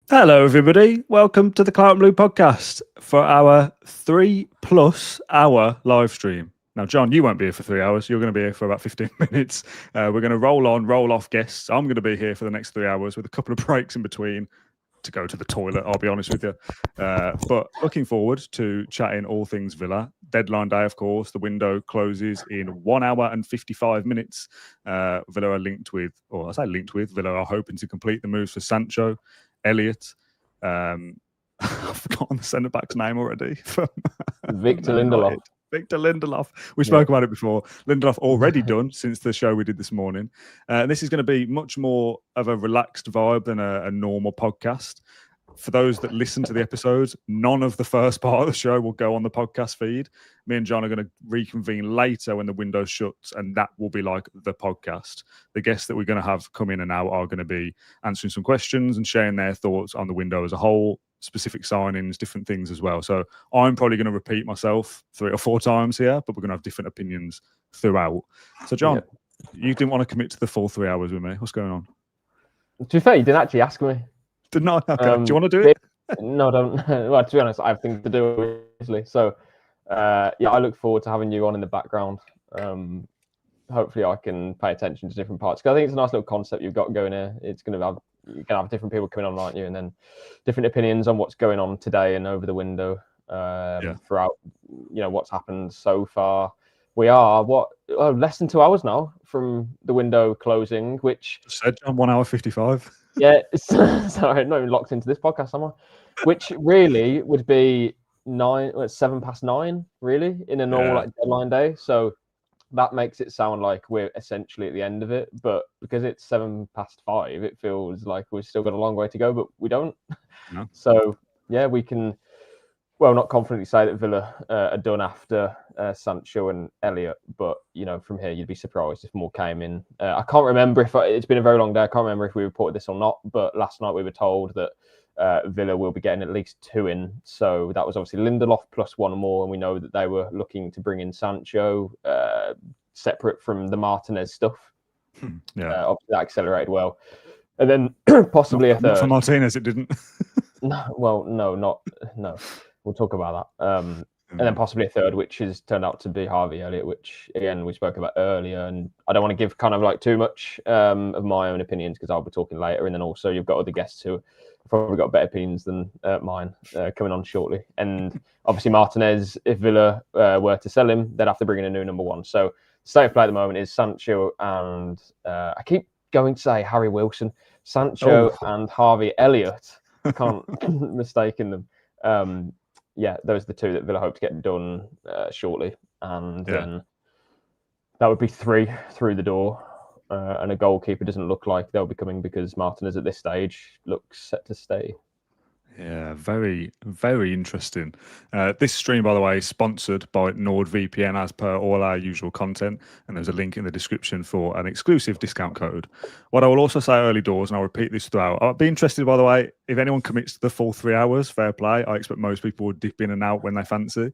Hello, everybody. Welcome to the Clout and Blue podcast for our 3+ hour live stream. Now, John, you won't be here for 3 hours. You're going to be here for about 15 minutes. We're going to roll on, roll off guests. I'm going to be here for the next 3 hours with a couple of breaks in between to go to the toilet, I'll be honest with you. But looking forward to chatting all things Villa. Deadline day, of course. The window closes in 1 hour and 55 minutes. Villa are linked with, or I say linked with, Villa are hoping to complete the moves for Sancho, Elliott. I've forgotten the centre-back's name already. Victor Lindelof. Victor Lindelof. We spoke about it before. Lindelof already done since the show we did this morning. This is going to be much more of a relaxed vibe than a normal podcast. For those that listen to the episodes, none of the first part of the show will go on the podcast feed. Me and John are going to reconvene later when the window shuts, and that will be like the podcast. The guests that we're going to have come in and out are going to be answering some questions and sharing their thoughts on the window as a whole, specific signings, different things as well. So I'm probably going to repeat myself 3 or 4 times here, but we're going to have different opinions throughout. So, John, you didn't want to commit to the full 3 hours with me. What's going on? To be fair, you didn't actually ask me. Did not? Okay. Do you want to do it? No, I don't. Well, to be honest, I have things to do, obviously. So, I look forward to having you on in the background. Hopefully, I can pay attention to different parts, because I think it's a nice little concept you've got going here. It's going to have, you can have different people coming on, aren't you? And then different opinions on what's going on today and over the window throughout, what's happened so far. We are, less than 2 hours now from the window closing, which... Said John, 1 hour 55. Yeah, sorry, not even locked into this podcast, am I? Which really would be 9, really, in a normal deadline day. So that makes it sound like we're essentially at the end of it. But because it's 5:07, it feels like we've still got a long way to go, but we don't. No. So we can, not confidently say that Villa are done after Sancho and Elliott, but from here you'd be surprised if more came in. I can't remember if it's been a very long day. I can't remember if we reported this or not, but last night we were told that Villa will be getting at least 2 in. So that was obviously Lindelof plus 1 more, and we know that they were looking to bring in Sancho separate from the Martinez stuff. Obviously that accelerated well, and then possibly a third. Not for Martínez, it didn't. No. We'll talk about that. And then possibly a third, which has turned out to be Harvey Elliott, which, again, we spoke about earlier. And I don't want to give kind of like too much of my own opinions, because I'll be talking later. And then also you've got other guests who have probably got better opinions than mine coming on shortly. And obviously Martinez, if Villa were to sell him, they'd have to bring in a new number 1. So the state of play at the moment is Sancho and I keep going to say Harry Wilson, Sancho and Harvey Elliott. I can't mistaken them. Those are the 2 that Villa hope to get done shortly. And then that would be 3 through the door. And a goalkeeper doesn't look like they'll be coming, because Martinez at this stage looks set to stay. Yeah, very, very interesting. This stream, by the way, is sponsored by NordVPN as per all our usual content. And there's a link in the description for an exclusive discount code. What I will also say early doors, and I'll repeat this throughout, I'd be interested, by the way, if anyone commits to the full 3 hours, fair play. I expect most people would dip in and out when they fancy.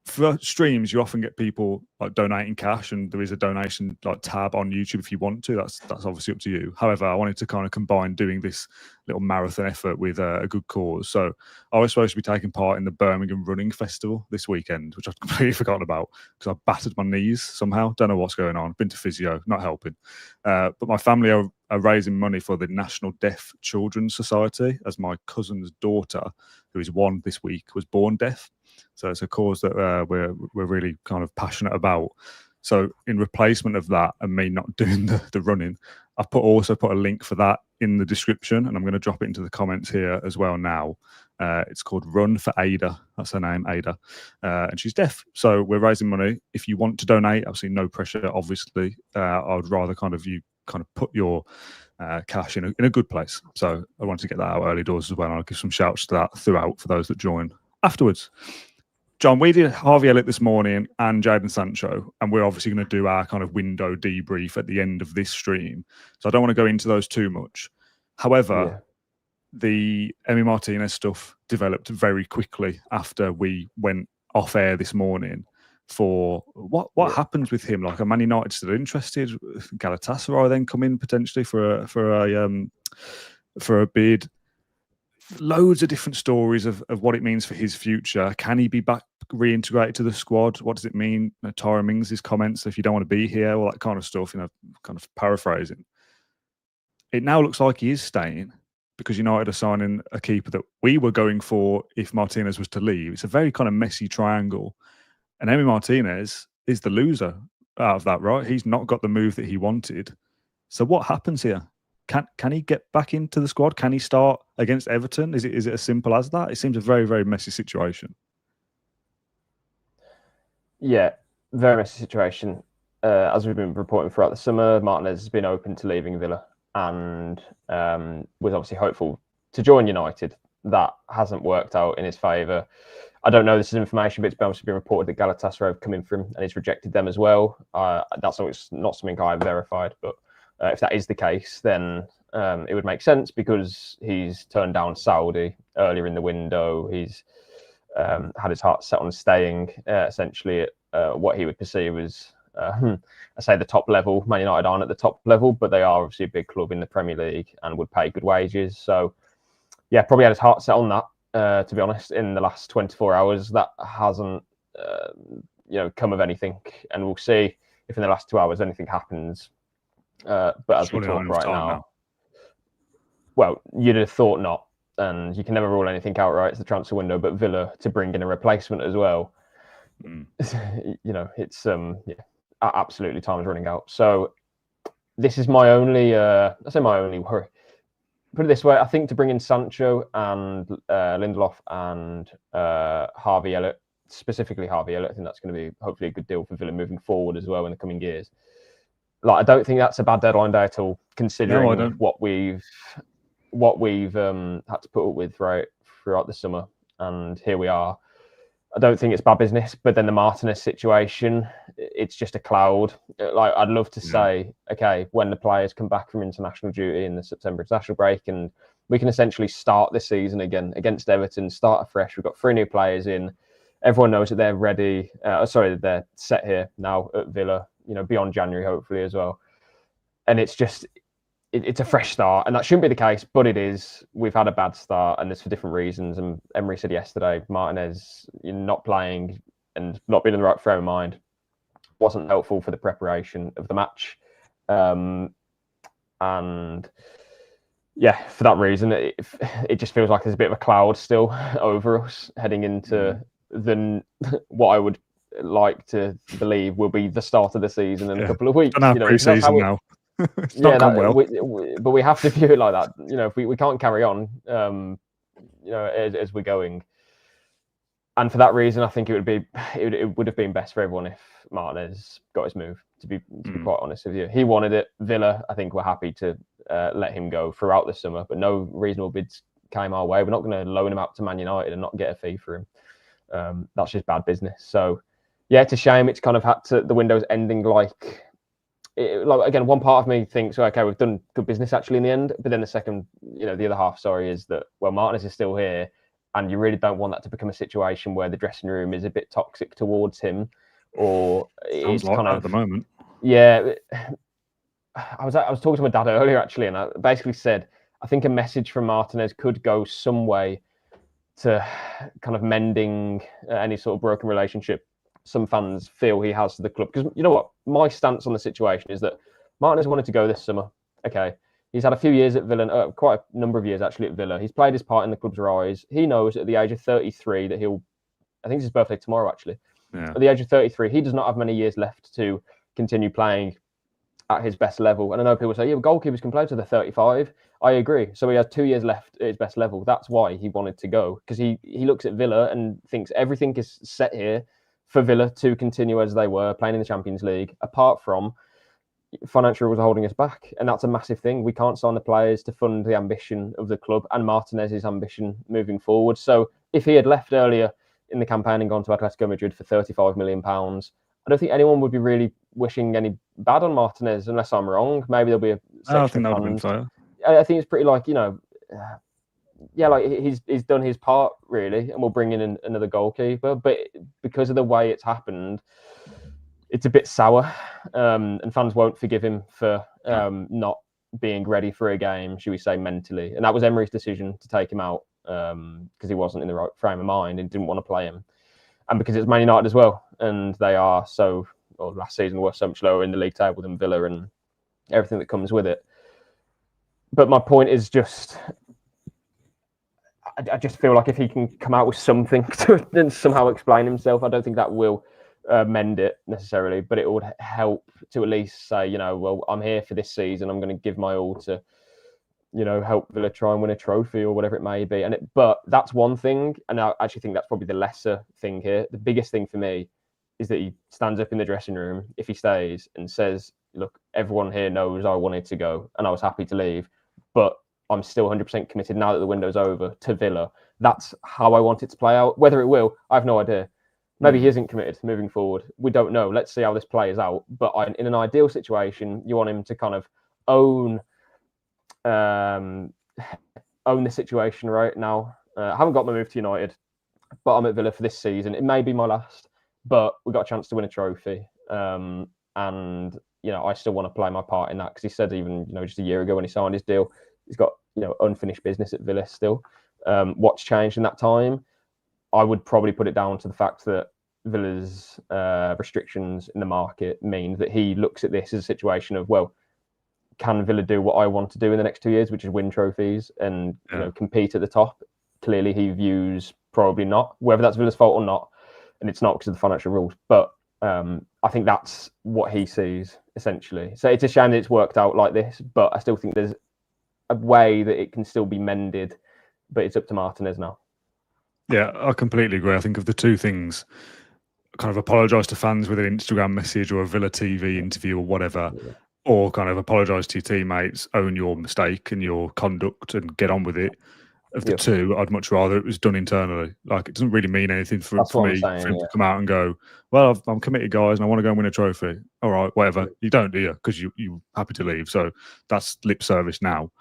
For streams, you often get people like donating cash, and there is a donation like tab on YouTube if you want to. That's obviously up to you. However, I wanted to kind of combine doing this little marathon effort with a good cause. So I was supposed to be taking part in the Birmingham Running Festival this weekend, which I've completely forgotten about because I battered my knees somehow. Don't know what's going on. Been to physio, not helping. But my family are raising money for the National Deaf Children's Society, as my cousin's daughter, who is 1 this week, was born deaf. So it's a cause that we're really kind of passionate about. So in replacement of that and me not doing the running, I've also put a link for that in the description, and I'm going to drop it into the comments here as well now. It's called Run for Ada. That's her name, Ada. And she's deaf. So we're raising money. If you want to donate, obviously no pressure, obviously. I would rather you put your cash in a good place. So I wanted to get that out early doors as well. And I'll give some shouts to that throughout for those that join afterwards. John, we did Harvey Elliott this morning and Jadon Sancho, and we're obviously going to do our kind of window debrief at the end of this stream. So I don't want to go into those too much. However, the Emi Martinez stuff developed very quickly after we went off air this morning. For what happens with him? Like, are Man United still interested? Galatasaray then come in potentially for a for a bid. Loads of different stories of what it means for his future. Can he be back reintegrated to the squad? What does it mean? Tyrone Mings' comments, if you don't want to be here, all that kind of stuff, kind of paraphrasing. It now looks like he is staying because United are signing a keeper that we were going for if Martinez was to leave. It's a very kind of messy triangle. And Emi Martinez is the loser out of that, right? He's not got the move that he wanted. So what happens here? Can he get back into the squad? Can he start against Everton? Is it as simple as that? It seems a very, very messy situation. Yeah, very messy situation. As we've been reporting throughout the summer, Martinez has been open to leaving Villa and was obviously hopeful to join United. That hasn't worked out in his favour. I don't know this is information, but it's obviously been reported that Galatasaray have come in for him and he's rejected them as well. That's not something I've verified, but if that is the case, then it would make sense because he's turned down Saudi earlier in the window. He's had his heart set on staying essentially at what he would perceive as, I say, the top level. Man United aren't at the top level, but they are obviously a big club in the Premier League and would pay good wages. So, yeah, probably had his heart set on that, to be honest, in the last 24 hours. That hasn't come of anything. And we'll see if in the last 2 hours anything happens. But as we talk right now, well, you'd have thought not, and you can never rule anything out, right? It's the transfer window, but Villa to bring in a replacement as well, it's absolutely time's running out. So this is my only, I say my only worry. Put it this way, I think to bring in Sancho and Lindelof and Harvey Elliott, specifically Harvey Elliott, I think that's going to be hopefully a good deal for Villa moving forward as well in the coming years. I don't think that's a bad deadline day at all, considering what we've had to put up with right throughout the summer, and here we are. I don't think it's bad business, but then the Martinez situation, it's just a cloud. I'd love to say, okay, when the players come back from international duty in the September international break, and we can essentially start this season again against Everton, start afresh. We've got 3 new players in. Everyone knows that they're ready. They're set here now at Villa. Beyond January, hopefully as well. And it's just, it's a fresh start. And that shouldn't be the case, but it is. We've had a bad start and it's for different reasons. And Emery said yesterday, Martinez not playing and not being in the right frame of mind wasn't helpful for the preparation of the match. And yeah, for that reason, it just feels like there's a bit of a cloud still over us heading into what I would like to believe will be the start of the season in a couple of weeks. Pre-season now. It's not gone well. But we have to view it like that. If we can't carry on, as we're going. And for that reason, I think it would have been best for everyone if Martinez got his move. To be quite honest with you, he wanted it. Villa, I think, were happy to let him go throughout the summer, but no reasonable bids came our way. We're not going to loan him out to Man United and not get a fee for him. That's just bad business. So. Yeah, it's a shame. It's kind of the window's ending again, one part of me thinks, okay, we've done good business actually in the end. But then the second, the other half, is that, well, Martinez is still here and you really don't want that to become a situation where the dressing room is a bit toxic towards him or it's like kind that of at the moment. Yeah. I was talking to my dad earlier actually, and I basically said, I think a message from Martinez could go some way to kind of mending any sort of broken relationship some fans feel he has to the club. Because you know what? My stance on the situation is that Martinez wanted to go this summer. Okay. He's had a few years at Villa, quite a number of years actually at Villa. He's played his part in the club's rise. He knows at the age of 33 that I think it's his birthday tomorrow actually. Yeah. At the age of 33, he does not have many years left to continue playing at his best level. And I know people say, yeah, goalkeepers can play to the 35. I agree. So he has 2 years left at his best level. That's why he wanted to go. Because he looks at Villa and thinks everything is set here for Villa to continue as they were, playing in the Champions League, apart from financial rules are holding us back. And that's a massive thing. We can't sign the players to fund the ambition of the club and Martinez's ambition moving forward. So if he had left earlier in the campaign and gone to Atletico Madrid for £35 million, I don't think anyone would be really wishing any bad on Martinez, unless I'm wrong. Maybe there'll be a section I think that would have been fair. I think it's pretty he's done his part really, and we'll bring in another goalkeeper. But because of the way it's happened, it's a bit sour, and fans won't forgive him for not being ready for a game, should we say, mentally. And that was Emery's decision to take him out because he wasn't in the right frame of mind and didn't want to play him. And because it's Man United as well. And they are last season were so much lower in the league table than Villa and everything that comes with it. But my point is just, I just feel like if he can come out with something to somehow explain himself, I don't think that will mend it necessarily, but it would help to at least say, well, I'm here for this season. I'm going to give my all to, help Villa try and win a trophy or whatever it may be. But that's one thing. And I actually think that's probably the lesser thing here. The biggest thing for me is that he stands up in the dressing room, if he stays, and says, look, everyone here knows I wanted to go and I was happy to leave, but I'm still 100% committed now that the window's over to Villa. That's how I want it to play out. Whether it will, I have no idea. Maybe he isn't committed moving forward. We don't know. Let's see how this plays out. But in an ideal situation, you want him to kind of own the situation right now. I haven't got my move to United, but I'm at Villa for this season. It may be my last, but we got a chance to win a trophy. And, I still want to play my part in that because he said even, just a year ago when he signed his deal, he's got, unfinished business at Villa still. What's changed in that time? I would probably put it down to the fact that Villa's restrictions in the market mean that he looks at this as a situation of, well, can Villa do what I want to do in the next 2 years, which is win trophies and compete at the top? Clearly, he views probably not, whether that's Villa's fault or not, and it's not because of the financial rules. But I think that's what he sees, essentially. So it's a shame that it's worked out like this, but I still think there's a way that it can still be mended, but it's up to Martinez now. Yeah, I completely agree. I think of the two things, kind of apologise to fans with an Instagram message or a Villa TV interview or whatever, or kind of apologise to your teammates, own your mistake and your conduct and get on with it. Of the two, I'd much rather it was done internally. Like, it doesn't really mean anything for me for him to come out and go, well, I'm committed, guys, and I want to go and win a trophy. All right, whatever. You don't, do you? Because you're happy to leave. So that's lip service now.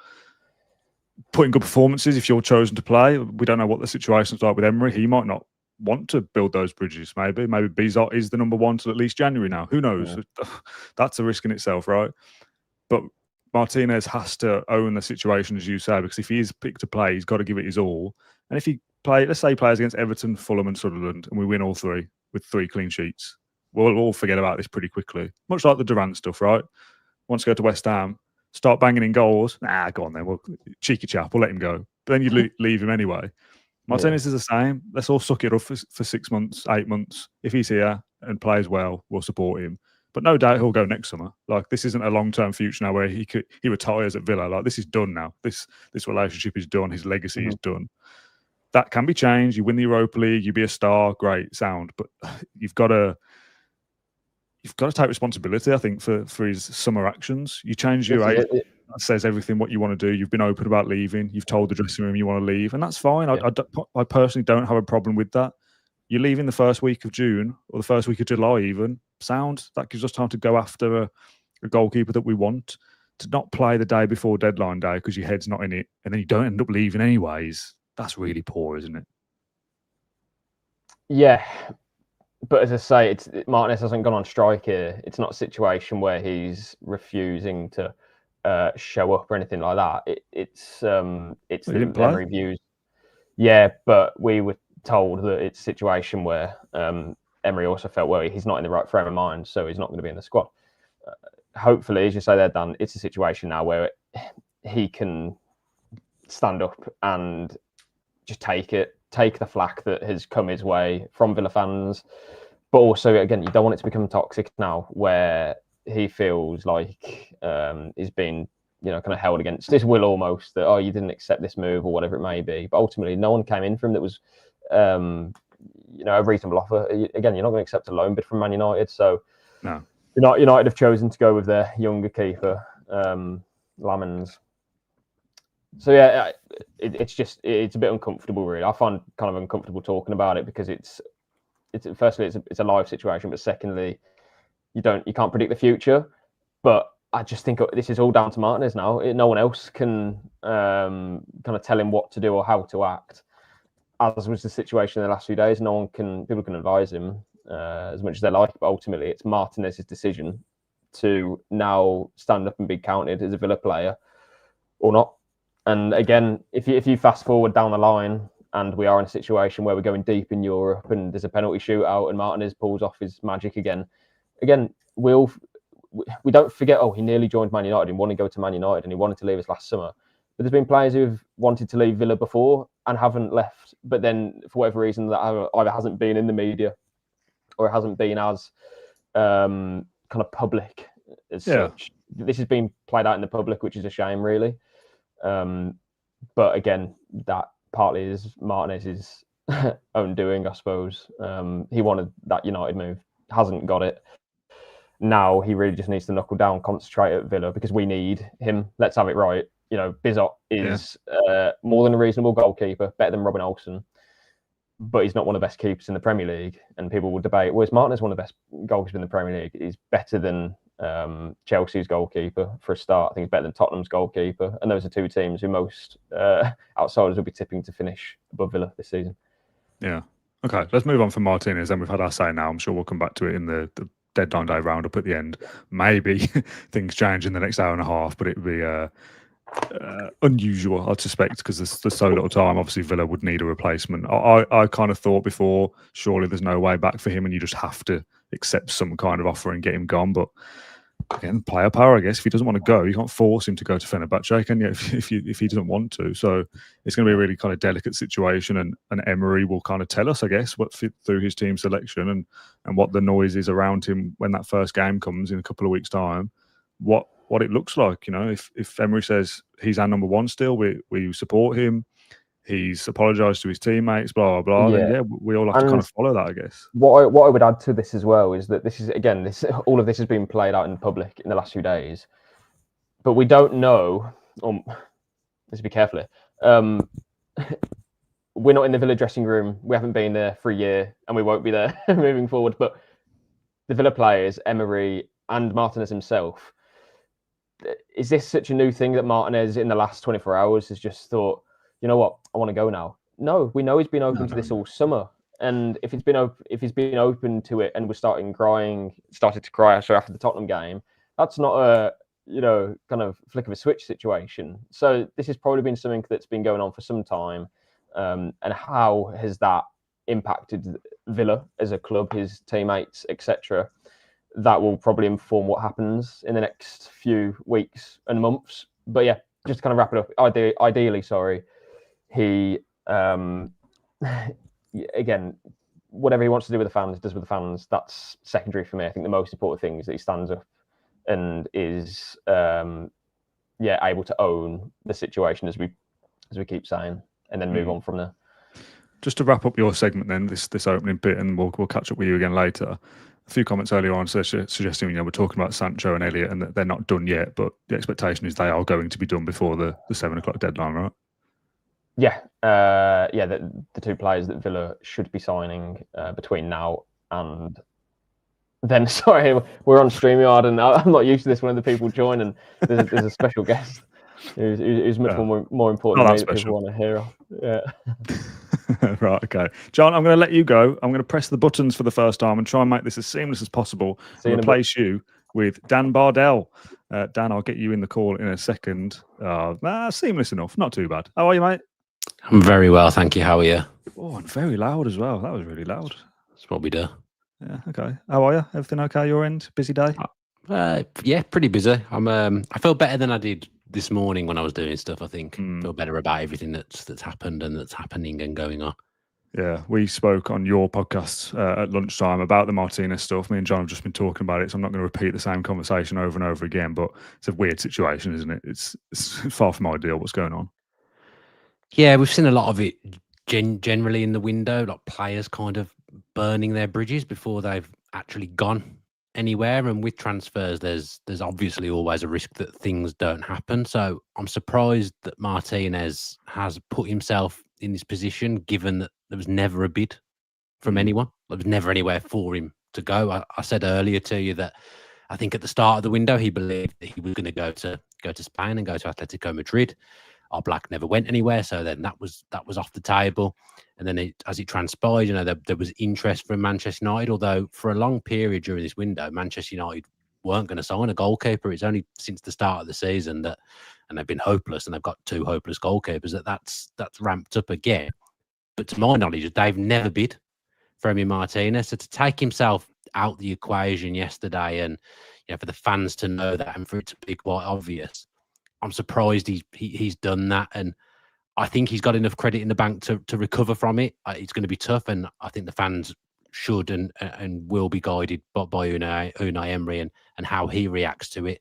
Putting good performances, if you're chosen to play, we don't know what the situation's like with Emery. He might not want to build those bridges, maybe. Maybe Bizot is the number one till at least January now. Who knows? Yeah. That's a risk in itself, right? But Martinez has to own the situation, as you say, because if he is picked to play, he's got to give it his all. And if he let's say he plays against Everton, Fulham and Sunderland, and we win all three with 3 clean sheets, we'll all forget about this pretty quickly. Much like the Durant stuff, right? Wants to go to West Ham, start banging in goals. Go on then. Well, cheeky chap, we'll let him go. But then you leave him anyway. Martinez is the same. Let's all suck it up for 6 months, 8 months. If he's here and plays well, we'll support him. But no doubt he'll go next summer. Like, this isn't a long-term future now where he retires at Villa. Like, this is done now. This relationship is done. His legacy is done. That can be changed. You win the Europa League, you be a star, great, sound. But you've got to take responsibility, I think, for his summer actions. You change your age. That says everything what you want to do. You've been open about leaving. You've told the dressing room you want to leave, and that's fine. I personally don't have a problem with that. You're leaving the first week of June or the first week of July even. Sound. That gives us time to go after a goalkeeper that we want. To not play the day before deadline day because your head's not in it, and then you don't end up leaving anyways. That's really poor, isn't it? Yeah. But as I say, Martinez hasn't gone on strike here. It's not a situation where he's refusing to show up or anything like that. It's the Emery views. Yeah, but we were told that it's a situation where Emery also felt, well, he's not in the right frame of mind, so he's not going to be in the squad. Hopefully, as you say there, Dan, it's a situation now where he can stand up and just take the flack that has come his way from Villa fans. But also, again, you don't want it to become toxic now where he feels like he's been, kind of held against his will almost, that, you didn't accept this move or whatever it may be. But ultimately, no one came in for him that was, a reasonable offer. Again, you're not going to accept a loan bid from Man United. So no. United have chosen to go with their younger keeper, Lamens. So yeah, it's a bit uncomfortable, really. I find kind of uncomfortable talking about it because it's firstly it's a live situation, but secondly, you can't predict the future. But I just think this is all down to Martinez now. No one else can kind of tell him what to do or how to act. As was the situation in the last few days, people can advise him as much as they like, but ultimately it's Martinez's decision to now stand up and be counted as a Villa player or not. And again, if you fast forward down the line and we are in a situation where we're going deep in Europe and there's a penalty shootout and Martinez pulls off his magic again, we don't forget, he nearly joined Man United and wanted to go to Man United and he wanted to leave us last summer. But there's been players who've wanted to leave Villa before and haven't left, but then for whatever reason that either hasn't been in the media or it hasn't been as kind of public as such. This has been played out in the public, which is a shame, really. But again, that partly is Martinez's own doing, I suppose. He wanted that United move, hasn't got it. Now he really just needs to knuckle down, concentrate at Villa because we need him. Let's have it right. Bizot is more than a reasonable goalkeeper, better than Robin Olsen, but he's not one of the best keepers in the Premier League. And people will debate, is Martinez one of the best goalkeepers in the Premier League? He's better than Chelsea's goalkeeper for a start. I think he's better than Tottenham's goalkeeper. And those are two teams who most outsiders will be tipping to finish above Villa this season. Yeah. Okay, let's move on from Martinez. Then we've had our say now. I'm sure we'll come back to it in the deadline day roundup at the end. Maybe things change in the next hour and a half, but it would be unusual, I'd suspect, because there's so little time. Obviously, Villa would need a replacement. I kind of thought before, surely there's no way back for him and you just have to accept some kind of offer and get him gone. But again, player power, I guess. If he doesn't want to go, you can't force him to go to Fenerbahce, can you? If he doesn't want to. So it's going to be a really kind of delicate situation, and Emery will kind of tell us, I guess, what through his team selection and what the noise is around him when that first game comes in a couple of weeks' time. What it looks like, if Emery says he's our number one still, we support him. He's apologised to his teammates, blah, blah, blah. Then, we all have to kind of follow that, I guess. What I would add to this as well is that this is, again, all of this has been played out in public in the last few days. But we don't know, let's be careful here. We're not in the Villa dressing room. We haven't been there for a year and we won't be there moving forward. But the Villa players, Emery and Martinez himself, is this such a new thing that Martinez in the last 24 hours has just thought, you know what, I want to go now? No, we know he's been open to this all summer. And if he's been open to it and we're started to cry after the Tottenham game, that's not a kind of flick of a switch situation. So this has probably been something that's been going on for some time. And how has that impacted Villa as a club, his teammates, etc.? That will probably inform what happens in the next few weeks and months. But yeah, just to kind of wrap it up. Ideally, he again, whatever he wants to do with the fans, does with the fans. That's secondary for me. I think the most important thing is that he stands up and is able to own the situation as we keep saying, and then move on from there. Just to wrap up your segment then, this opening bit, and we'll catch up with you again later. A few comments earlier on suggesting we're talking about Sancho and Elliott and that they're not done yet, but the expectation is they are going to be done before the 7 o'clock deadline, right? Yeah, the two players that Villa should be signing between now and then. Sorry, we're on StreamYard and I'm not used to this. One of the people join and there's a special guest who's much more important than me that people want to hear. Yeah. Right, okay. John, I'm going to let you go. I'm going to press the buttons for the first time and try and make this as seamless as possible and replace you with Dan Bardell. Dan, I'll get you in the call in a second. Seamless enough. Not too bad. How are you, mate? I'm very well, thank you. How are you? Oh, and very loud as well. That was really loud. That's what we do. Yeah, okay. How are you? Everything okay your end? Busy day? Yeah, pretty busy. I feel better than I did this morning when I was doing stuff. I think I feel better about everything that's happened and that's happening and going on. Yeah, we spoke on your podcast at lunchtime about the Martínez stuff. Me and John have just been talking about it, so I'm not going to repeat the same conversation over and over again, but it's a weird situation, isn't it? It's far from ideal what's going on. Yeah, we've seen a lot of it generally in the window, like players kind of burning their bridges before they've actually gone anywhere. And with transfers, there's obviously always a risk that things don't happen. So I'm surprised that Martínez has put himself in this position, given that there was never a bid from anyone. There was never anywhere for him to go. I said earlier to you that I think at the start of the window, he believed that he was going to go to Spain and go to Atletico Madrid. Our Black never went anywhere, so then that was off the table. And then as it transpired, there was interest from Manchester United, although for a long period during this window, Manchester United weren't going to sign a goalkeeper. It's only since the start of the season that, and they've been hopeless, and they've got 2 hopeless goalkeepers, that's ramped up again. But to my knowledge, they've never bid for Emi Martinez. So to take himself out the equation yesterday, and for the fans to know that, and for it to be quite obvious, I'm surprised he's done that. And I think he's got enough credit in the bank to recover from it. It's going to be tough, and I think the fans should and will be guided by Unai Emery and how he reacts to it.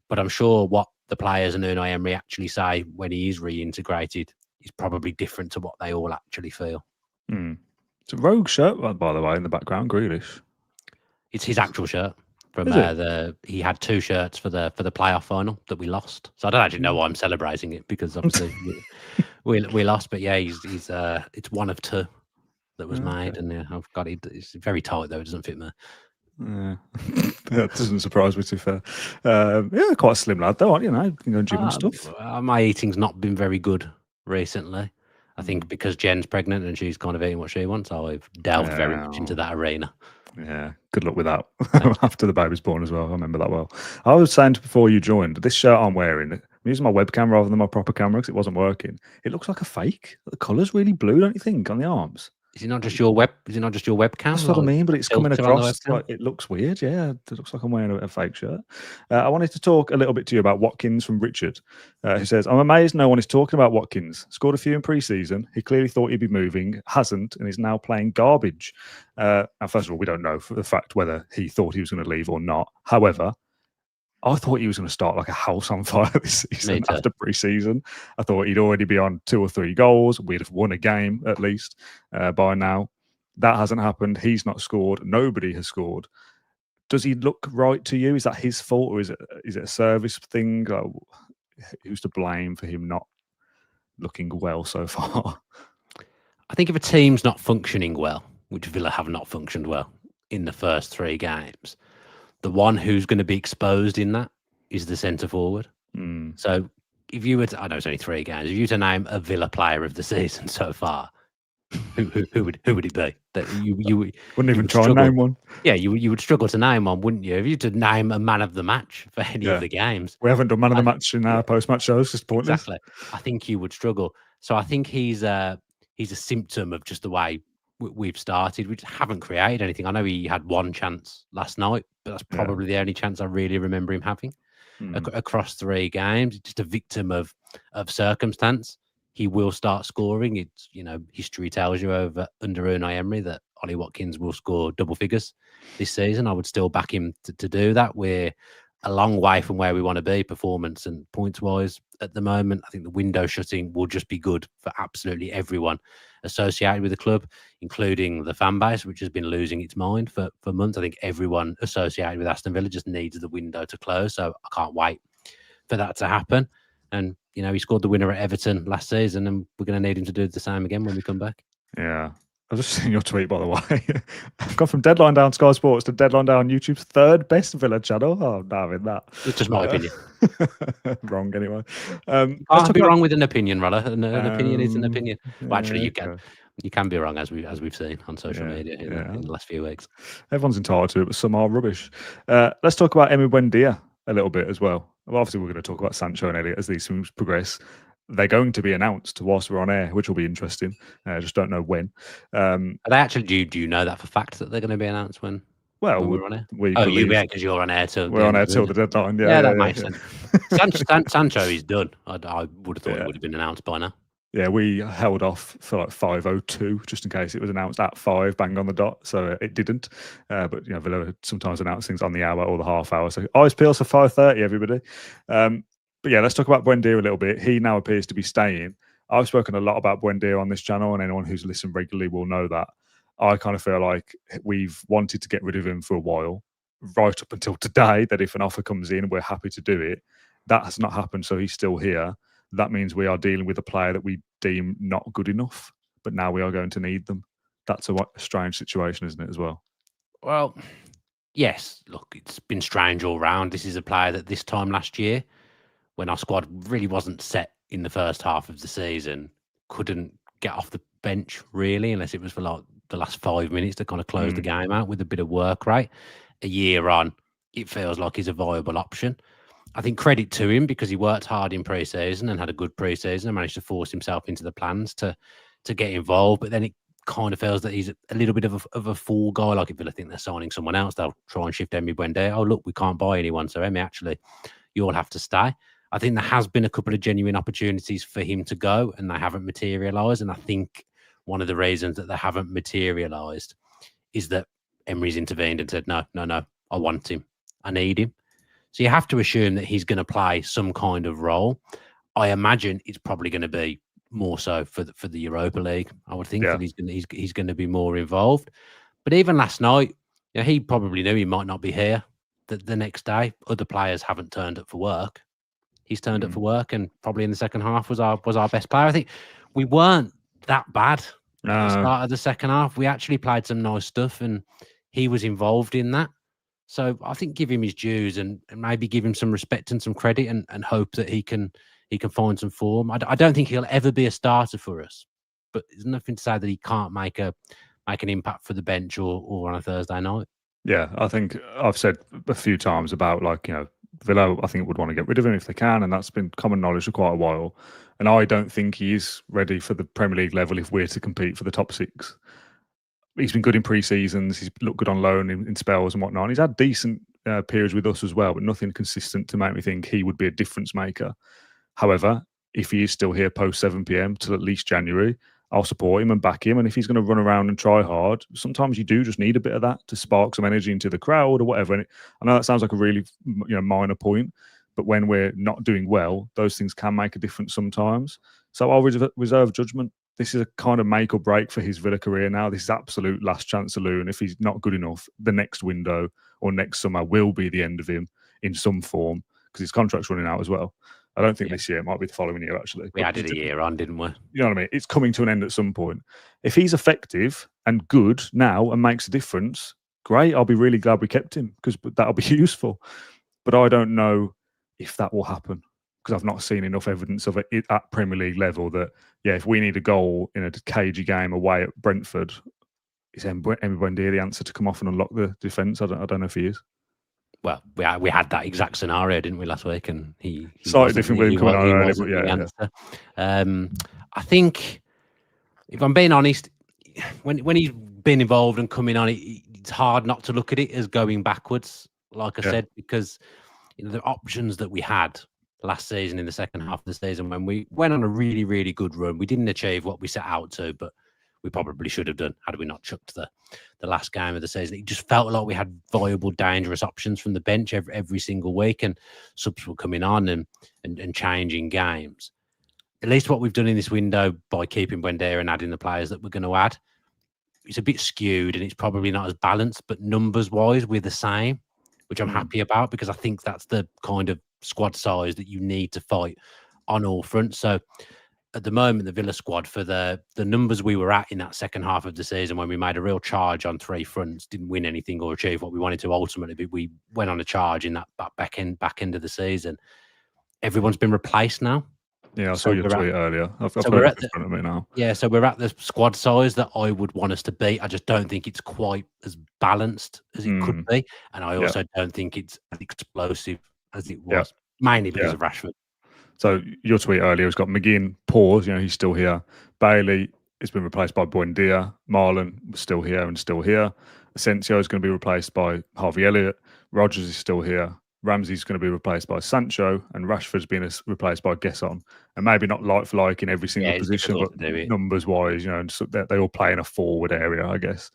But I'm sure what the players and Unai Emery actually say when he is reintegrated is probably different to what they all actually feel. It's a rogue shirt, by the way, in the background, Grealish. It's his actual shirt. From he had 2 shirts for the playoff final that we lost. So I don't actually know why I'm celebrating it, because obviously we lost. But yeah, he's it's one of 2 that was made, and I've got it. It's very tight though; it doesn't fit me. That doesn't surprise me, to be fair. Yeah, quite a slim lad though, aren't you? You can go and gym and stuff. My eating's not been very good recently. I think because Jen's pregnant and she's kind of eating what she wants, I've delved very much into that arena. Yeah, good luck with that. After the baby's born as well. I remember that well. I was saying before you joined, this shirt I'm wearing, I'm using my webcam rather than my proper camera because it wasn't working. It looks like a fake. The colour's really blue, don't you think, on the arms? Is it not just your webcam? That's what I mean, but it's coming across like it looks weird. Yeah, it looks like I'm wearing a fake shirt. I wanted to talk a little bit to you about Watkins from Richard, who says, I'm amazed no one is talking about Watkins. Scored a few in pre-season. He clearly thought he'd be moving, hasn't, and is now playing garbage. Now, first of all, we don't know for the fact whether he thought he was going to leave or not. However, I thought he was going to start like a house on fire this season after pre-season. I thought he'd already be on 2 or 3 goals. We'd have won a game at least by now. That hasn't happened. He's not scored. Nobody has scored. Does he look right to you? Is that his fault, or is it a service thing? Who's to blame for him not looking well so far? I think if a team's not functioning well, which Villa have not functioned well in the first 3 games, the one who's going to be exposed in that is the centre forward. So if you were to, I know it's only 3 games, if you were to name a Villa player of the season so far, who would it be? That you wouldn't even try and name one. Yeah, you would struggle to name one, wouldn't you? If you were to name a man of the match for any of the games, we haven't done man of the match in our post-match shows. Just pointless. Exactly. I think you would struggle. So I think he's a symptom of just the way we've started. We just haven't created anything. I know he had 1 chance last night, but that's probably the only chance I really remember him having across 3 games. Just a victim of circumstance. He will start scoring. It's, history tells you under Unai Emery that Ollie Watkins will score double figures this season. I would still back him to do that. We're a long way from where we want to be, performance and points wise at the moment. I think the window shutting will just be good for absolutely everyone associated with the club, including the fan base, which has been losing its mind for months. I think everyone associated with Aston Villa just needs the window to close. So I can't wait for that to happen. And, he scored the winner at Everton last season, and we're going to need him to do the same again when we come back. Yeah. I've just seen your tweet, by the way. I've gone from Deadline Down Sky Sports to Deadline Down YouTube's 3rd best Villa channel. Oh, no, I'm in that. It's just my opinion. Wrong, anyway. I'll be wrong with an opinion, Rudder. An opinion is an opinion. Well, actually, you can. You can be wrong, as we've seen on social media in the last few weeks. Everyone's entitled to it, but some are rubbish. Let's talk about Emi Buendia a little bit as well. Obviously, we're going to talk about Sancho and Elliott as these things progress. They're going to be announced whilst we're on air, which will be interesting. I just don't know when. Are they actually? Do you know that for fact that they're going to be announced when? Well, we're on air. Because you're on air till we're on air till the deadline. Yeah, that makes sense. Sancho is done. I would have thought it would have been announced by now. Yeah, we held off for like 5:02 just in case it was announced at 5, bang on the dot. So it didn't. But Villa sometimes announce things on the hour or the half hour. So eyes peeled for 5:30, everybody. But yeah, let's talk about Buendia a little bit. He now appears to be staying. I've spoken a lot about Buendia on this channel, and anyone who's listened regularly will know that. I kind of feel like we've wanted to get rid of him for a while, right up until today, that if an offer comes in, we're happy to do it. That has not happened, so he's still here. That means we are dealing with a player that we deem not good enough, but now we are going to need them. That's a strange situation, isn't it, as well? Well, yes. Look, it's been strange all round. This is a player that this time last year, when our squad really wasn't set in the first half of the season, couldn't get off the bench, really, unless it was for like the last 5 minutes to kind of close the game out with a bit of work rate. A year on, it feels like he's a viable option. I think credit to him because he worked hard in pre-season and had a good pre-season and managed to force himself into the plans to get involved. But then it kind of feels that he's a little bit of a fool guy. Like if Villa think they're signing someone else, they'll try and shift Emi Buendia. Oh, look, we can't buy anyone. So Emi, actually, you'll have to stay. I think there has been a couple of genuine opportunities for him to go and they haven't materialised. And I think one of the reasons that they haven't materialised is that Emery's intervened and said, no, I want him. I need him. So you have to assume that he's going to play some kind of role. I imagine it's probably going to be more so for the Europa League. I would think that he's going to be more involved. But even last night, he probably knew he might not be here the next day. Other players haven't turned up for work. He's turned up for work, and probably in the second half was our best player. I think we weren't that bad at the start of the second half. We actually played some nice stuff, and he was involved in that. So I think give him his dues and maybe give him some respect and some credit and hope that he can find some form. I don't think he'll ever be a starter for us, but there's nothing to say that he can't make an impact for the bench or on a Thursday night. Yeah, I think I've said a few times about Villa, I think would want to get rid of him if they can, and that's been common knowledge for quite a while. And I don't think he is ready for the Premier League level if we're to compete for the top 6. He's been good in pre-seasons. He's looked good on loan in spells and whatnot. And he's had decent periods with us as well, but nothing consistent to make me think he would be a difference maker. However, if he is still here post 7 p.m. till at least January, I'll support him and back him. And if he's going to run around and try hard, sometimes you do just need a bit of that to spark some energy into the crowd or whatever. And I know that sounds like a really minor point, but when we're not doing well, those things can make a difference sometimes. So I'll reserve judgment. This is a kind of make or break for his Villa career now. This is absolute last chance saloon. If he's not good enough, the next window or next summer will be the end of him in some form because his contract's running out as well. I don't think this year. It might be the following year, actually. We added a year on, didn't we? You know what I mean? It's coming to an end at some point. If he's effective and good now and makes a difference, great. I'll be really glad we kept him because that'll be useful. But I don't know if that will happen because I've not seen enough evidence of it at Premier League level that, if we need a goal in a cagey game away at Brentford, is Emi Buendia the answer to come off and unlock the defence? I don't know if he is. Well, we had that exact scenario, didn't we, last week? And he slightly different with him coming on early, but I think, if I'm being honest, when he's been involved and coming on, it's hard not to look at it as going backwards, like I said, because the options that we had last season in the second half of the season when we went on a really, really good run, we didn't achieve what we set out to, but we probably should have done had we not chucked the last game of the season. It just felt like we had viable, dangerous options from the bench every single week, and subs were coming on and changing games. At least what we've done in this window by keeping Buendia and adding the players that we're going to add, it's a bit skewed and it's probably not as balanced, but numbers-wise, we're the same, which I'm happy about because I think that's the kind of squad size that you need to fight on all fronts. So at the moment, the Villa squad, for the numbers we were at in that second half of the season when we made a real charge on 3 fronts, didn't win anything or achieve what we wanted to ultimately, but we went on a charge in that back end of the season. Everyone's been replaced now. Yeah, I saw your tweet earlier. I've got it in front of me now. Yeah, so we're at the squad size that I would want us to be. I just don't think it's quite as balanced as it could be. And I also don't think it's as explosive as it was, mainly because of Rashford. So your tweet earlier has got McGinn, pause, he's still here. Bailey has been replaced by Buendia. Marlon was still here and still here. Asensio is going to be replaced by Harvey Elliott. Rodgers is still here. Ramsey's going to be replaced by Sancho, and Rashford's been replaced by Gesson. And maybe not like for like in every single position, but numbers-wise, and so they all play in a forward area, I guess.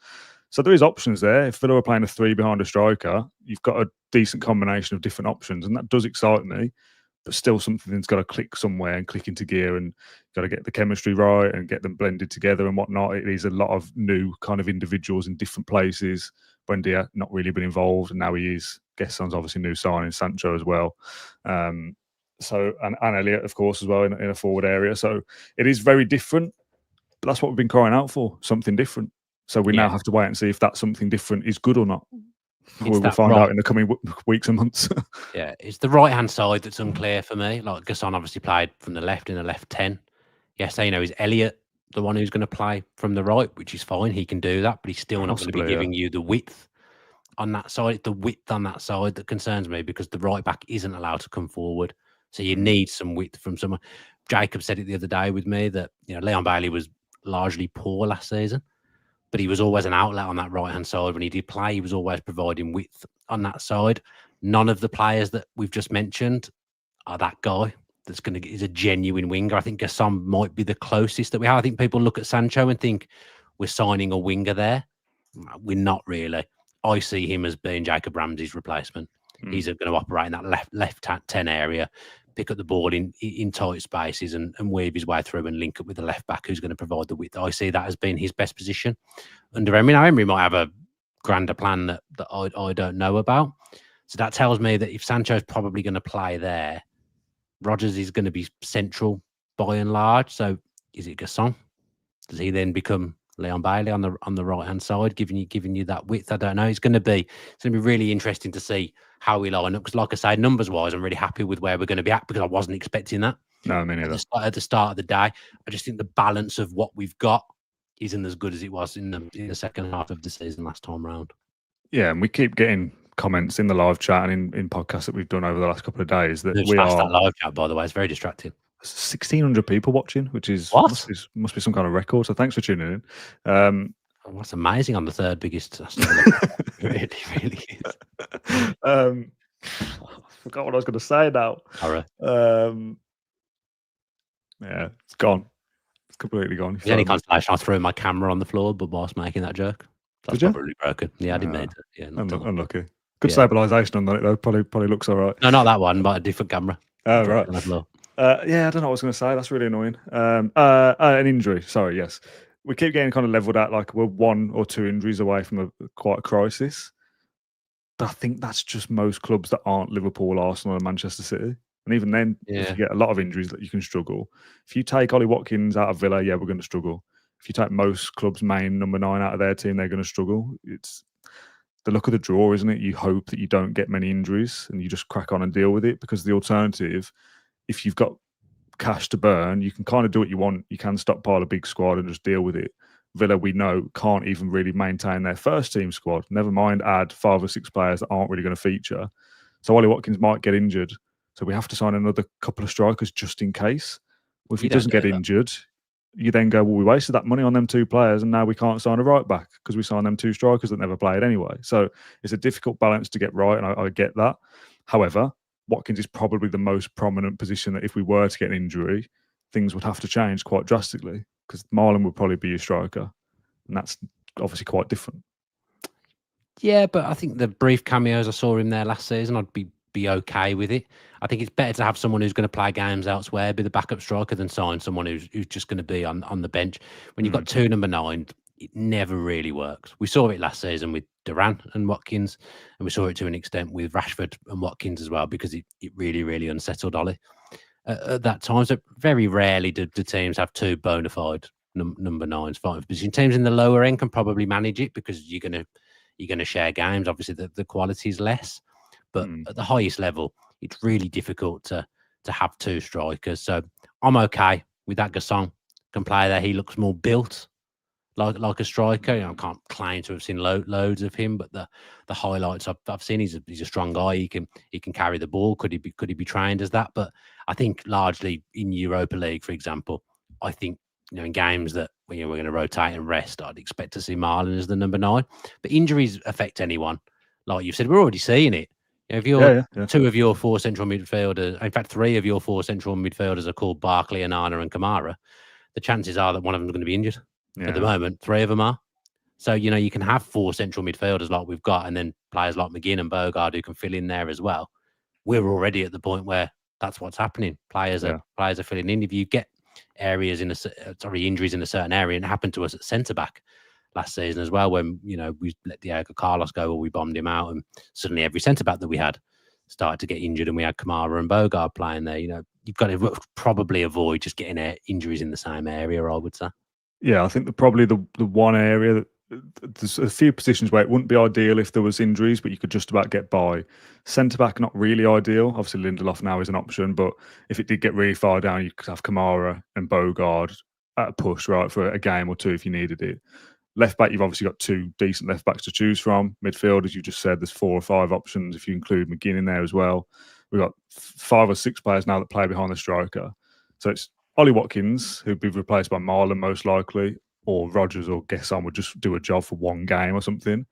So there is options there. If Villa are playing a 3 behind a striker, you've got a decent combination of different options, and that does excite me. But still, something's got to click somewhere and click into gear, and got to get the chemistry right and get them blended together and whatnot. It is a lot of new kind of individuals in different places. Buendia not really been involved, and now he is. Gesson's obviously new signing, Sancho as well. And Elliott, of course, as well in a forward area. So it is very different. But that's what we've been crying out for, something different. So we now have to wait and see if that something different is good or not. We'll find out in the coming weeks and months. Yeah, it's the right-hand side that's unclear for me. Like Gesson obviously played from the left in the left 10. Yes, is Elliott the one who's going to play from the right, which is fine. He can do that, but he's still not going to be giving you the width on that side. It's the width on that side that concerns me because the right back isn't allowed to come forward. So you need some width from someone. Jacob said it the other day with me that Leon Bailey was largely poor last season, but he was always an outlet on that right hand side. When he did play, he was always providing width on that side. None of the players that we've just mentioned are that guy is a genuine winger. I think Gasson might be the closest that we have. I think people look at Sancho and think we're signing a winger there. We're not really. I see him as being Jacob Ramsey's replacement. He's going to operate in that left 10 area, pick up the ball in tight spaces and weave his way through and link up with the left back who's going to provide the width. I see that as being his best position under Emery. Now, Emery might have a grander plan that I don't know about. So that tells me that if Sancho's probably going to play there, Rodgers is going to be central by and large. So is it Gasson? Does he then become Leon Bailey on the right hand side, giving you that width? I don't know. It's going to be really interesting to see how we line up. Because, like I say, numbers wise, I'm really happy with where we're going to be at because I wasn't expecting that. No, me neither. At the start of the day, I just think the balance of what we've got isn't as good as it was in the second half of the season last time round. Yeah, and we keep getting comments in the live chat and in podcasts that we've done over the last couple of days that that live chat, by the way, it's very distracting. 1,600 people watching, which is must be some kind of record. So thanks for tuning in. That's amazing on the third biggest. It really is. I forgot what I was going to say now. All right. Yeah, it's gone. It's completely gone. If there's any consolation, I threw my camera on the floor, but whilst making that joke, that's probably broken. Yeah, I didn't mean to. Yeah, unlucky. Good stabilisation on that though. Probably looks all right. No, not that one, but a different camera. Oh right. Yeah, I don't know what I was going to say. That's really annoying. An injury. Sorry. Yes, we keep getting kind of levelled at like we're 1 or 2 injuries away from quite a crisis. But I think that's just most clubs that aren't Liverpool, Arsenal, and Manchester City. And even then, if you get a lot of injuries, that you can struggle. If you take Ollie Watkins out of Villa, we're going to struggle. If you take most clubs' main number 9 out of their team, they're going to struggle. It's the luck of the draw, isn't it? You hope that you don't get many injuries and you just crack on and deal with it, because the alternative, if you've got cash to burn, you can kind of do what you want. You can stockpile a big squad and just deal with it. Villa, we know, can't even really maintain their first team squad. Never mind add 5 or 6 players that aren't really going to feature. So Ollie Watkins might get injured. So we have to sign another couple of strikers just in case. Well, if he doesn't get injured, you then go, well, we wasted that money on them 2 players and now we can't sign a right back because we signed them 2 strikers that never played anyway. So it's a difficult balance to get right, and I get that. However, Watkins is probably the most prominent position that if we were to get an injury, things would have to change quite drastically, because Marlon would probably be your striker, and that's obviously quite different. Yeah, but I think the brief cameos I saw him there last season, I'd be okay with it. I think it's better to have someone who's going to play games elsewhere, be the backup striker, than sign someone who's just going to be on the bench. When you've got 2 number 9, it never really works. We saw it last season with Duran and Watkins, and we saw it to an extent with Rashford and Watkins as well, because it really, really unsettled Ollie at that time. So very rarely do the teams have 2 bona fide number 9s fighting for position. Teams in the lower end can probably manage it because you're going to share games. Obviously, the quality is less. But at the highest level, it's really difficult to have 2 strikers. So I'm okay with that. Gasson can play there. He looks more built like a striker. I can't claim to have seen loads of him, but the highlights I've seen, he's a strong guy. He can carry the ball. Could he be trained as that? But I think largely in Europa League, for example, I think in games that we're going to rotate and rest, I'd expect to see Marlon as the number 9. But injuries affect anyone. Like you said, we're already seeing it. If you're 2 of your 4 central midfielders, in fact 3 of your 4 central midfielders are called Barkley, Onana and Kamara, the chances are that one of them is going to be injured. At the moment, 3 of them are. So, you can have 4 central midfielders like we've got, and then players like McGinn and Bogard who can fill in there as well. We're already at the point where that's what's happening. Players are filling in. If you get injuries in a certain area, and it happened to us at centre-back last season as well, when we let Diego Carlos go, or we bombed him out, and suddenly every centre back that we had started to get injured, and we had Kamara and Bogard playing there. You've got to probably avoid just getting injuries in the same area, I would say. Yeah, I think probably the one area that there's a few positions where it wouldn't be ideal if there was injuries, but you could just about get by. Centre back, not really ideal. Obviously, Lindelof now is an option, but if it did get really far down, you could have Kamara and Bogard at a push, right, for a game or 2 if you needed it. Left back, you've obviously got 2 decent left backs to choose from. Midfield, as you just said, there's 4 or 5 options if you include McGinn in there as well. We've got 5 or 6 players now that play behind the striker. So it's Ollie Watkins, who'd be replaced by Marlon most likely, or Rodgers or Gesson would just do a job for 1 game or something.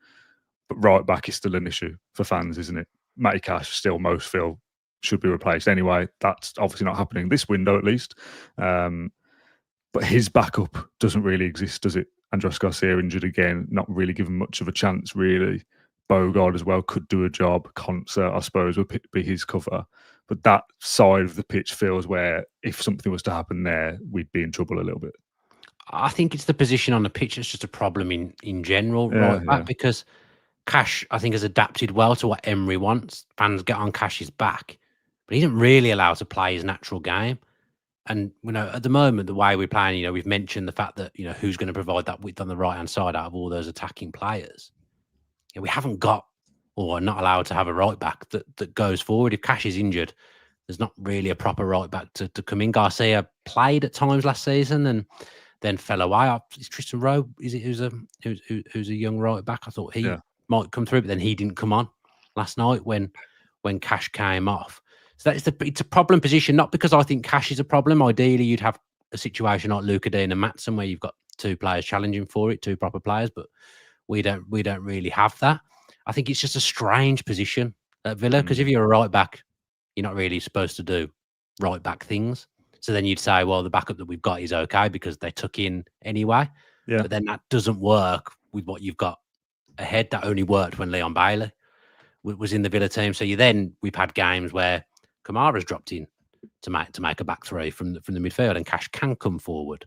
But right back is still an issue for fans, isn't it? Matty Cash still most feel should be replaced anyway. That's obviously not happening this window at least. But his backup doesn't really exist, does it? Andres Garcia injured again, not really given much of a chance, really. Bogard as well could do a job. Concert, I suppose, would be his cover. But that side of the pitch feels where if something was to happen there, we'd be in trouble a little bit. I think it's the position on the pitch that's just a problem in general, right back, because Cash, I think, has adapted well to what Emery wants. Fans get on Cash's back, but he isn't really allowed to play his natural game. And, at the moment, the way we're playing, we've mentioned the fact that, who's going to provide that width on the right-hand side out of all those attacking players. We haven't got, or are not allowed to have a right-back that goes forward. If Cash is injured, there's not really a proper right-back to come in. Garcia played at times last season and then fell away. Is Tristan Rowe, is it, who's a young right-back? I thought he might come through, but then he didn't come on last night when Cash came off. So it's a problem position, not because I think Cash is a problem. Ideally, you'd have a situation like Luca Dean and Maatsen where you've got 2 players challenging for it, 2 proper players, but we don't really have that. I think it's just a strange position at Villa, because if you're a right back, you're not really supposed to do right back things. So then you'd say, well, the backup that we've got is okay because they took in anyway. Yeah. But then that doesn't work with what you've got ahead. That only worked when Leon Bailey was in the Villa team. So we've had games where Kamara's dropped in to make a back 3 from the midfield, and Cash can come forward.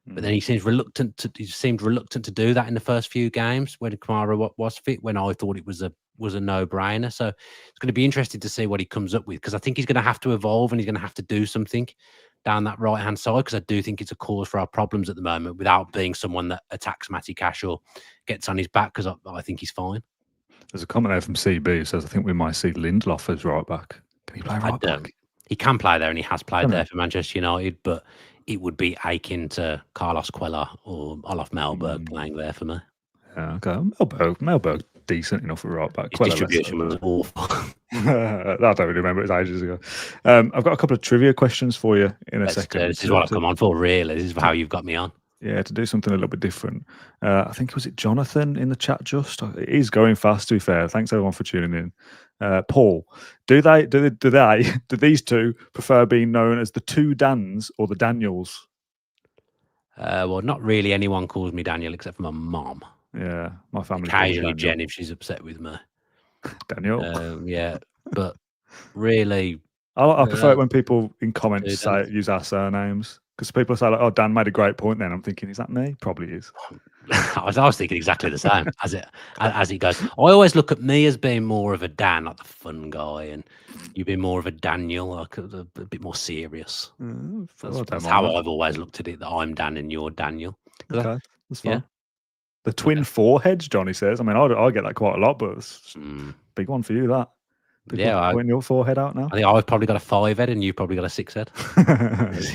But then he seemed reluctant to do that in the first few games when Kamara was fit, when I thought it was a no-brainer. So it's going to be interesting to see what he comes up with, because I think he's going to have to evolve and he's going to have to do something down that right-hand side, because I do think it's a cause for our problems at the moment without being someone that attacks Matty Cash or gets on his back, because I think he's fine. There's a comment there from CB who says, I think we might see Lindelof as right back. Can he play right back? He can play there, and he has played there for Manchester United, but it would be akin to Carlos Cuellar or Olaf Melberg playing there for me. Yeah, okay. Melberg decent enough for right back. His distribution was awful. I don't really remember. It was ages ago. I've got a couple of trivia questions for you in a second. This is what I've come on for, really. This is how you've got me on. Yeah, to do something a little bit different. I think, was it Jonathan in the chat just? It is going fast, to be fair. Thanks, everyone, for tuning in. Paul, do these 2 prefer being known as the 2 Dans or the Daniels? Well, not really anyone calls me Daniel except for my mom. Yeah, my family. Occasionally Jen if she's upset with me. Daniel. Yeah, but really, I prefer it when people in comments use our surnames, because people say like, "Oh, Dan made a great point." Then I'm thinking, is that me? Probably is. I was thinking exactly the same as it goes. I always look at me as being more of a Dan, like the fun guy, and you being more of a Daniel, like a bit more serious. That's how I've always looked at it. That I'm Dan and you're Daniel. Okay, that's fine. Yeah. The twin foreheads, Johnny says. I mean, I get that quite a lot, but it's a big one for you, that. People pointing your forehead out now. I think I've probably got a 5 head and you've probably got a 6 head.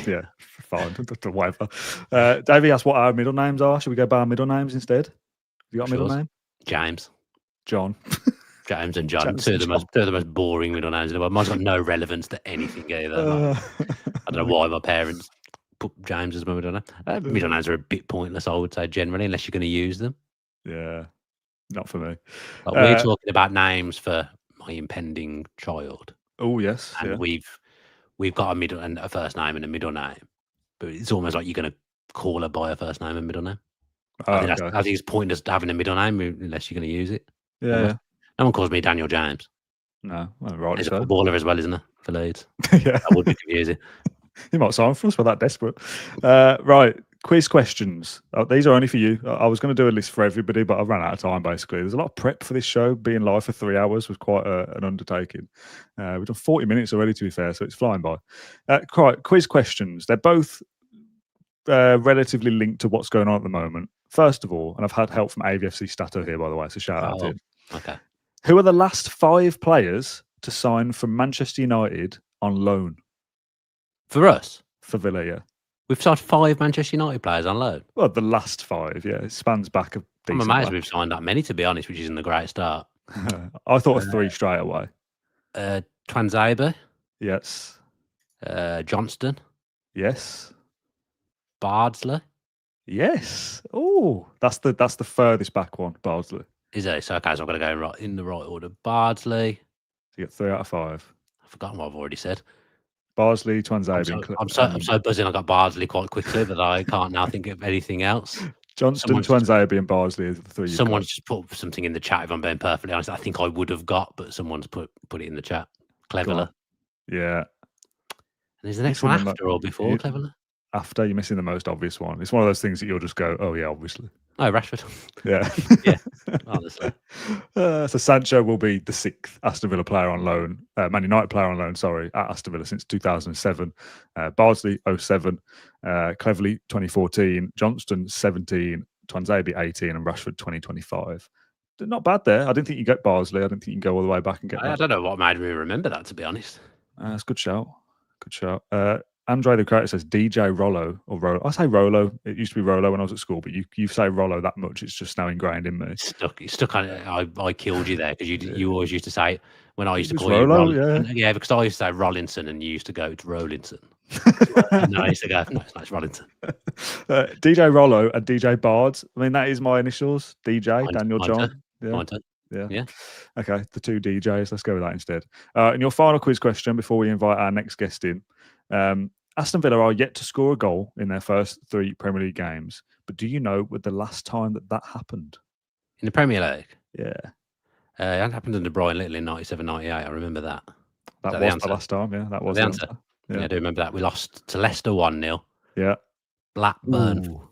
Yeah, fine. Whatever. Davey asked what our middle names are. Should we go by our middle names instead? You got a middle name? James. John. James and John. Two of the most boring middle names in the world. Mine's got no relevance to anything either. I don't know why my parents put James as my middle name. Middle names are a bit pointless, I would say, generally, unless you're going to use them. Yeah, not for me. Like, we're talking about names for my impending child. Oh yes, and we've got a middle and a first name and a middle name, but it's almost like you're going to call her by a first name and middle name. I think it's pointless having a middle name unless you're going to use it. Yeah. No one calls me Daniel James. No, well, right. He's a footballer as well, isn't he? For Leeds. Yeah, that would be confusing. You might sign for us. We're that desperate. Right. Quiz questions. These are only for you. I was going to do a list for everybody, but I've run out of time, basically. There's a lot of prep for this show. Being live for 3 hours was quite an undertaking. We've done 40 minutes already, to be fair, so it's flying by. Quiz questions. They're both relatively linked to what's going on at the moment. First of all, and I've had help from AVFC Stato here, by the way, so shout out to him. Okay. Who are the last 5 players to sign from Manchester United on loan? For us? For Villa, yeah. We've signed 5 Manchester United players on loan. Well, the last 5, yeah, it spans back a I'm decent amazed way. we've signed that many, to be honest, which isn't a great start. I thought of 3 straight away. Twanzebe, Yes. Johnston, Yes. Bardsley. Yes. Oh, that's the furthest back one, Bardsley. Is it? So, okay, so I've got to go in the right order. Bardsley. You get 3 out of 5. I've forgotten what I've already said. Bardsley, I'm Twanzebe. I'm so buzzing. I got Bardsley quite quickly that I can't now think of anything else. Johnston, Twanzebe, and Bardsley are the 3. Someone's just put something in the chat. If I'm being perfectly honest, I think I would have got, but someone's put it in the chat. Cleverly. Yeah. And is the next one after or before Cleverly? After, you're missing the most obvious one. It's one of those things that you'll just go, oh yeah, obviously. Oh, Rashford. Yeah. Yeah. Honestly. So Sancho will be the 6th Aston Villa player on loan, Man United player on loan, sorry, at Aston Villa since 2007. Bardsley 07, Cleverly 2014, Johnston 17, Twanzebe 18, and Rashford 2025. Not bad there. I didn't think you get Bardsley. I didn't think you can go all the way back and get. I don't know what made me remember that, to be honest. That's a good shout. Good shout. Andre the Creator says DJ Rollo or Rolo. I say Rolo. It used to be Rolo when I was at school, but you say Rollo that much, it's just now ingrained in me. It's stuck on it. I killed you there because you always used to say it when I used to call Rolo, you Rolinson. Yeah, because I used to say Rolinson and you used to go, it's Rolinson. And I used to go, no, it's Rolinson. DJ Rollo and DJ Bards. I mean, that is my initials. DJ, Daniel John. Yeah. Okay, the 2 DJs. Let's go with that instead. And your final quiz question before we invite our next guest in. Aston Villa are yet to score a goal in their first 3 Premier League games, but do you know the last time that happened? In the Premier League? Yeah. It happened under Brian Little in 97-98. I remember that. That was the last time, yeah. That was the answer. Yeah, I do remember that. We lost to Leicester 1-0. Yeah. Blackburn. Ooh.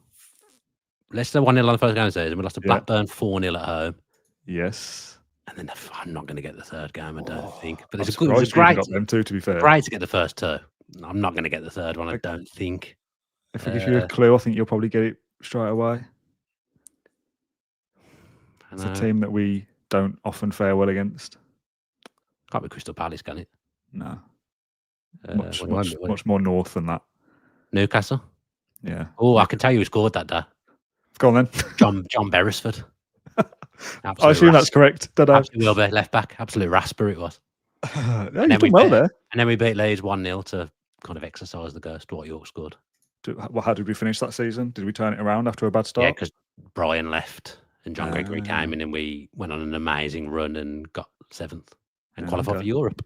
Leicester 1-0 on the first game of the season. We lost to Blackburn 4-0 at home. Yes. And then I'm not going to get the 3rd game, I don't think. But it's great got them too, to be fair. Great to get the first 2. I'm not going to get the 3rd one, I don't think. If I give you a clue, I think you'll probably get it straight away. It's a team that we don't often fare well against. Can't be Crystal Palace, can it? No. Much more north than that. Newcastle? Yeah. Oh, I can tell you who scored that day. Go on then. John Beresford. I assume that's correct. Absolutely will be. Left back. Absolute rasper it was. You've done well there. And then we beat Leeds 1-0 to kind of exercise the ghost what York scored. How did we finish that season? Did we turn it around after a bad start? Yeah, because Brian left and John Gregory came in and we went on an amazing run and got 7th and qualified for Europe.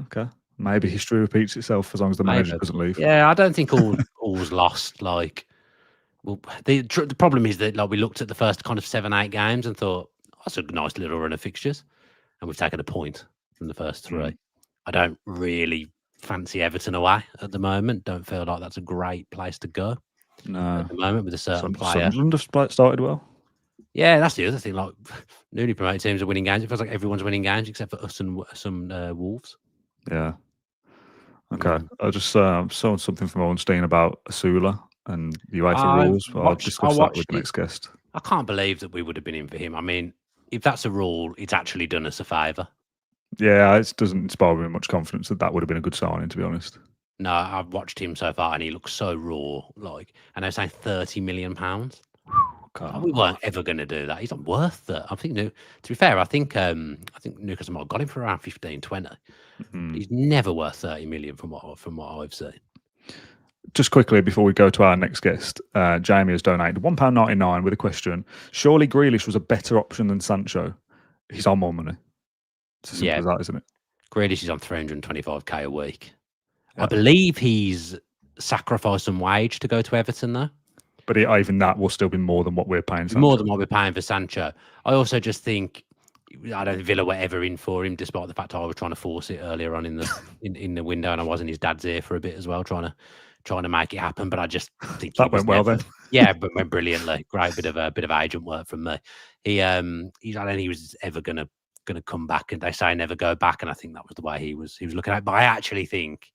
Okay. Maybe history repeats itself as long as the manager doesn't leave. Yeah, I don't think all's lost. Like, well, the problem is that we looked at the first kind of 7-8 games and thought, that's a nice little run of fixtures. And we've taken a point from the first 3. I don't really fancy Everton away at the moment. Don't feel like that's a great place to go. No. At the moment with a certain player. Sunderland have started well. Yeah, that's the other thing. Like, newly promoted teams are winning games. It feels like everyone's winning games except for us and some Wolves. Yeah. Okay. I just saw something from Ornstein about Osula and the UEFA rules. I'll discuss that with the next guest. I can't believe that we would have been in for him. I mean, if that's a rule, it's actually done us a favour. Yeah, it doesn't inspire me much confidence that would have been a good signing, to be honest. No, I've watched him so far and he looks so raw. And they're saying £30 million. We weren't ever going to do that. He's not worth that. I think, to be fair, I think Newcastle might have got him for around 15, 20. He's never worth 30 million from what I've seen. Just quickly before we go to our next guest, Jamie has donated £1.99 with a question. Surely Grealish was a better option than Sancho. He's on more money. It's as simple as that, isn't it? Grealish is on 325k a week. Yeah. I believe he's sacrificed some wage to go to Everton, though. But even that will still be more than what we're paying Sancho. More than what we're paying for Sancho. I also just think I don't think Villa were ever in for him, despite the fact I was trying to force it earlier on in the in the window, and I was in his dad's ear for a bit as well, trying to make it happen. But I just think that went well then. Yeah, but went brilliantly. Great bit of agent work from me. I don't think he was ever gonna come back, and they say never go back, and I think that was the way he was looking at it. But I actually think,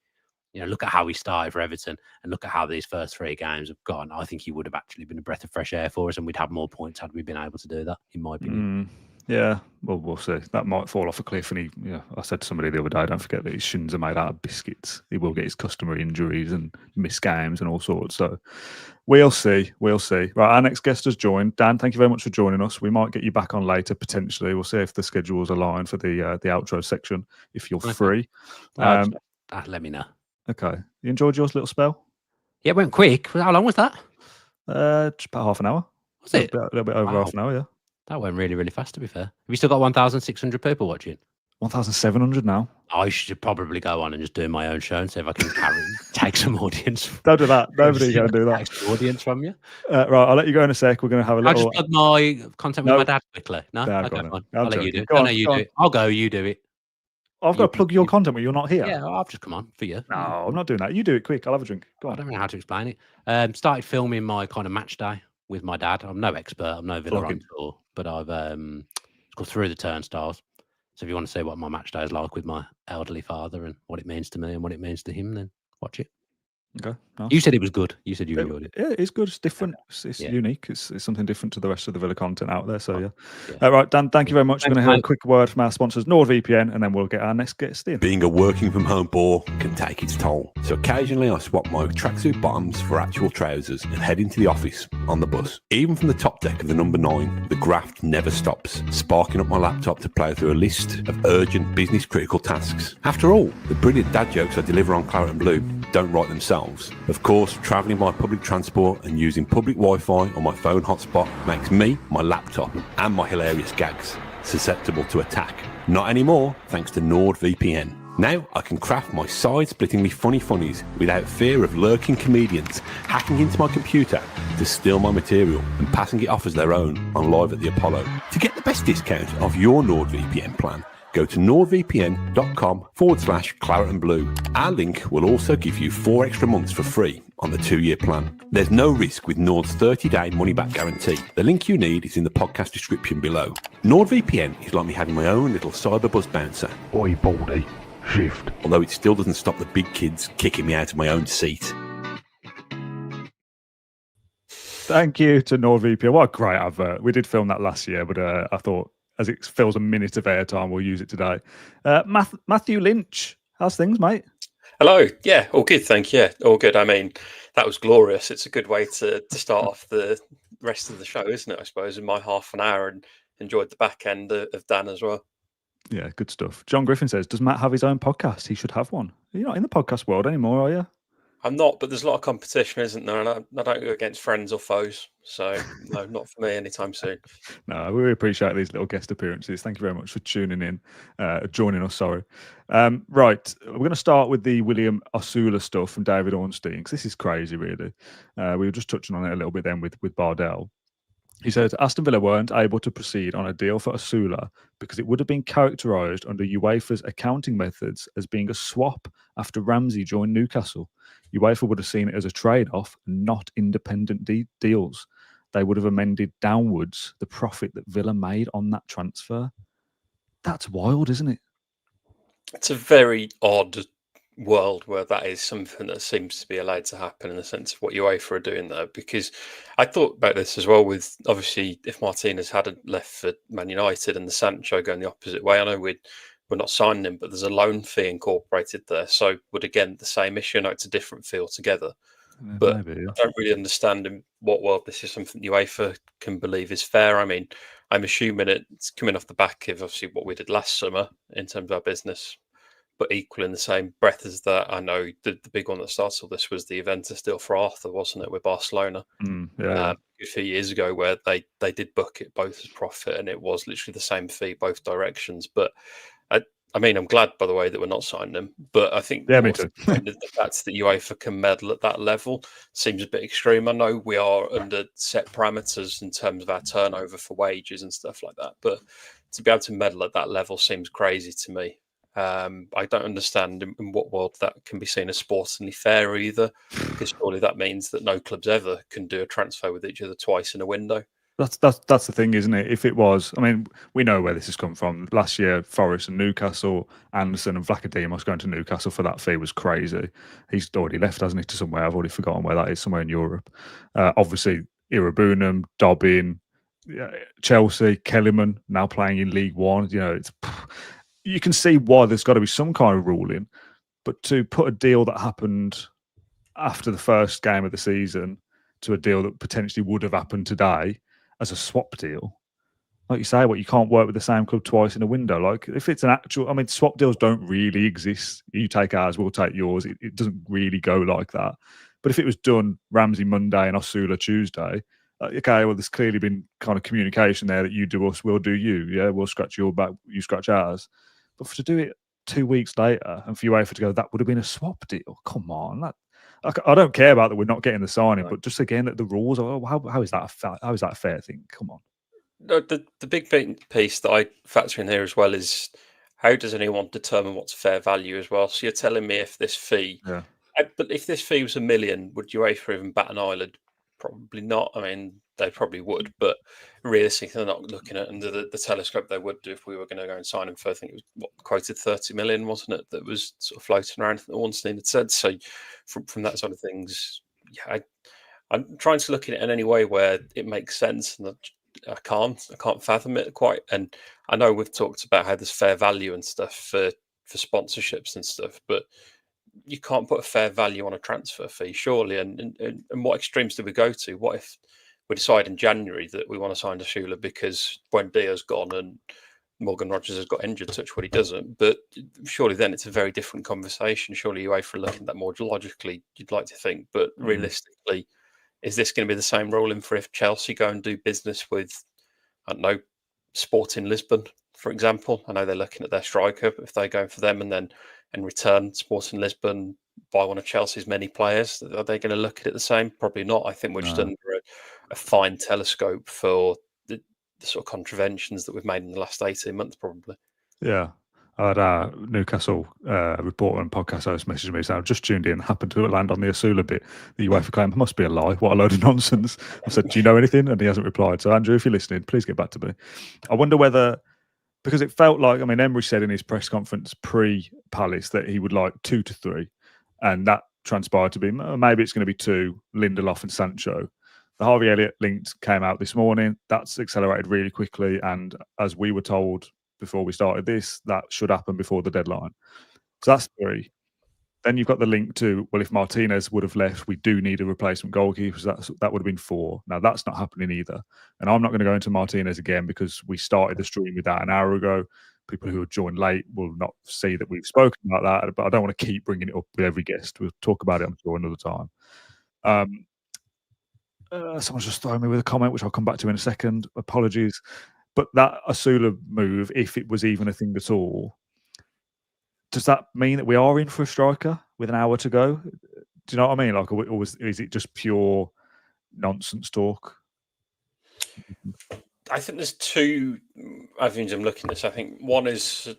look at how he started for Everton and look at how these first 3 games have gone. I think he would have actually been a breath of fresh air for us and we'd have more points had we been able to do that, in my opinion. Yeah, well, we'll see. That might fall off a cliff. And I said to somebody the other day, don't forget that his shins are made out of biscuits. He will get his customary injuries and miss games and all sorts. So we'll see. We'll see. Right, our next guest has joined. Dan, thank you very much for joining us. We might get you back on later, potentially. We'll see if the schedules align for the outro section, if you're free. Let me know. Okay. You enjoyed yours little spell? Yeah, it went quick. How long was that? Just about half an hour. Was it? A little bit over half an hour, yeah. That went really, really fast, to be fair. Have you still got 1,600 people watching? 1,700 now. I should probably go on and just do my own show and see if I can take some audience. Don't do that. Nobody's going to do that. Take some audience from you. Right, I'll let you go in a sec. We're going to have a little... I'll just plug my content with my dad quickly. No? Nah, okay, fine. I'll let you do it. Go on, you do it. I'll go, you do it. I've got to plug your content when you're not here. Yeah, I've just come on for you. No, I'm not doing that. You do it quick. I'll have a drink. Go on. I don't know how to explain it. Started filming my kind of match day with my dad. I'm no expert. I'm no Villa on tour, but I've gone through the turnstiles. So if you want to see what my match day is like with my elderly father and what it means to me and what it means to him, then watch it. Okay. Nice. You said it was good. You said you enjoyed it. Yeah, it's good. It's different. It's unique. It's something different to the rest of the Villa content out there. So, yeah. Right, Dan, thank you very much. We're going to hear a quick word from our sponsors, NordVPN, and then we'll get our next guest in. Being a working from home bore can take its toll. So occasionally I swap my tracksuit bottoms for actual trousers and head into the office on the bus. Even from the top deck of the number 9, the graft never stops, sparking up my laptop to plough through a list of urgent business critical tasks. After all, the brilliant dad jokes I deliver on Claret and Blue don't write themselves. Of course, travelling by public transport and using public Wi-Fi on my phone hotspot makes me, my laptop, and my hilarious gags susceptible to attack. Not anymore, thanks to NordVPN. Now I can craft my side-splittingly funny funnies without fear of lurking comedians hacking into my computer to steal my material and passing it off as their own on Live at the Apollo. To get the best discount of your NordVPN plan, go to nordvpn.com/claret and blue. Our link will also give you 4 extra months for free on the 2-year plan. There's no risk with Nord's 30-day money-back guarantee. The link you need is in the podcast description below. NordVPN is like me having my own little cyber buzz bouncer. Oi, Baldy, shift. Although it still doesn't stop the big kids kicking me out of my own seat. Thank you to NordVPN. What a great advert. We did film that last year, but I thought, as it fills a minute of airtime, we'll use it today. Matthew Lynch, how's things, mate? Hello. Yeah, all good, thank you. Yeah, all good. I mean, that was glorious. It's a good way to start off the rest of the show, isn't it, I suppose, in my half an hour, and enjoyed the back end of Dan as well. Yeah, good stuff. John Griffin says, does Matt have his own podcast? He should have one. You're not in the podcast world anymore, are you? I'm not, but there's a lot of competition, isn't there? And I don't go against friends or foes. So, no, not for me anytime soon. No, we really appreciate these little guest appearances. Thank you very much for tuning in, joining us, sorry. Right, we're going to start with the William Osula stuff from David Ornstein, because this is crazy, really. We were just touching on it a little bit then with Bardell. He said, Aston Villa weren't able to proceed on a deal for Osula because it would have been characterised under UEFA's accounting methods as being a swap after Ramsey joined Newcastle. UEFA would have seen it as a trade-off and not independent deals. They would have amended downwards the profit that Villa made on that transfer. That's wild, isn't it? It's a very odd world where that is something that seems to be allowed to happen in the sense of what UEFA are doing there, because I thought about this as well with, obviously, if Martínez had left for Man United and the Sancho going the opposite way, I know we're not signing him, but there's a loan fee incorporated there. So would, again, the same issue. I know it's a different feel together. But maybe, yeah. I don't really understand in what world this is something UEFA can believe is fair. I mean, I'm assuming it's coming off the back of, obviously, what we did last summer in terms of our business, but equal in the same breath as that. I know the big one that started all this was the Juventus deal for Arthur, wasn't it, with Barcelona? A few years ago, where they did book it both as profit, and it was literally the same fee both directions. But I mean, I'm glad, by the way, that we're not signing them. But I think me too. The fact that UEFA can meddle at that level seems a bit extreme. I know we are under set parameters in terms of our turnover for wages and stuff like that, but to be able to meddle at that level seems crazy to me. I don't understand in what world that can be seen as sportingly fair either, because surely that means that no clubs ever can do a transfer with each other twice in a window. That's the thing, isn't it? If it was, I mean, we know where this has come from. Last year, Forest and Newcastle, Anderson and Vlachodimos going to Newcastle for that fee was crazy. He's already left, hasn't he, to somewhere? I've already forgotten where that is, somewhere in Europe. Obviously, Irabunum, Dobbin, Yeah, Chelsea, Kellerman now playing in League One. You know, you can see why there's got to be some kind of ruling, but to put a deal that happened after the first game of the season to a deal that potentially would have happened today as a swap deal, like you say, you can't work with the same club twice in a window. Like if it's an actual, I mean, swap deals don't really exist. You take ours, we'll take yours. It doesn't really go like that. But if it was done Ramsey Monday and Osula Tuesday, okay, well, there's clearly been kind of communication there that you do us, we'll do you. Yeah, we'll scratch your back, you scratch ours. But to do it 2 weeks later and for UEFA to go, that would have been a swap deal. Come on, I don't care about that we're not getting the signing, but just again that the rules are how is that a fair thing? Come on. No, the big piece that I factor in here as well is how does anyone determine what's fair value as well? So you're telling me if this fee, Yeah. but if this fee was $1 million, would UEFA even bat an eyelid? Probably not. I mean, they probably would, but realistically, they're not looking at under the telescope. They would do if we were going to go and sign him for. I think it was quoted 30 million, wasn't it? That was sort of floating around. That Ornstein had said. So from that sort of things, yeah, I'm trying to look at it in any way where it makes sense, and I can't fathom it quite. And I know we've talked about how there's fair value and stuff for sponsorships and stuff, but you can't put a fair value on a transfer fee, surely. And what extremes do we go to? What if we decide in January that we want to sign Osula because Buendia's gone and Morgan Rogers has got injured, touch what he doesn't? But surely then it's a very different conversation. Surely UEFA are looking at that more logically, you'd like to think. But realistically, is this going to be the same ruling for if Chelsea go and do business with, I don't know, Sporting Lisbon, for example? I know they're looking at their striker, but if they go for them and then in return Sporting Lisbon buy one of Chelsea's many players, are they going to look at it the same? Probably not. I think we're just under a fine telescope for the sort of contraventions that we've made in the last 18 months, probably. Yeah. I had a Newcastle reporter and podcast host message me saying, I've just tuned in, happened to land on the Osula bit. The UEFA claim must be a lie. What a load of nonsense. I said, do you know anything? And he hasn't replied. So, Andrew, if you're listening, please get back to me. I wonder whether, because it felt like, I mean, Emery said in his press conference pre-Palace that he would like 2 to 3. And that transpired to be, maybe it's going to be 2, Lindelof and Sancho. The Harvey Elliott linked came out this morning. That's accelerated really quickly. And as we were told before we started this, that should happen before the deadline. So that's 3. Then you've got the link to, well, if Martínez would have left, we do need a replacement goalkeeper. So that would have been 4. Now, that's not happening either. And I'm not going to go into Martínez again because we started the stream with that an hour ago. People who have joined late will not see that we've spoken about that, but I don't want to keep bringing it up with every guest. We'll talk about it, I'm sure, another time. Someone's just throwing me with a comment, which I'll come back to in a second. Apologies. But that Osula move, if it was even a thing at all, does that mean that we are in for a striker with an hour to go? Do you know what I mean? Like, or is it just pure nonsense talk? I think there's 2 avenues I'm looking at this. I think one is,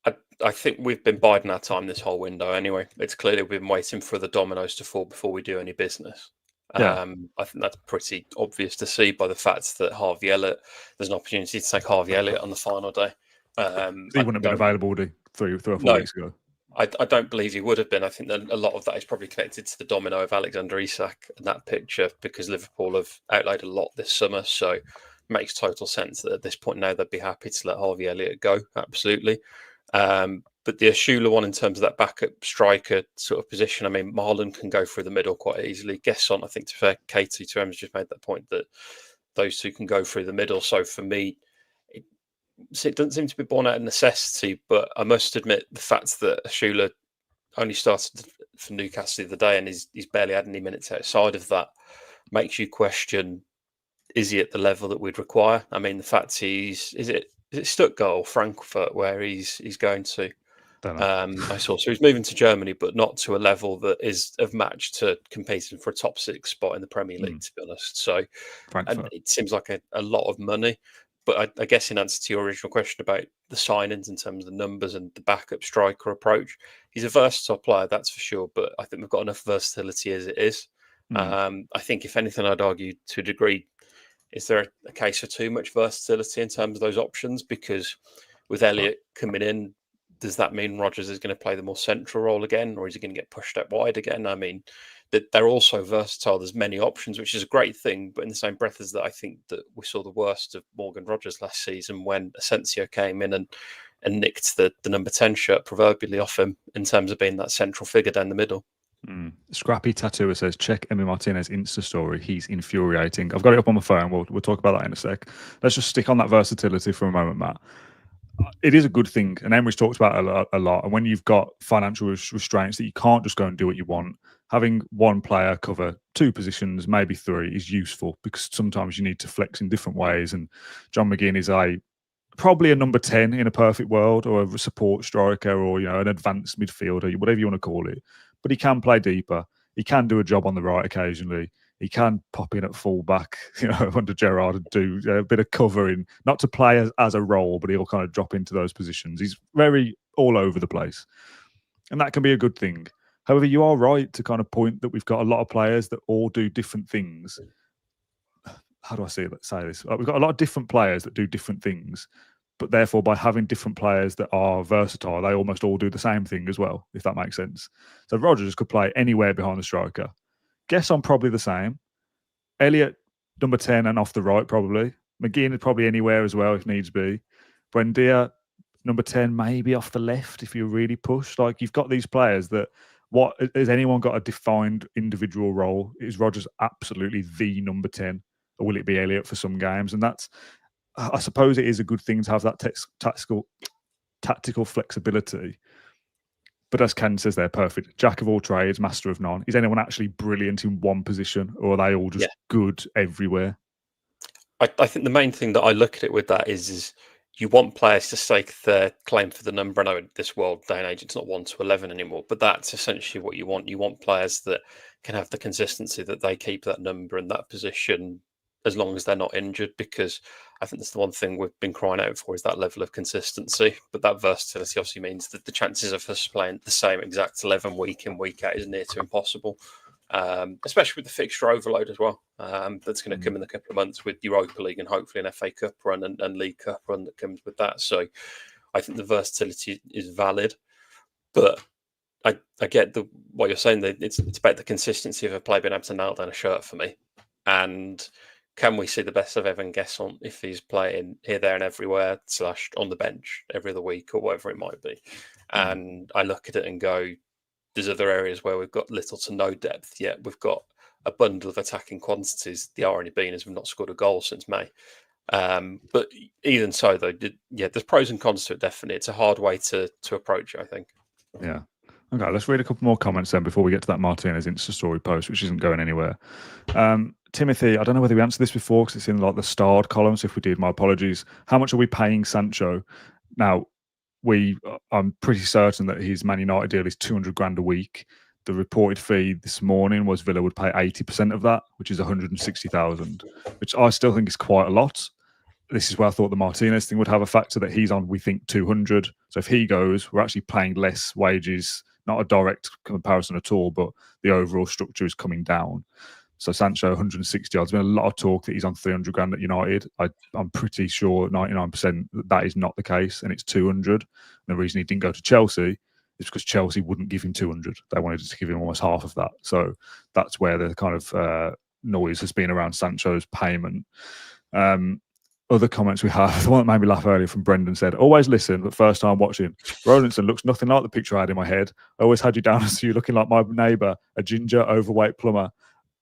I think we've been biding our time this whole window anyway. It's clearly we've been waiting for the dominoes to fall before we do any business. Yeah. I think that's pretty obvious to see by the fact that Harvey Elliott, there's an opportunity to take Harvey Elliott on the final day. He wouldn't have been available, would he, 3 or 4 weeks ago? I don't believe he would have been. I think that a lot of that is probably connected to the domino of Alexander Isak and that picture, because Liverpool have outlaid a lot this summer. So it makes total sense that at this point now they'd be happy to let Harvey Elliott go. Absolutely. But the Osula one, in terms of that backup striker sort of position, I mean, Marlon can go through the middle quite easily. Gesson, I think, to fair, Katie to has just made that point that those 2 can go through the middle. So for me, it doesn't seem to be born out of necessity, but I must admit the fact that Osula only started for Newcastle the other day and he's barely had any minutes outside of that makes you question, is he at the level that we'd require? I mean, the fact is it Stuttgart or Frankfurt where he's going to? I saw. So he's moving to Germany, but not to a level that is of match to competing for a top 6 spot in the Premier League, to be honest. So and it seems like a lot of money. But I guess in answer to your original question about the signings in terms of the numbers and the backup striker approach, he's a versatile player, that's for sure. But I think we've got enough versatility as it is. I think, if anything, I'd argue to a degree, is there a case for too much versatility in terms of those options? Because with Elliott coming in, does that mean Rodgers is going to play the more central role again, or is he going to get pushed out wide again? I mean, that they're also versatile. There's many options, which is a great thing. But in the same breath as that, I think that we saw the worst of Morgan Rogers last season when Asensio came in and nicked the number 10 shirt proverbially off him in terms of being that central figure down the middle. Scrappy Tattooer says, check Emi Martinez Insta story. He's infuriating. I've got it up on my phone. We'll talk about that in a sec. Let's just stick on that versatility for a moment, Matt. It is a good thing, and Emery's talked about it a lot. And when you've got financial restraints that you can't just go and do what you want, having one player cover 2 positions, maybe 3, is useful because sometimes you need to flex in different ways. And John McGinn is probably a number 10 in a perfect world, or a support striker, or an advanced midfielder, whatever you want to call it. But he can play deeper. He can do a job on the right occasionally. He can pop in at fullback, under Gerrard, and do a bit of covering, not to play as a role, but he'll kind of drop into those positions. He's very all over the place, and that can be a good thing. However, you are right to kind of point that we've got a lot of players that all do different things. How do I say this? We've got a lot of different players that do different things, but therefore, by having different players that are versatile, they almost all do the same thing as well, if that makes sense. So Rogers could play anywhere behind the striker. Guess I'm probably the same. Elliott, number 10 and off the right, probably. McGinn is probably anywhere as well, if needs be. Buendia, number 10, maybe off the left if you really push. Like, you've got these players that, has anyone got a defined individual role? Is Rogers absolutely the number 10? Or will it be Elliott for some games? And that's, I suppose it is a good thing to have that tactical flexibility. But as Ken says, they're perfect. Jack of all trades, master of none. Is anyone actually brilliant in one position, or are they all just good everywhere? I think the main thing that I look at it with that is you want players to stake their claim for the number. I know in this world, day and age, it's not 1 to 11 anymore, but that's essentially what you want. You want players that can have the consistency, that they keep that number in that position as long as they're not injured, because I think that's the one thing we've been crying out for, is that level of consistency. But that versatility obviously means that the chances of us playing the same exact 11 week in, week out is near to impossible, especially with the fixture overload as well. That's going to come in a couple of months with Europa League and hopefully an FA Cup run and League Cup run that comes with that. So I think the versatility is valid, but I get what you're saying. That it's about the consistency of a player being able to nail down a shirt for me. And can we see the best of Evan Gesson if he's playing here, there, and everywhere, / on the bench every other week, or whatever it might be? And I look at it and go, there's other areas where we've got little to no depth, yet we've got a bundle of attacking quantities. The irony being is we've not scored a goal since May. But even so, though, there's pros and cons to it, definitely. It's a hard way to approach it, I think. Yeah. Okay, let's read a couple more comments then before we get to that Martinez Insta story post, which isn't going anywhere. Timothy, I don't know whether we answered this before because it's in like the starred column. So if we did, my apologies. How much are we paying Sancho? Now, I'm pretty certain that his Man United deal is 200 grand a week. The reported fee this morning was Villa would pay 80% of that, which is 160,000, which I still think is quite a lot. This is where I thought the Martinez thing would have a factor, that he's on, we think, 200. So if he goes, we're actually paying less wages, not a direct comparison at all, but the overall structure is coming down. So Sancho, 160 yards. There's been a lot of talk that he's on 300 grand at United. I'm pretty sure 99% that is not the case, and it's 200. And the reason he didn't go to Chelsea is because Chelsea wouldn't give him 200. They wanted to give him almost half of that. So that's where the kind of noise has been around Sancho's payment. Other comments we have, the one that made me laugh earlier from Brendan said, always listen, but first time watching. Rolinson looks nothing like the picture I had in my head. I always had you down as you looking like my neighbour, a ginger, overweight plumber.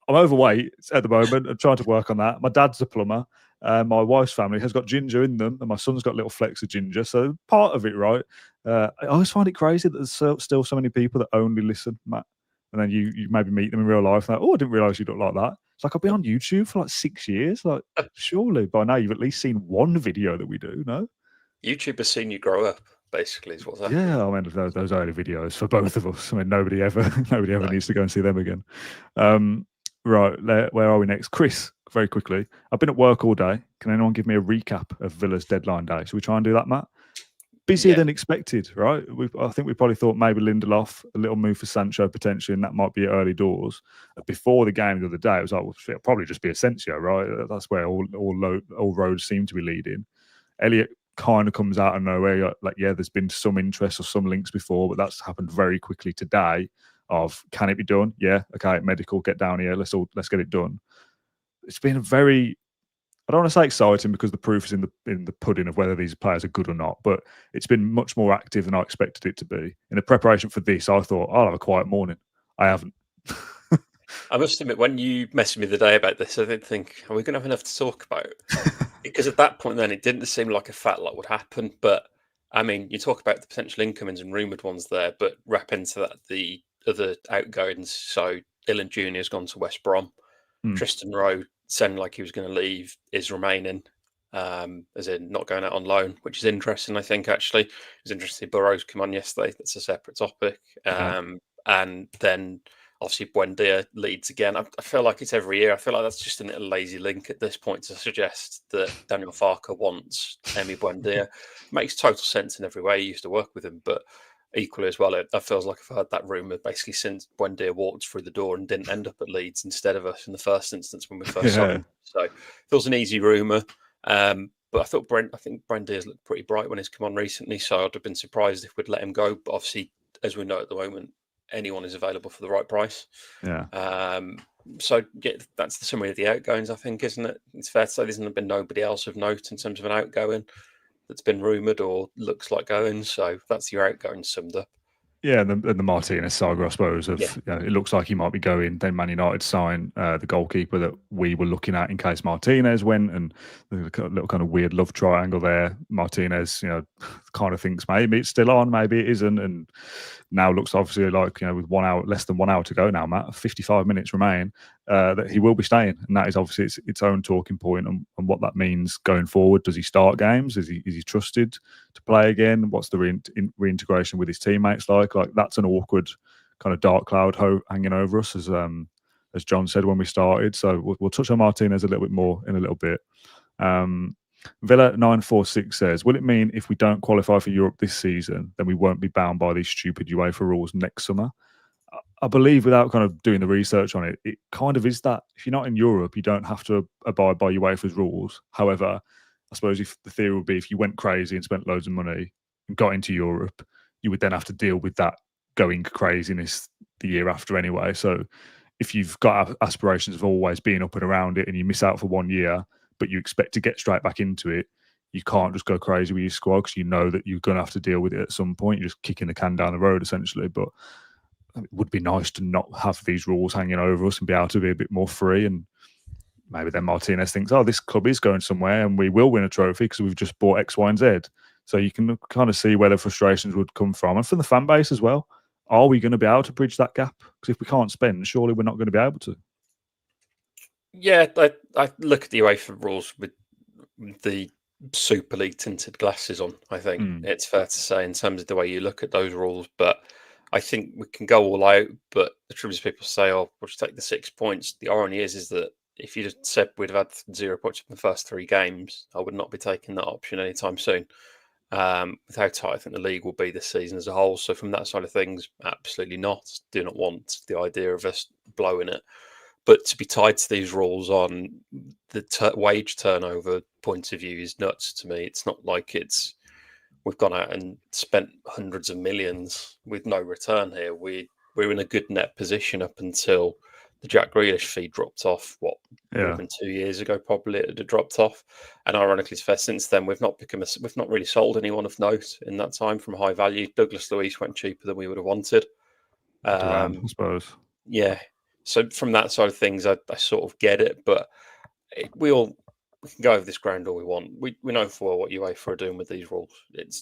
I'm overweight at the moment. I'm trying to work on that. My dad's a plumber. My wife's family has got ginger in them, and my son's got little flecks of ginger. So part of it, right? I always find it crazy that there's still so many people that only listen, Matt. And then you maybe meet them in real life. And like, I didn't realise you look like that. It's like, I've been on YouTube for like 6 years. Like, surely by now you've at least seen one video that we do, no? YouTube has seen you grow up, basically, is what's happening. Yeah, I mean, those early videos for both of us. I mean, nobody ever needs to go and see them again. Right, where are we next? Chris, very quickly. I've been at work all day. Can anyone give me a recap of Villa's deadline day? Should we try and do that, Matt? Busier than expected, right? I think we probably thought maybe Lindelof, a little move for Sancho potentially, and that might be early doors. Before the game the other day, it was like, well, it'll probably just be Asensio, right? That's where all roads seem to be leading. Elliott kind of comes out of nowhere. Like, yeah, there's been some interest or some links before, but that's happened very quickly today. of can it be done? Yeah, okay, medical, get down here, let's get it done. It's been a very, I don't want to say exciting because the proof is in the pudding of whether these players are good or not, but it's been much more active than I expected it to be. In the preparation for this, I thought I'll have a quiet morning. I haven't. I must admit, when you messaged me the day about this, I did think, are we going to have enough to talk about? Because at that point then, it didn't seem like a fat lot would happen. But, I mean, you talk about the potential incomings and rumoured ones there, but wrap into that the other outgoings. So, Dylan Jr. has gone to West Brom. Tristan Rowe sounded like he was going to leave, is remaining, as in not going out on loan, which is interesting, I think, actually. It was interesting. Burrow's come on yesterday. That's a separate topic. And then... obviously, Buendia leads again. I feel like it's every year. I feel like that's just a little lazy link at this point to suggest that Daniel Farke wants Emi Buendia. Makes total sense in every way. He used to work with him, but equally as well, it feels like I've heard that rumour basically since Buendia walked through the door and didn't end up at Leeds instead of us in the first instance when we first saw him. So it feels an easy rumour. But I think Buendia's looked pretty bright when he's come on recently, so I'd have been surprised if we'd let him go. But obviously, as we know at the moment, anyone is available for the right price. So that's the summary of the outgoings, I think, isn't it? It's fair to say there's been nobody else of note in terms of an outgoing that's been rumoured or looks like going. So that's your outgoing summed up. Yeah, and the Martínez saga, I suppose, of it looks like he might be going. Then Man United sign the goalkeeper that we were looking at in case Martínez went, and there's a little kind of weird love triangle there. Martínez, kind of thinks maybe it's still on, maybe it isn't, and now looks obviously like, with less than 1 hour to go now, Matt, 55 minutes remain, that he will be staying, and that is obviously its own talking point and what that means going forward. Does he start games? Is he trusted to play again? What's the reintegration with his teammates like? Like, that's an awkward kind of dark cloud hanging over us, as John said when we started. So we'll touch on Martínez a little bit more in a little bit. Villa 946 says, will it mean if we don't qualify for Europe this season, then we won't be bound by these stupid UEFA rules next summer? I believe, without kind of doing the research on it, it kind of is that. If you're not in Europe, you don't have to abide by UEFA's rules. However, I suppose if the theory would be if you went crazy and spent loads of money and got into Europe, you would then have to deal with that going craziness the year after anyway. So if you've got aspirations of always being up and around it and you miss out for 1 year, but you expect to get straight back into it, you can't just go crazy with your squad because you know that you're going to have to deal with it at some point. You're just kicking the can down the road, essentially. But it would be nice to not have these rules hanging over us and be able to be a bit more free. And maybe then Martínez thinks, oh, this club is going somewhere and we will win a trophy because we've just bought X, Y, and Z. So you can kind of see where the frustrations would come from. And from the fan base as well. Are we going to be able to bridge that gap? Because if we can't spend, surely we're not going to be able to. Yeah, I look at the UEFA rules with the Super League tinted glasses on. I think it's fair to say in terms of the way you look at those rules. But I think we can go all out. But the truth is, people say, "Oh, we'll just take the 6 points." The irony is that if you just said we'd have had 0 points in the first 3 games, I would not be taking that option anytime soon. With how tight I think the league will be this season as a whole. So from that side of things, absolutely not. Do not want the idea of us blowing it. But to be tied to these rules on the wage turnover point of view is nuts to me. It's not like we've gone out and spent hundreds of millions with no return here. We're in a good net position up until the Jack Grealish fee dropped off. Even 2 years ago, probably it had dropped off. And ironically, it's fair since then we've not really sold anyone of note in that time from high value. Douglas Luiz went cheaper than we would have wanted. I suppose. Yeah. So from that side of things, I sort of get it, but we can go over this ground all we want. We know full well what UEFA are doing with these rules. It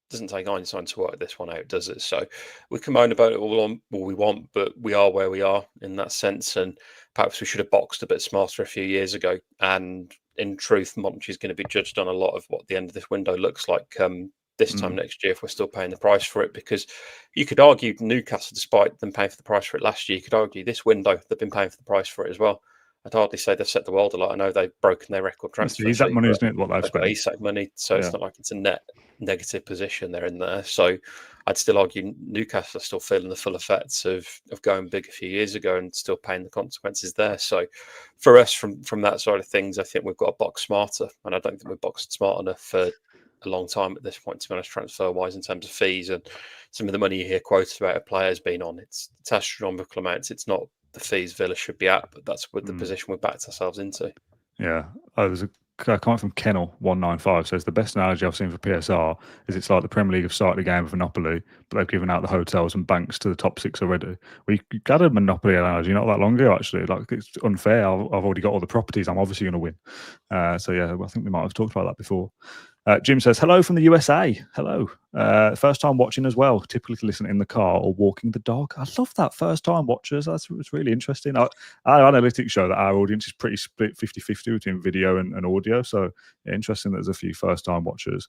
doesn't take Einstein to work this one out, does it? So we can moan about it all we want, but we are where we are in that sense. And perhaps we should have boxed a bit smarter a few years ago. And in truth, Monchi is going to be judged on a lot of what the end of this window looks like this time next year if we're still paying the price for it. Because you could argue Newcastle, despite them paying for the price for it last year, you could argue this window they've been paying for the price for it as well. I'd hardly say they've set the world alight. I know they've broken their record transfer. It's that money, isn't it? What they've spent. ESAC money, so it's not like it's a net negative position they're in there. So I'd still argue Newcastle are still feeling the full effects of going big a few years ago and still paying the consequences there. So for us, from that side of things, I think we've got to box smarter, and I don't think we've boxed smart enough for a long time at this point, to be honest, transfer-wise, in terms of fees and some of the money you hear quoted about a player's been on. It's astronomical amounts. It's not the fees Villa should be at, but that's with the position we've backed ourselves into. Yeah. Oh, there's a comment from Kennel195 says the best analogy I've seen for PSR is it's like the Premier League have started a game of Monopoly, but they've given out the hotels and banks to the top 6 already. We got a Monopoly analogy not that long ago, actually. Like, it's unfair. I've already got all the properties. I'm obviously going to win. So yeah, I think we might have talked about that before. Jim says, hello from the USA. Hello. First time watching as well. Typically listen in the car or walking the dog. I love that. First time watchers. It's really interesting. Our analytics show that our audience is pretty split 50-50 between video and audio. So yeah, interesting that there's a few first time watchers.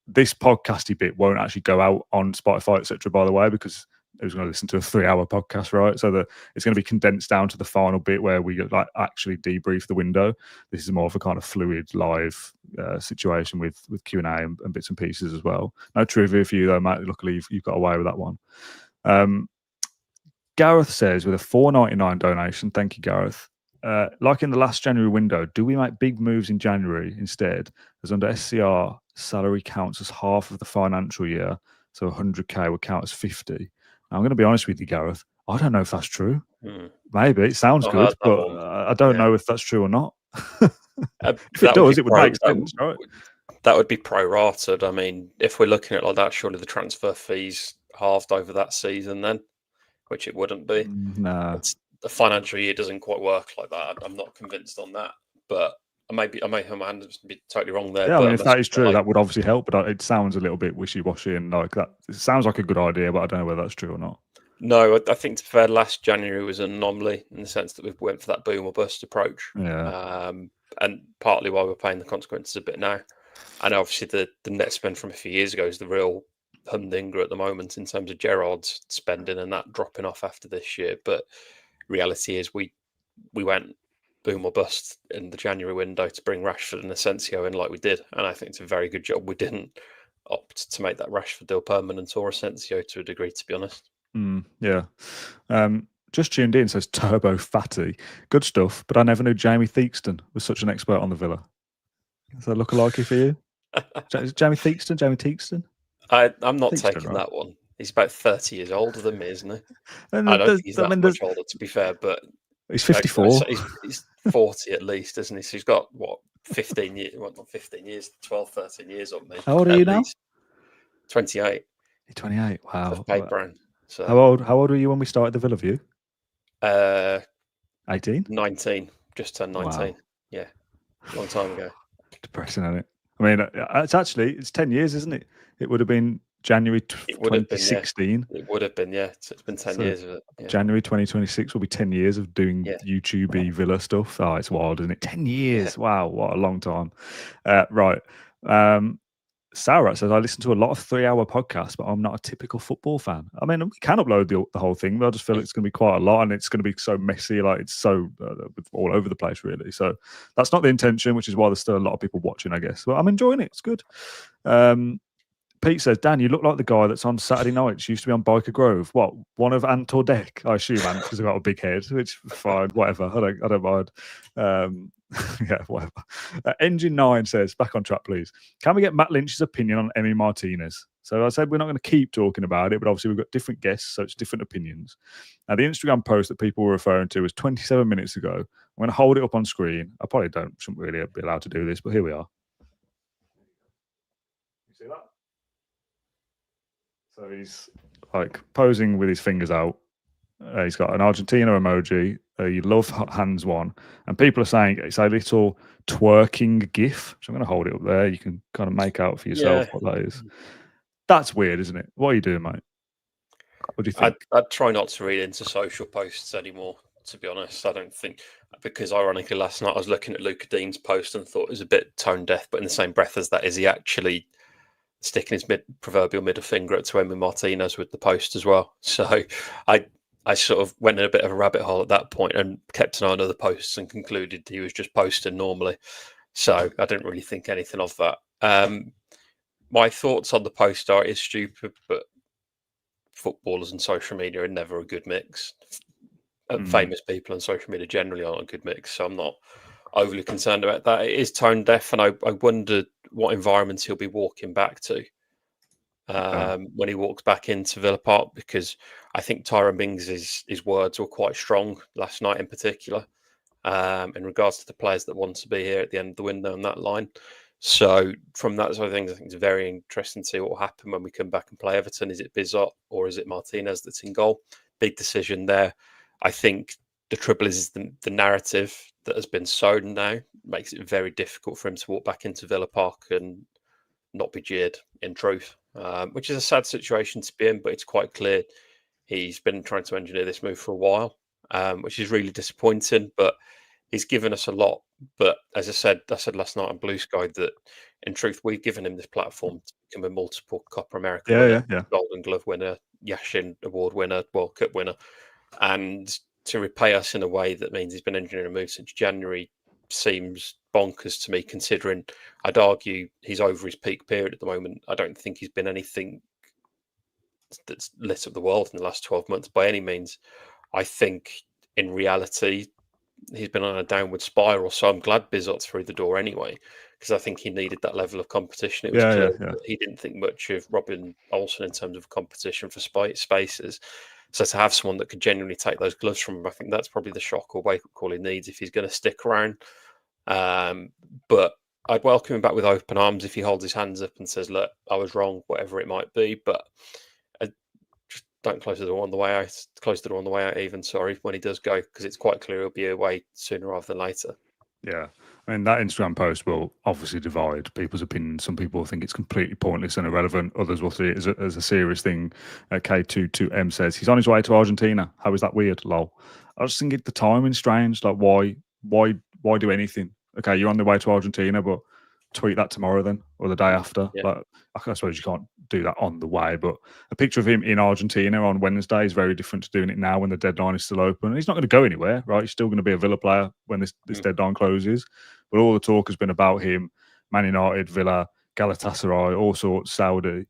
This podcasty bit won't actually go out on Spotify, etc., by the way, because who's going to listen to a 3-hour podcast, right? So that it's going to be condensed down to the final bit where we like actually debrief the window. This is more of a kind of fluid live situation with Q&A and bits and pieces as well. No trivia for you though, Matt. Luckily you've got away with that one. Gareth says with a $4.99 donation, thank you, Gareth. Like in the last January window, do we make big moves in January instead? As under SCR, salary counts as half of the financial year, so 100k would count as 50. I'm going to be honest with you, Gareth. I don't know if that's true. Maybe it sounds good, but I don't know if that's true or not. If it does, it would make sense, right? That would be prorated. I mean, if we're looking at like that, surely the transfer fees halved over that season then, which it wouldn't be. No, the financial year doesn't quite work like that. I'm not convinced on that, but I may have my hand be totally wrong there. Yeah, but I mean, if that is true, that would obviously help. But it sounds a little bit wishy-washy and like that. It sounds like a good idea, but I don't know whether that's true or not. No, I think to be fair, last January was an anomaly in the sense that we went for that boom or bust approach. Yeah. And partly why we're paying the consequences a bit now. And obviously the net spend from a few years ago is the real humdinger at the moment in terms of Gerrard's spending and that dropping off after this year. But reality is we went boom or bust in the January window to bring Rashford and Asensio in like we did. And I think it's a very good job we didn't opt to make that Rashford deal permanent or Asensio to a degree, to be honest. Yeah. Just tuned in, says Turbo Fatty. Good stuff, but I never knew Jamie Theakston was such an expert on the Villa. Is that look-alike for you? Jamie Theakston? I'm not Theakston, taking right? that one. He's about 30 years older than me, isn't he? And I don't think he's that much older, to be fair, but he's 54. He's 40 at least, isn't he? So he's got, 15 years, not 15 years, 12, 13 years on me. How old are you now? 28. You're 28. Wow. Of paper round. So How old were you when we started the Villa View? 18? 19. Just turned 19. Wow. Yeah. Long time ago. Depressing, isn't it? I mean, it's 10 years, isn't it? It would have been January 2016. It would have been, yeah. So it's been 10 years of it. Yeah. January 2026 will be 10 years of doing YouTube Villa stuff. Oh, it's wild, isn't it? 10 years. Yeah. Wow, what a long time. Right. Sarah says, I listen to a lot of 3-hour podcasts, but I'm not a typical football fan. I mean, we can upload the whole thing, but I just feel it's going to be quite a lot and it's going to be so messy. Like it's so all over the place, really. So that's not the intention, which is why there's still a lot of people watching, I guess. But I'm enjoying it. It's good. Pete says, Dan, you look like the guy that's on Saturday nights. Used to be on Biker Grove. What? One of Ant or Deck? I assume Ant because I've got a big head, which fine, whatever. I don't mind. Yeah, whatever. Engine 9 says, back on track, please. Can we get Matt Lynch's opinion on Emi Martinez? So I said we're not going to keep talking about it, but obviously we've got different guests, so it's different opinions. Now, the Instagram post that people were referring to was 27 minutes ago. I'm going to hold it up on screen. I probably shouldn't really be allowed to do this, but here we are. You see that? So he's like posing with his fingers out. He's got an Argentina emoji. You love hands one. And people are saying it's a little twerking gif. So I'm going to hold it up there. You can kind of make out for yourself what that is. That's weird, isn't it? What are you doing, mate? What do you think? I'd try not to read into social posts anymore, to be honest. I don't think, because ironically last night I was looking at Luca Dean's post and thought it was a bit tone deaf, but in the same breath as that, is he actually sticking his proverbial middle finger to Emi Martinez with the post as well? So I sort of went in a bit of a rabbit hole at that point and kept an eye on other posts and concluded he was just posting normally. So I didn't really think anything of that. My thoughts on the post are it's stupid, but footballers and social media are never a good mix. Famous people and social media generally aren't a good mix. So I'm overly concerned about that. It is tone deaf, and I wonder what environments he'll be walking back to when he walks back into Villa Park, because I think Tyrone Mings' his words were quite strong last night in particular in regards to the players that want to be here at the end of the window on that line. So from that side of things, I think it's very interesting to see what will happen when we come back and play Everton. Is it Bizot or is it Martinez that's in goal? Big decision there. I think the trouble is the narrative that has been sown now makes it very difficult for him to walk back into Villa Park and not be jeered, in truth, which is a sad situation to be in, but it's quite clear he's been trying to engineer this move for a while, which is really disappointing, but he's given us a lot. But as I said last night on Blue Sky that, in truth, we've given him this platform to become a multiple Copa America winner, Golden Glove winner, Yashin Award winner, World Cup winner. And to repay us in a way that means he's been engineering a move since January seems bonkers to me, considering I'd argue he's over his peak period at the moment. I don't think he's been anything that's lit up the world in the last 12 months by any means. I think in reality, he's been on a downward spiral. So I'm glad Bizot's through the door anyway, because I think he needed that level of competition. It was clear that he didn't think much of Robin Olsen in terms of competition for spaces. So to have someone that could genuinely take those gloves from him, I think that's probably the shock or wake-up call he needs if he's going to stick around. But I'd welcome him back with open arms if he holds his hands up and says, look, I was wrong, whatever it might be. But just don't close the door on the way out. Close the door on the way out even, when he does go, because it's quite clear he'll be away sooner rather than later. Yeah. I mean, that Instagram post will obviously divide people's opinions. Some people think it's completely pointless and irrelevant. Others will see it as a serious thing. K22M says, he's on his way to Argentina. How is that weird? Lol. I just think the timing's strange. Like, why do anything? Okay, you're on the way to Argentina, but tweet that tomorrow then, or the day after. Yeah. Like, I suppose you can't do that on the way, but a picture of him in Argentina on Wednesday is very different to doing it now when the deadline is still open. And he's not going to go anywhere, right? He's still going to be a Villa player when this deadline closes. But all the talk has been about him, Man United, Villa, Galatasaray, all sorts, Saudi.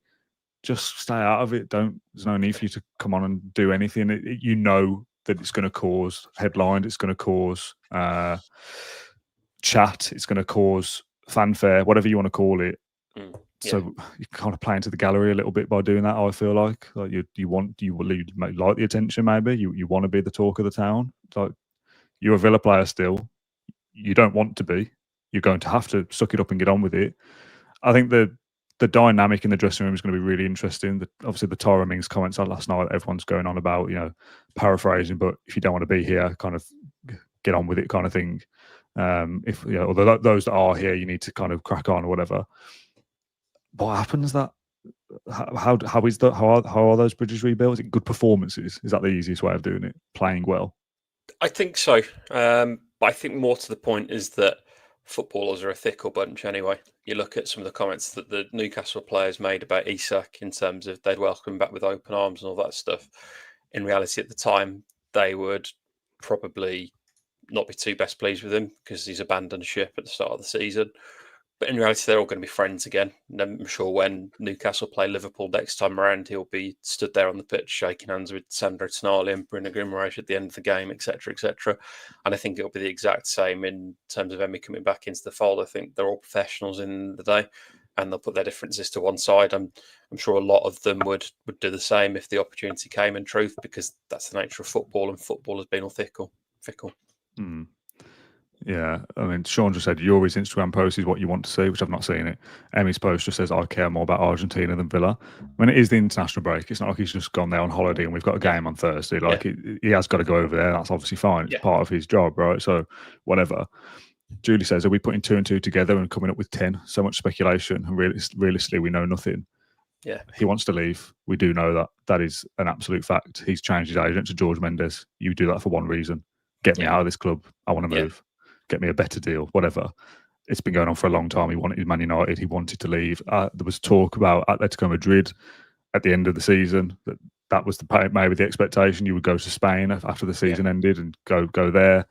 Just stay out of it. There's no need for you to come on and do anything. You know that it's going to cause headlines, it's going to cause chat, it's going to cause fanfare, whatever you want to call it. So you kind of play into the gallery a little bit by doing that. I feel like you like the attention, maybe you want to be the talk of the town. Like, you're a Villa player still. You don't want to be. You're going to have to suck it up and get on with it. I think the dynamic in the dressing room is going to be really interesting. Obviously, the Tyrone Mings comments on last night, everyone's going on about, paraphrasing, but if you don't want to be here, kind of get on with it, kind of thing. Although those that are here, you need to kind of crack on or whatever. What happens that? How are those bridges rebuilt? Is it good performances? Is that the easiest way of doing it? Playing well? I think so. But I think more to the point is that footballers are a fickle bunch anyway. You look at some of the comments that the Newcastle players made about Isak in terms of they'd welcome him back with open arms and all that stuff. In reality, at the time, they would probably not be too best pleased with him because he's abandoned ship at the start of the season. But in reality, they're all going to be friends again. And I'm sure when Newcastle play Liverpool next time around, he'll be stood there on the pitch shaking hands with Sandro Tonali and Bruno Guimaraes at the end of the game, etc., etc. And I think it'll be the exact same in terms of Emi coming back into the fold. I think they're all professionals in the day, and they'll put their differences to one side. I'm sure a lot of them would do the same if the opportunity came, in truth, because that's the nature of football, and football has been all fickle. Mm. Yeah, I mean, Sean just said Yuri's Instagram post is what you want to see, which I've not seen it. Emi's post just says, I care more about Argentina than Villa. When it is the international break, it's not like he's just gone there on holiday and we've got a game on Thursday. Like, he has got to go over there. That's obviously fine. It's part of his job, right? So, whatever. Julie says, are we putting 2 and 2 together and coming up with 10? So much speculation. And realistically, we know nothing. Yeah. He wants to leave. We do know that. That is an absolute fact. He's changed his agent to George Mendes. You do that for one reason. Get me out of this club. I want to move. Get me a better deal, whatever. It's been going on for a long time. He wanted Man United. He wanted to leave. There was talk about Atletico Madrid at the end of the season. That was maybe the expectation. You would go to Spain after the season ended and go there.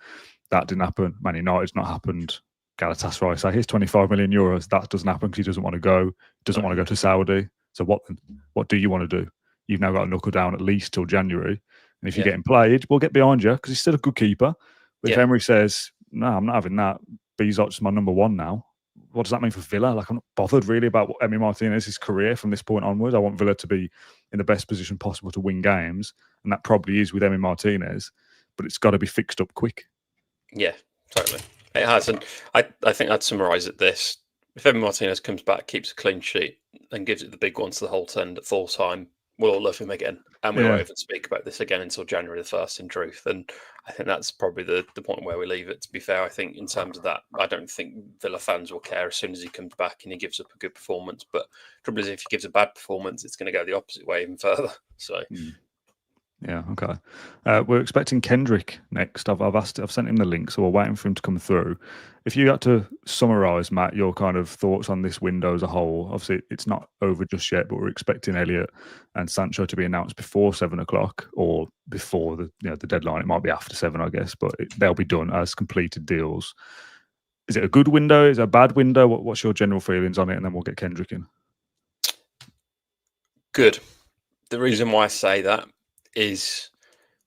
That didn't happen. Man United's not happened. Galatasaray say, here's 25 million euros. That doesn't happen because he doesn't want to go. He doesn't want to go to Saudi. So what do you want to do? You've now got to knuckle down at least till January. And if you're getting played, we'll get behind you because he's still a good keeper. But if Emery says, no, I'm not having that, Bezot's my number one now. What does that mean for Villa? Like, I'm not bothered really about what Emi Martinez's career from this point onwards. I want Villa to be in the best position possible to win games, and that probably is with Emi Martinez, but it's got to be fixed up quick. Yeah, totally. It has, and I think I'd summarise it this. If Emi Martinez comes back, keeps a clean sheet, and gives it the big ones to the whole end at full time, we'll all love him again. And we won't even speak about this again until January the 1st, in truth. And I think that's probably the point where we leave it, to be fair. I think in terms of that, I don't think Villa fans will care as soon as he comes back and he gives up a good performance. But the trouble is, if he gives a bad performance, it's going to go the opposite way even further. So... Yeah, okay. We're expecting Kendrick next. I've sent him the link, so we're waiting for him to come through. If you had to summarise, Matt, your kind of thoughts on this window as a whole, obviously it's not over just yet, but we're expecting Elliott and Sancho to be announced before 7 o'clock or before the deadline. It might be after 7, I guess, but they'll be done as completed deals. Is it a good window? Is it a bad window? What's your general feelings on it? And then we'll get Kendrick in. Good. The reason why I say that is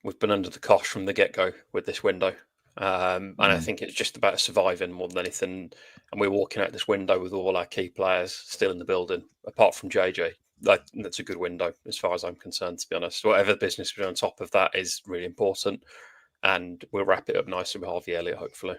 we've been under the cosh from the get-go with this window. And I think it's just about surviving more than anything. And we're walking out this window with all our key players still in the building, apart from JJ. That's a good window as far as I'm concerned, to be honest. Whatever business we do on top of that is really important. And we'll wrap it up nicely with Harvey Elliott, hopefully.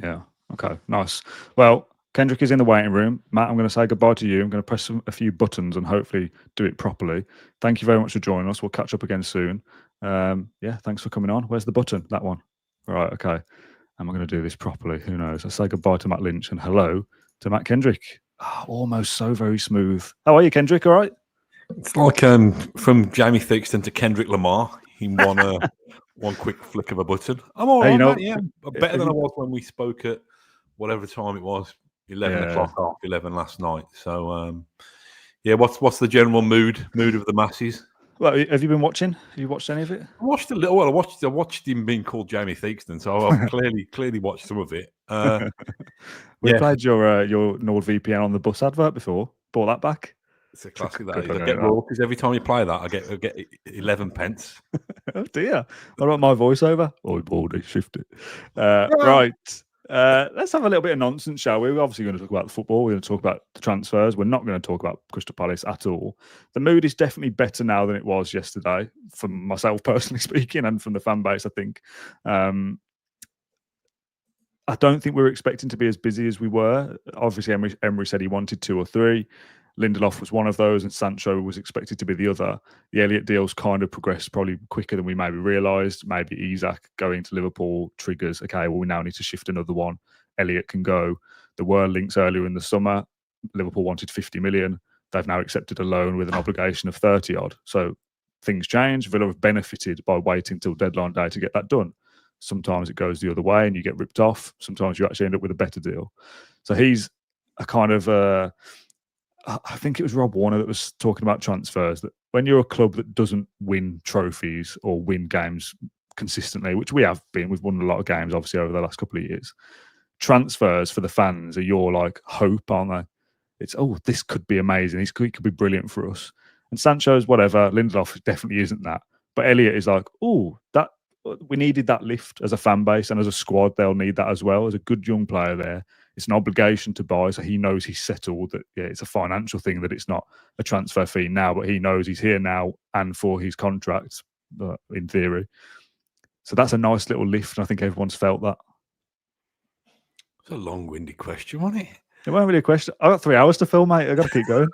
Yeah. Okay. Nice. Well, Kendrick is in the waiting room. Matt, I'm going to say goodbye to you. I'm going to press a few buttons and hopefully do it properly. Thank you very much for joining us. We'll catch up again soon. Thanks for coming on. Where's the button? That one. Right, okay. Am I going to do this properly? Who knows? I say goodbye to Matt Lynch and hello to Matt Kendrick. Almost so very smooth. How are you, Kendrick? All right? It's like from Jamie Theakston to Kendrick Lamar. He won one quick flick of a button. I'm all right, man. Yeah, better than I was when we spoke at whatever time it was. 11 o'clock, half 11 last night. So, what's the general mood of the masses? Well, have you been watching? Have you watched any of it? I watched a little. Well, I watched him being called Jamie Theakston, so I've clearly watched some of it. We played your NordVPN on the bus advert before. Brought that back. It's a classic. I get royalties every time you play that. I get 11 pence. Oh dear! What about my voiceover? Oh, Baldy, shift it. Right. Let's have a little bit of nonsense, shall we? We're obviously going to talk about the football. We're going to talk about the transfers. We're not going to talk about Crystal Palace at all. The mood is definitely better now than it was yesterday, from myself personally speaking, and from the fan base, I think. I don't think we were expecting to be as busy as we were. Obviously, Emery said he wanted 2 or 3. Lindelof was one of those, and Sancho was expected to be the other. The Elliott deals kind of progressed probably quicker than we maybe realised. Maybe Isak going to Liverpool triggers, okay, well, we now need to shift another one. Elliott can go. There were links earlier in the summer. Liverpool wanted 50 million. They've now accepted a loan with an obligation of 30 odd. So things change. Villa have benefited by waiting till deadline day to get that done. Sometimes it goes the other way and you get ripped off. Sometimes you actually end up with a better deal. So he's a kind of... I think it was Rob Warner that was talking about transfers, that when you're a club that doesn't win trophies or win games consistently, which we have been, we've won a lot of games obviously over the last couple of years, transfers for the fans are your like hope, aren't they? It's, this could be amazing. He could be brilliant for us. And Sancho's whatever, Lindelof definitely isn't that. But Elliott is like, that we needed that lift as a fan base, and as a squad, they'll need that as well. As a good young player there, it's an obligation to buy, so he knows he's settled. That it's a financial thing, that it's not a transfer fee now, but he knows he's here now and for his contract, in theory. So that's a nice little lift, and I think everyone's felt that. It's a long-winded question, wasn't it? It wasn't really a question. I've got 3 hours to fill, mate. I've got to keep going.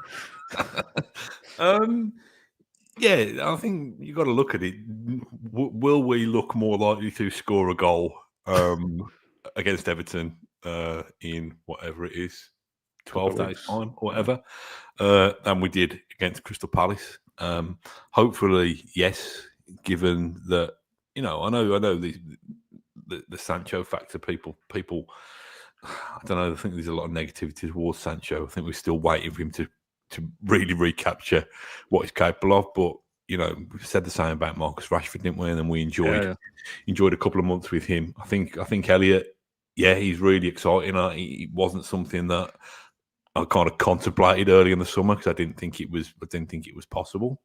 I think you got to look at it. Will we look more likely to score a goal against Everton in whatever it is, 12 days time or whatever, than we did against Crystal Palace? Hopefully, yes. Given that, I know the Sancho factor. People, I don't know. I think there's a lot of negativity towards Sancho. I think we're still waiting for him to really recapture what he's capable of. But we've said the same about Marcus Rashford, didn't we? And then we enjoyed a couple of months with him. I think Elliott, he's really exciting. It wasn't something that I kind of contemplated early in the summer because I didn't think it was possible.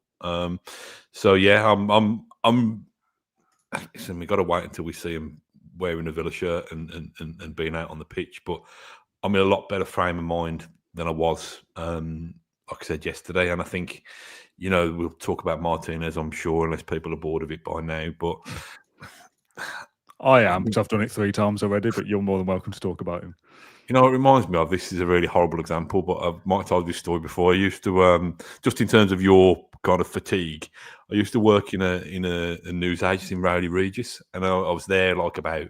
Listen, we got to wait until we see him wearing a Villa shirt and being out on the pitch. But I'm in a lot better frame of mind than I was, like I said yesterday. And I think, we'll talk about Martinez, I'm sure, unless people are bored of it by now. But I am, because I've done it 3 times already, but you're more than welcome to talk about him. it reminds me of, this is a really horrible example, but I might have told this story before. I used to, just in terms of your kind of fatigue, I used to work in a news agency in Rowley Regis, and I was there like about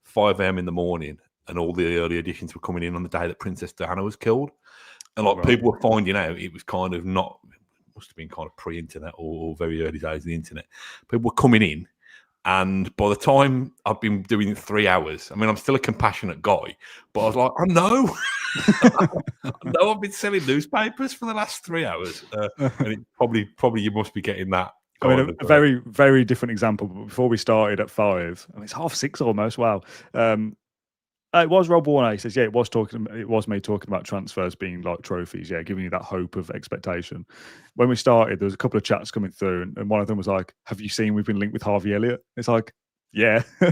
5 a.m. in the morning, and all the early editions were coming in on the day that Princess Diana was killed. And like people were finding out it was kind of not, must have been kind of pre-internet or very early days of the internet. People were coming in, and by the time I've been doing it 3 hours, I mean, I'm still a compassionate guy, but I was like, I know, I've been selling newspapers for the last 3 hours, and it probably you must be getting that. I mean, a very, very different example. But before we started at 5, I mean, it's 6:30 almost. Wow. It was Rob Warner. He says, yeah, it was me talking about transfers being like trophies. Yeah, giving you that hope of expectation. When we started, there was a couple of chats coming through, and one of them was like, have you seen we've been linked with Harvey Elliott? It's like, yeah, we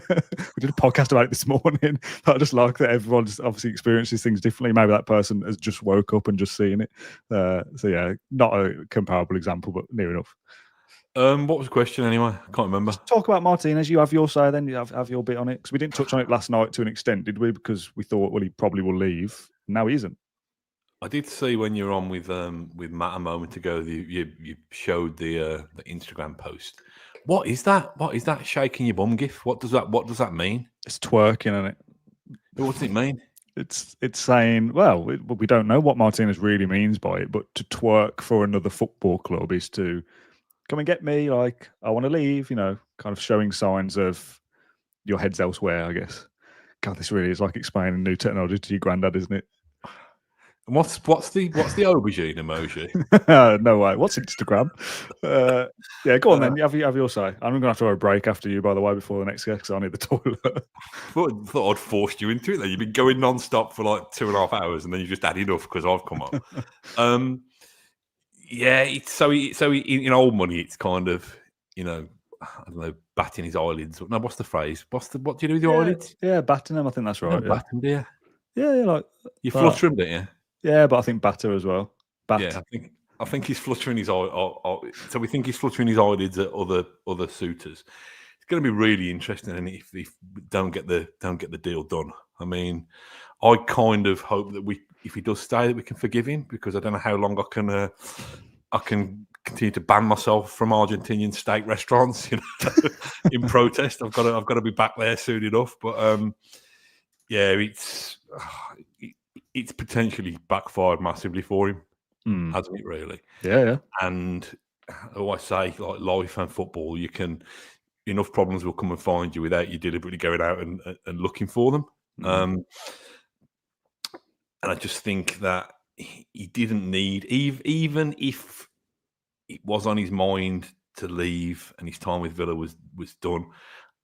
did a podcast about it this morning. I just like that everyone's obviously experiences things differently. Maybe that person has just woke up and just seen it. So yeah, not a comparable example, but near enough. What was the question anyway? I can't remember. Just talk about Martinez. You have your say then. You have your bit on it, because we didn't touch on it last night to an extent, did we? Because we thought, well, he probably will leave. Now he isn't. I did see when you were on with Matt a moment ago, you showed the Instagram post. What is that? What is that shaking your bum gif? What does that mean? It's twerking, isn't it? What does it mean? It's saying, well, we don't know what Martinez really means by it, but to twerk for another football club is to come and get me, like, I want to leave, kind of showing signs of your head's elsewhere, I guess. God, this really is like explaining new technology to your granddad, isn't it? And what's the aubergine emoji? No way. What's Instagram? Yeah, go on then. Have your say. I'm going to have to have a break after you, by the way, before the next guest, because I need the toilet. thought I'd forced you into it. Then you've been going non-stop for like 2.5 hours, and then you just added enough because I've come up. Yeah, it's so in old money, it's kind of, I don't know, batting his eyelids. No, what's the phrase? What do you do with your eyelids? Yeah, batting them. I think that's right. Batting, dear. Yeah, like you flutter them, don't you? Yeah, but I think batter as well. Yeah, I think he's fluttering his eye. So we think he's fluttering his eyelids at other suitors. It's going to be really interesting, and if don't get the deal done. I mean, I kind of hope that if he does stay, that we can forgive him, because I don't know how long I can continue to ban myself from Argentinian steak restaurants, in protest. I've got to be back there soon enough. But yeah, it's potentially backfired massively for him, hasn't it? Really? Yeah. And I always say, like life and football, enough problems will come and find you without you deliberately going out and looking for them. And I just think that he didn't need, even if it was on his mind to leave and his time with Villa was done,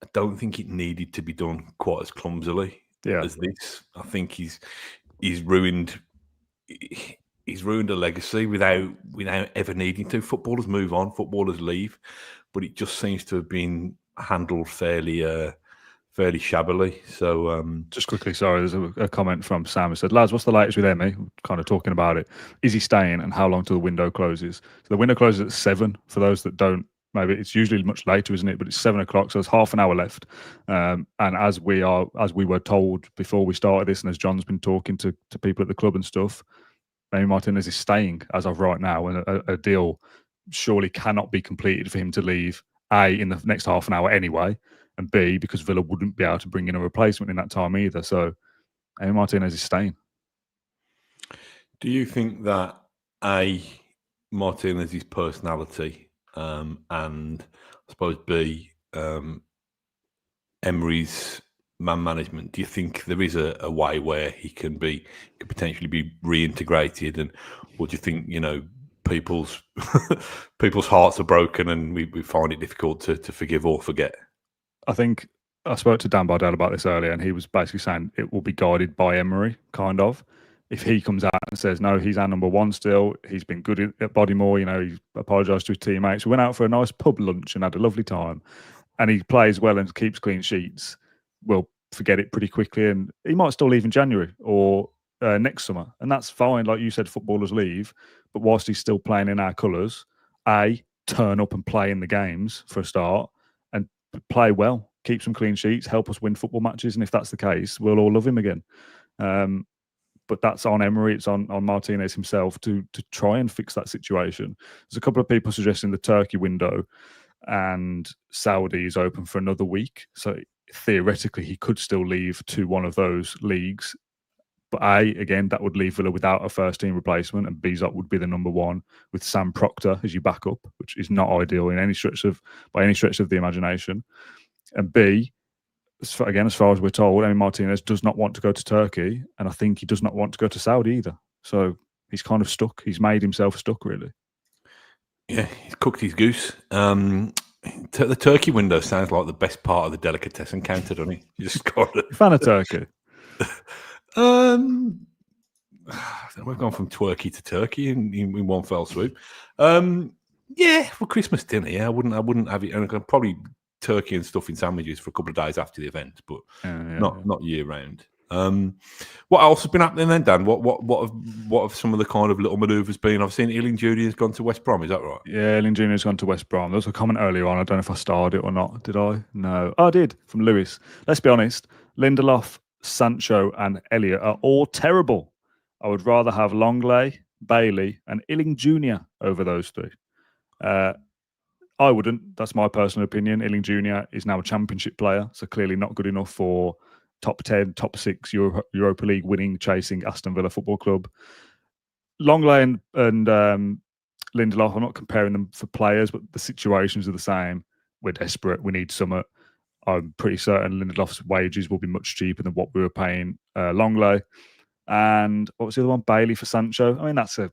I don't think it needed to be done quite as clumsily as this. I think he's ruined a legacy without ever needing to. Footballers move on, footballers leave, but it just seems to have been handled fairly shabbily. So just quickly, sorry, there's a comment from Sam who said, lads, what's the latest with Emi? Kind of talking about it. Is he staying, and how long till the window closes? So the window closes at 7. For those that don't, maybe it's usually much later, isn't it? But it's 7 o'clock, so there's half an hour left. And as we were told before we started this, and as John's been talking to people at the club and stuff, Emi Martinez is staying as of right now, and a deal surely cannot be completed for him to leave, A, in the next half an hour anyway, and B, because Villa wouldn't be able to bring in a replacement in that time either. So Emi Martinez is staying. Do you think that Martinez's personality and I suppose B, Emery's man management, do you think there is a way where he could potentially be reintegrated, and or do you think people's hearts are broken and we find it difficult to forgive or forget? I think I spoke to Dan Bardell about this earlier, and he was basically saying it will be guided by Emery, kind of. If he comes out and says, no, he's our number one still, he's been good at Bodymore, he apologised to his teammates. We went out for a nice pub lunch and had a lovely time, and he plays well and keeps clean sheets, we'll forget it pretty quickly, and he might still leave in January or next summer, and that's fine. Like you said, footballers leave, but whilst he's still playing in our colours, turn up and play in the games for a start, and play well, keep some clean sheets, help us win football matches, and if that's the case, we'll all love him again. But that's on Emery, it's on Martinez himself to try and fix that situation. There's a couple of people suggesting the Turkey window and Saudi is open for another week, so theoretically he could still leave to one of those leagues. But again, that would leave Villa without a first-team replacement, and Bizot would be the number one with Sam Proctor as your backup, which is not ideal in any stretch of the imagination. And B, as far as we're told, Emi Martinez does not want to go to Turkey, and I think he does not want to go to Saudi either. So he's kind of stuck. He's made himself stuck, really. Yeah, he's cooked his goose. The Turkey window sounds like the best part of the delicatessen counter, doesn't he? You just got it. Fan of Turkey. We've gone from twerky to turkey in one fell swoop. Yeah, for Christmas dinner. Yeah, I wouldn't have it. And probably turkey and stuffing sandwiches for a couple of days after the event, but not year round. What else has been happening then, Dan? What have some of the kind of little manoeuvres been? I've seen Ealing Jr. has gone to West Brom. Is that right? Yeah, Ealing Jr. has gone to West Brom. There was a comment earlier on. I don't know if I starred it or not. Did I? No. Oh, I did, from Lewis. Let's be honest. Lindelof, Sancho and Elliott are all terrible. I would rather have Longley, Bailey and Ealing Jr. over those three. I wouldn't. That's my personal opinion. Ealing Jr. is now a championship player, so clearly not good enough for top 10, top 6 Europa League winning, chasing Aston Villa Football Club. Longley and Lindelof, I'm not comparing them for players, but the situations are the same. We're desperate. We need Summit. I'm pretty certain Lindelof's wages will be much cheaper than what we were paying Longley. And what was the other one? Bailey for Sancho. I mean, that's a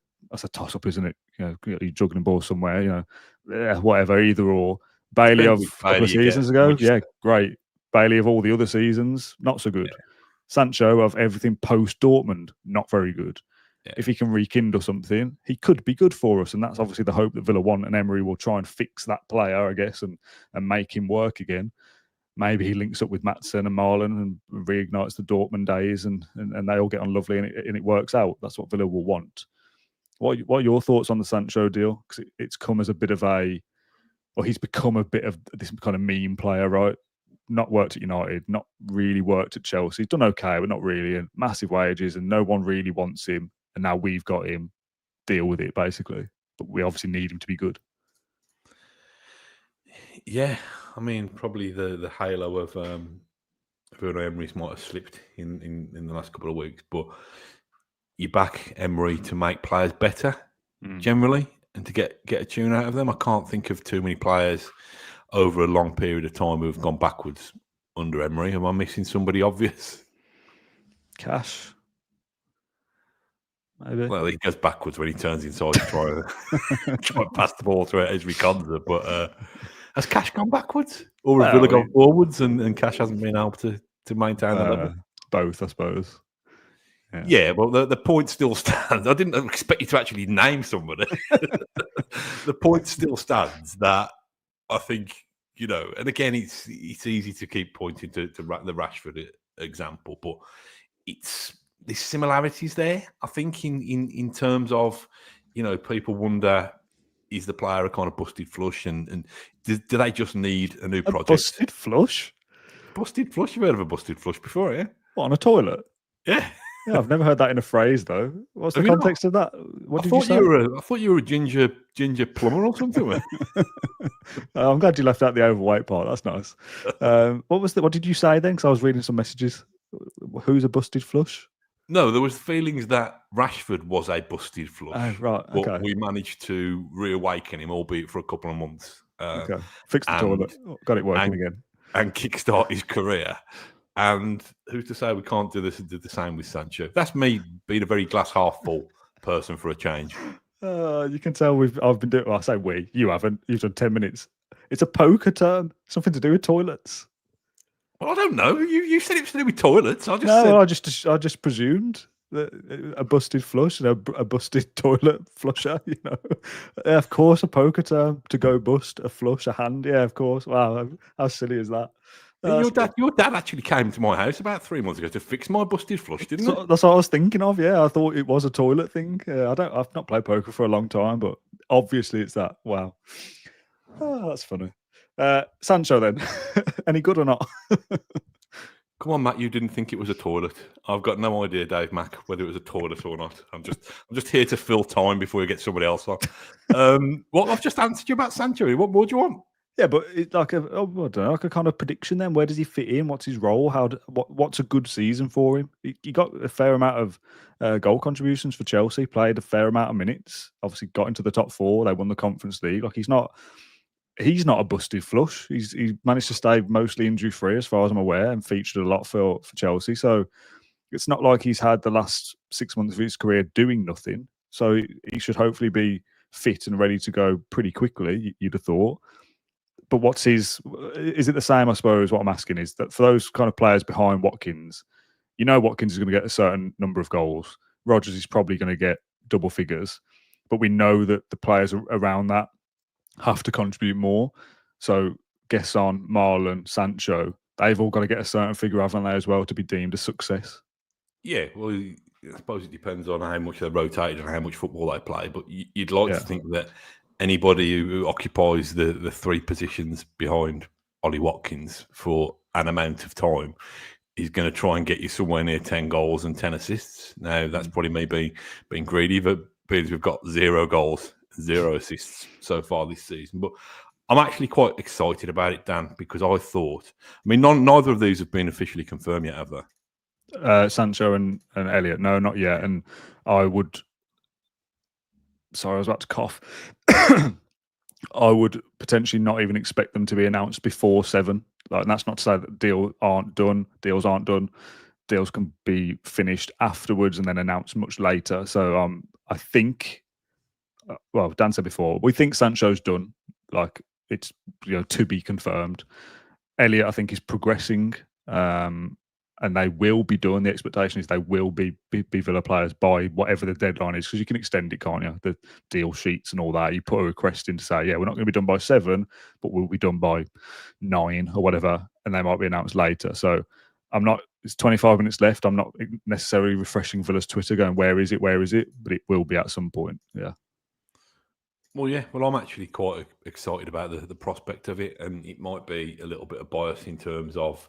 toss-up, isn't it? You're juggling the ball somewhere, whatever, either or. Bailey of a couple of seasons ago, yeah, great. Bailey of all the other seasons, not so good. Yeah. Sancho of everything post-Dortmund, not very good. Yeah. If he can rekindle something, he could be good for us. And that's obviously the hope that Villa want. And Emery will try and fix that player, I guess, and make him work again. Maybe he links up with Maatsen and Marlon and reignites the Dortmund days and they all get on lovely and it works out. That's what Villa will want. What are your thoughts on the Sancho deal? Because it's come as a bit of he's become a bit of this kind of meme player, right? Not worked at United, not really worked at Chelsea. He's done okay, but not really. And massive wages and no one really wants him. And now we've got him. Deal with it, basically. But we obviously need him to be good. Yeah, I mean, probably the halo of Emery's might have slipped in the last couple of weeks, but you back Emery to make players better generally and to get a tune out of them. I can't think of too many players over a long period of time who have gone backwards under Emery. Am I missing somebody obvious? Cash. Maybe. Well, he goes backwards when he turns inside to try and pass the ball to Esri Konza, but has Cash gone backwards? Or has Villa gone forwards and Cash hasn't been able to maintain that level? Both, I suppose. Yeah, well, the point still stands. I didn't expect you to actually name somebody. The point still stands that I think, and again, it's easy to keep pointing to the Rashford example, but there's similarities there. I think in terms of, people wonder, is the player a kind of busted flush? And do they just need a new project? Busted flush? Busted flush? You've heard of a busted flush before, yeah? What, on a toilet? Yeah. Yeah, I've never heard that in a phrase, though. What's the context of that? What did you say? I thought you were a ginger plumber or something. I'm glad you left out the overweight part. That's nice. What did you say then? Because I was reading some messages. Who's a busted flush? No, there was feelings that Rashford was a busted flush. Oh, right. Okay. But we managed to reawaken him, albeit for a couple of months. Okay. Fix the toilet. Got it working again. And kickstart his career. And who's to say we can't do this and do the same with Sancho? That's me being a very glass half full person for a change. You can tell I've been doing. Well, I say we. You haven't. You've done 10 minutes. It's a poker term. Something to do with toilets. Well, I don't know. You said it was to do with toilets. I just presumed that a busted flush, a busted toilet flusher. Yeah, of course, a poker term to go bust a flush, a hand. Yeah, of course. Wow, how silly is that? That's Your dad actually came to my house about 3 months ago to fix my busted flush, didn't he? That's what I was thinking of. Yeah, I thought it was a toilet thing. I've not played poker for a long time, but obviously it's that. Wow, that's funny. Sancho, then, any good or not? Come on, Matt. You didn't think it was a toilet. I've got no idea, Dave Mack, whether it was a toilet or not. I'm just here to fill time before we get somebody else on. Well, I've just answered you about Sancho. What more do you want? Yeah, but it's like I don't know, like a kind of prediction. Then, where does he fit in? What's his role? What's a good season for him? He got a fair amount of goal contributions for Chelsea. Played a fair amount of minutes. Obviously, got into the top 4. They won the Conference League. Like he's not a busted flush. He's managed to stay mostly injury free, as far as I'm aware, and featured a lot for Chelsea. So it's not like he's had the last 6 months of his career doing nothing. So he should hopefully be fit and ready to go pretty quickly. You'd have thought. But is it the same, I suppose, what I'm asking is that for those kind of players behind Watkins, Watkins is going to get a certain number of goals. Rodgers is probably going to get double figures. But we know that the players around that have to contribute more. So Gesson, Marlon, Sancho, they've all got to get a certain figure, haven't they, as well, to be deemed a success? Yeah, well, I suppose it depends on how much they're rotated and how much football they play. But you'd like to think that anybody who occupies the 3 positions behind Ollie Watkins for an amount of time is going to try and get you somewhere near 10 goals and 10 assists. Now, that's probably me being greedy, but we've got 0 goals, 0 assists so far this season. But I'm actually quite excited about it, Dan, because neither of these have been officially confirmed yet, have they? Sancho and Elliott, no, not yet. And I would... Sorry, I was about to cough. I would potentially not even expect them to be announced before 7. And that's not to say that deals aren't done. Deals can be finished afterwards and then announced much later. So I think, well, Dan said before, we think Sancho's done. Like it's to be confirmed. Elliott, I think, is progressing. And they will be done. The expectation is they will be Villa players by whatever the deadline is, because you can extend it, can't you? The deal sheets and all that. You put a request in to say, yeah, we're not going to be done by 7, but we'll be done by 9 or whatever, and they might be announced later. So it's 25 minutes left. I'm not necessarily refreshing Villa's Twitter going, where is it? But it will be at some point, yeah. Well, yeah. Well, I'm actually quite excited about the prospect of it, and it might be a little bit of bias in terms of,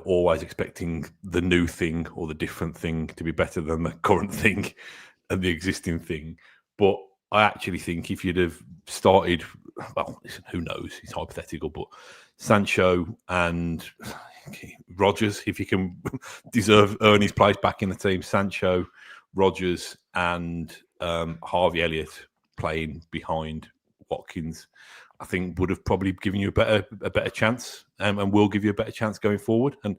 always expecting the new thing or the different thing to be better than the current thing and the existing thing. But I actually think if you'd have started, well, listen, who knows? It's hypothetical, but Sancho and Rodgers, if you can earn his place back in the team, Sancho, Rodgers and Harvey Elliott playing behind Watkins, I think would have probably given you a better chance, and will give you a better chance going forward. And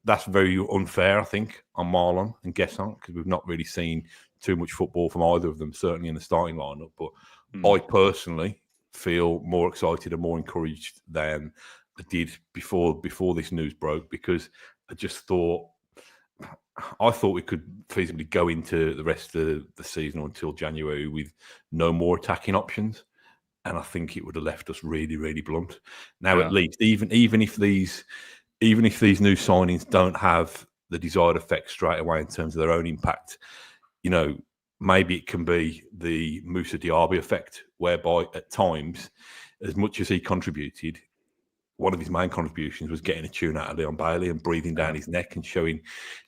that's very unfair, I think, on Marlon and Gesson, because we've not really seen too much football from either of them, certainly in the starting lineup. But I personally feel more excited and more encouraged than I did before this news broke, because I thought we could feasibly go into the rest of the season until January with no more attacking options. And I think it would have left us really, really blunt. Now, at least, even if these new signings don't have the desired effect straight away in terms of their own impact, maybe it can be the Moussa Diaby effect, whereby at times, as much as he contributed, one of his main contributions was getting a tune out of Leon Bailey and breathing down his neck and showing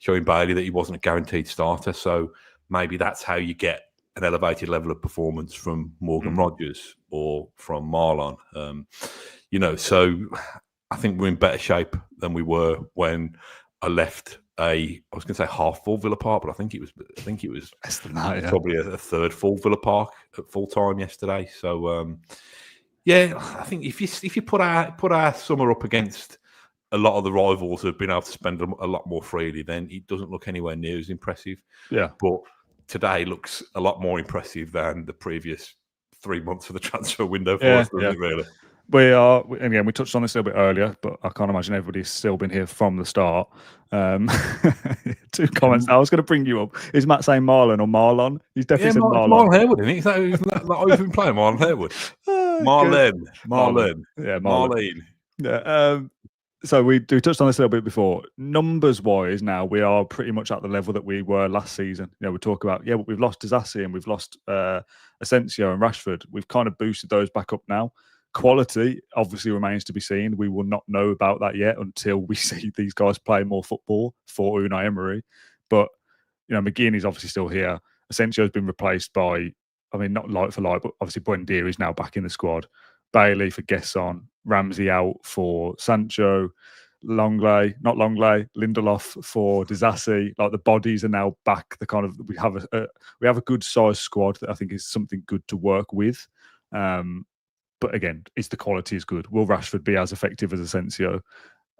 Bailey that he wasn't a guaranteed starter. So maybe that's how you get an elevated level of performance from Morgan Rodgers or from Marlon. So I think we're in better shape than we were when I left I was going to say half full Villa Park, but I think it was less than that, probably a third full Villa Park at full time yesterday. So I think if you put our summer up against a lot of the rivals who have been able to spend a lot more freely, then it doesn't look anywhere near as impressive. Yeah, but today looks a lot more impressive than the previous 3 months of the transfer window for us, doesn't it, really? We are, again, we touched on this a little bit earlier, but I can't imagine everybody's still been here from the start. 2 comments. I was going to bring you up. Is Matt saying Marlon or Marlon? He's definitely said Marlon. Marlon Harewood, isn't he? Is that who's been playing? Marlon Harewood. Marlon. Yeah, Marlene. Yeah. So we touched on this a little bit before. Numbers-wise, now we are pretty much at the level that we were last season. You know, we talk about but we've lost Disasi and we've lost Asensio and Rashford. We've kind of boosted those back up now. Quality obviously remains to be seen. We will not know about that yet until we see these guys play more football for Unai Emery. But you know, McGinn is obviously still here. Asensio has been replaced by, I mean, not like for like, but obviously Buendia is now back in the squad. Bailey for Gesson, Ramsey out for Sancho, Lindelof for Disasi. Like the bodies are now back. The kind of we have a good sized squad that I think is something good to work with. But again, is the quality is good? Will Rashford be as effective as Asensio?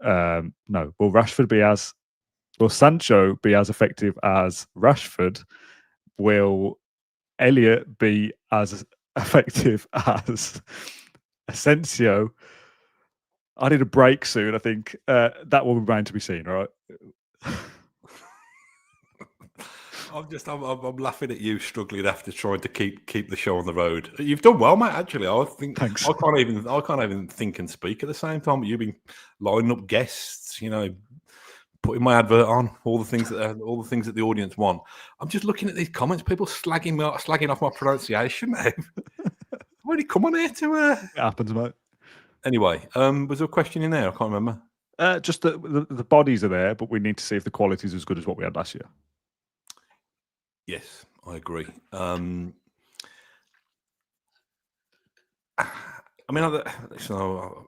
No. Will Sancho be as effective as Rashford? Will Elliott be as effective as Asensio? I need a break soon. I think that will remain to be seen. Right? I'm laughing at you struggling after trying to keep the show on the road. You've done well, mate. Actually, I think. Thanks. I can't even think and speak at the same time. But you've been lining up guests, you know, putting my advert on, all the things that the audience want. I'm just looking at these comments. People slagging off my pronunciation. I've already come on here to. It happens, mate. Anyway, was there a question in there? I can't remember. Just the bodies are there, but we need to see if the quality is as good as what we had last year. Yes, I agree. I mean, so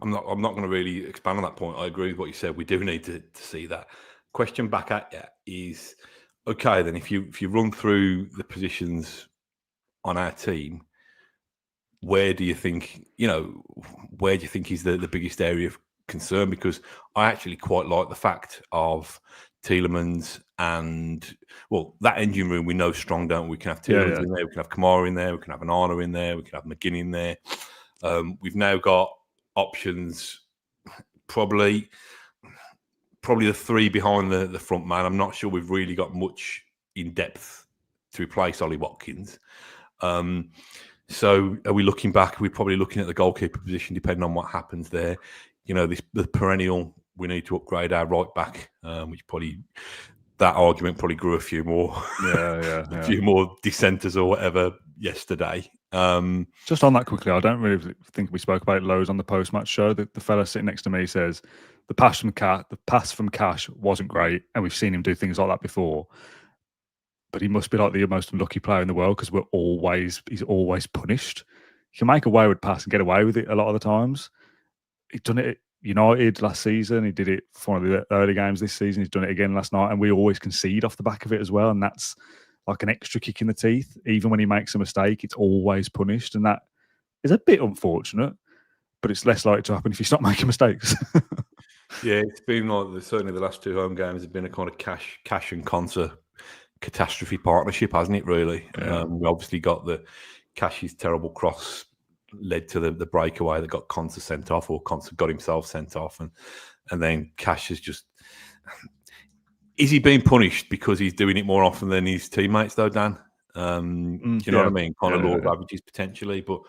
I'm not going to really expand on that point. I agree with what you said. We do need to see that. Question back at you is, okay, then if you run through the positions on our team, where do you think is the biggest area of concern? Because I actually quite like the fact of Tielemans and, well, that engine room we know strong, don't we? We can have Tielemans in there, we can have Kamara in there, we can have Onana in there, we can have McGinn in there. We've now got options, probably the three behind the front man. I'm not sure we've really got much in depth to replace Ollie Watkins. So are we looking back? We're probably looking at the goalkeeper position, depending on what happens there. You know, the perennial, we need to upgrade our right back, which probably, that argument probably grew a few more, a few more dissenters or whatever yesterday. Just on that quickly, I don't really think we spoke about it loads on the post-match show. The fella sitting next to me says the pass from Cash wasn't great, and we've seen him do things like that before. But he must be like the most unlucky player in the world because he's always punished. He can make a wayward pass and get away with it a lot of the times. He's done it at United last season. He did it for one of the early games this season. He's done it again last night, and we always concede off the back of it as well. And that's like an extra kick in the teeth. Even when he makes a mistake, it's always punished, and that is a bit unfortunate. But it's less likely to happen if you stop making mistakes. Yeah, it's been like certainly the last two home games have been a kind of cash and Conser catastrophe partnership, hasn't it? Really, we obviously got the Cash's terrible cross led to the breakaway that got Conser sent off, or Conser got himself sent off, and then Cash is just. Is he being punished because he's doing it more often than his teammates, though, Dan? Do you know what I mean? Kind of law of averages potentially, but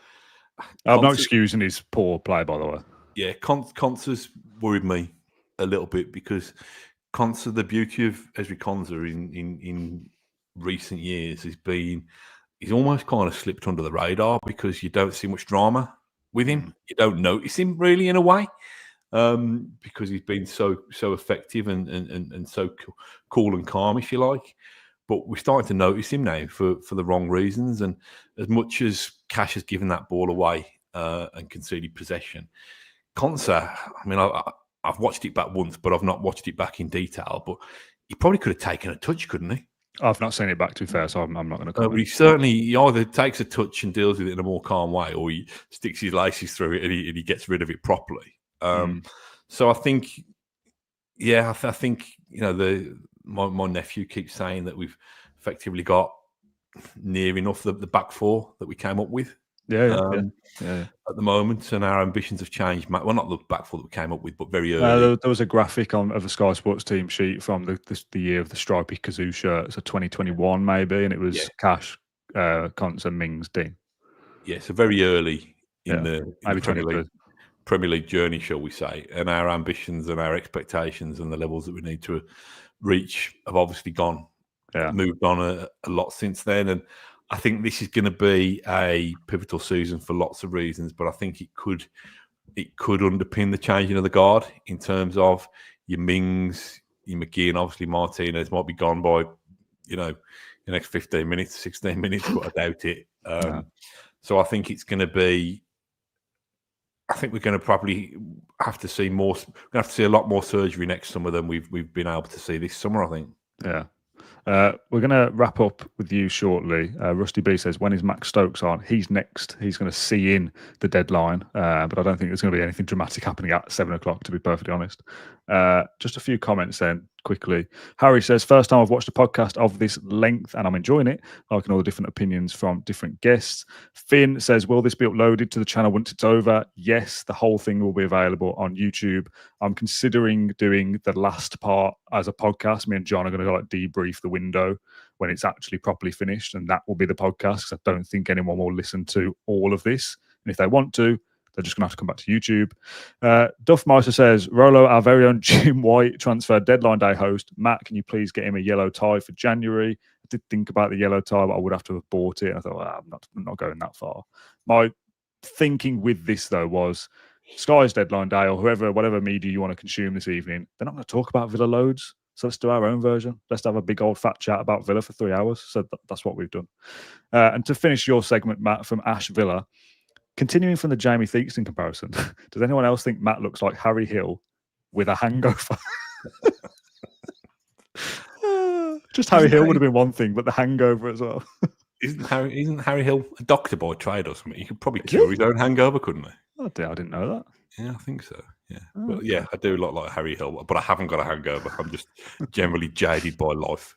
I'm not excusing his poor play, by the way. Yeah, Conser's worried me a little bit because Conser, the beauty of Ezri Konsa in recent years has been he's almost kind of slipped under the radar because you don't see much drama with him. You don't notice him really in a way because he's been so effective and so cool and calm, if you like. But we're starting to notice him now for the wrong reasons. And as much as Cash has given that ball away and conceded possession, Konsa, I mean, I've watched it back once, but I've not watched it back in detail. But he probably could have taken a touch, couldn't he? I've not seen it back, to be fair, so I'm not going to comment. But he either takes a touch and deals with it in a more calm way, or he sticks his laces through it and he gets rid of it properly. So I think, I think my nephew keeps saying that we've effectively got near enough the back four that we came up with. At the moment, and our ambitions have changed. Well, not the back four that we came up with, but very early. There was a graphic of the Sky Sports team sheet from the year of the stripy Kazoo shirt, so 2021 maybe, and it was Cash, Konsa, Mings, Dean. Yeah, so very early in the maybe Premier League. Premier League journey, shall we say, and our ambitions and our expectations and the levels that we need to reach have obviously moved on a lot since then. And I think this is going to be a pivotal season for lots of reasons, but I think it could underpin the changing of the guard in terms of your Mings, your McGinn, obviously Martinez might be gone by, the next 15 minutes, 16 minutes, but I doubt it. So I think it's going to be, I think we're going to probably have to see more. We're going to have to see a lot more surgery next summer than we've been able to see this summer, I think. Yeah. We're going to wrap up with you shortly. Rusty B says, when is Max Stokes on? He's next. He's going to see in the deadline, but I don't think there's going to be anything dramatic happening at 7 o'clock, to be perfectly honest. Just a few comments then, quickly. Harry says, first time I've watched a podcast of this length and I'm enjoying it, liking all the different opinions from different guests. Finn says, will this be uploaded to the channel once it's over? Yes, the whole thing will be available on YouTube. I'm considering doing the last part as a podcast. Me and John are going to debrief the window when it's actually properly finished, and that will be the podcast, because I don't think anyone will listen to all of this. And if they want to, they're just going to have to come back to YouTube. Duffmeister says, Rolo, our very own Jim White transfer deadline day host. Matt, can you please get him a yellow tie for January? I did think about the yellow tie, but I would have to have bought it. And I thought, I'm not going that far. My thinking with this, though, was Sky's deadline day, or whatever media you want to consume this evening, they're not going to talk about Villa loads. So let's do our own version. Let's have a big old fat chat about Villa for 3 hours. So that's what we've done. And to finish your segment, Matt, from Ash Villa, continuing from the Jamie Theakston comparison, does anyone else think Matt looks like Harry Hill with a hangover? Just Harry Hill would have been one thing, but the hangover as well. Isn't Harry Hill a doctor by trade or something? He could probably cure his own hangover, couldn't he? Oh, dear, I didn't know that. Yeah, I think so. Yeah. Well, yeah, I do look like Harry Hill, but I haven't got a hangover. I'm just generally jaded by life.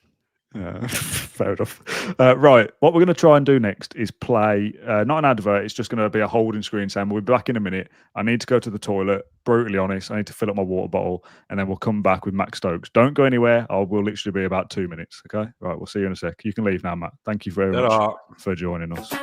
Fair enough. Right, what we're going to try and do next is play, not an advert, it's just going to be a holding screen saying we'll be back in a minute. I need to go to the toilet, brutally honest. I need to fill up my water bottle, and then we'll come back with Max Stokes. Don't go anywhere. We'll literally be about 2 minutes, okay? Right, we'll see you in a sec. You can leave now, Matt. Thank you very much for joining us.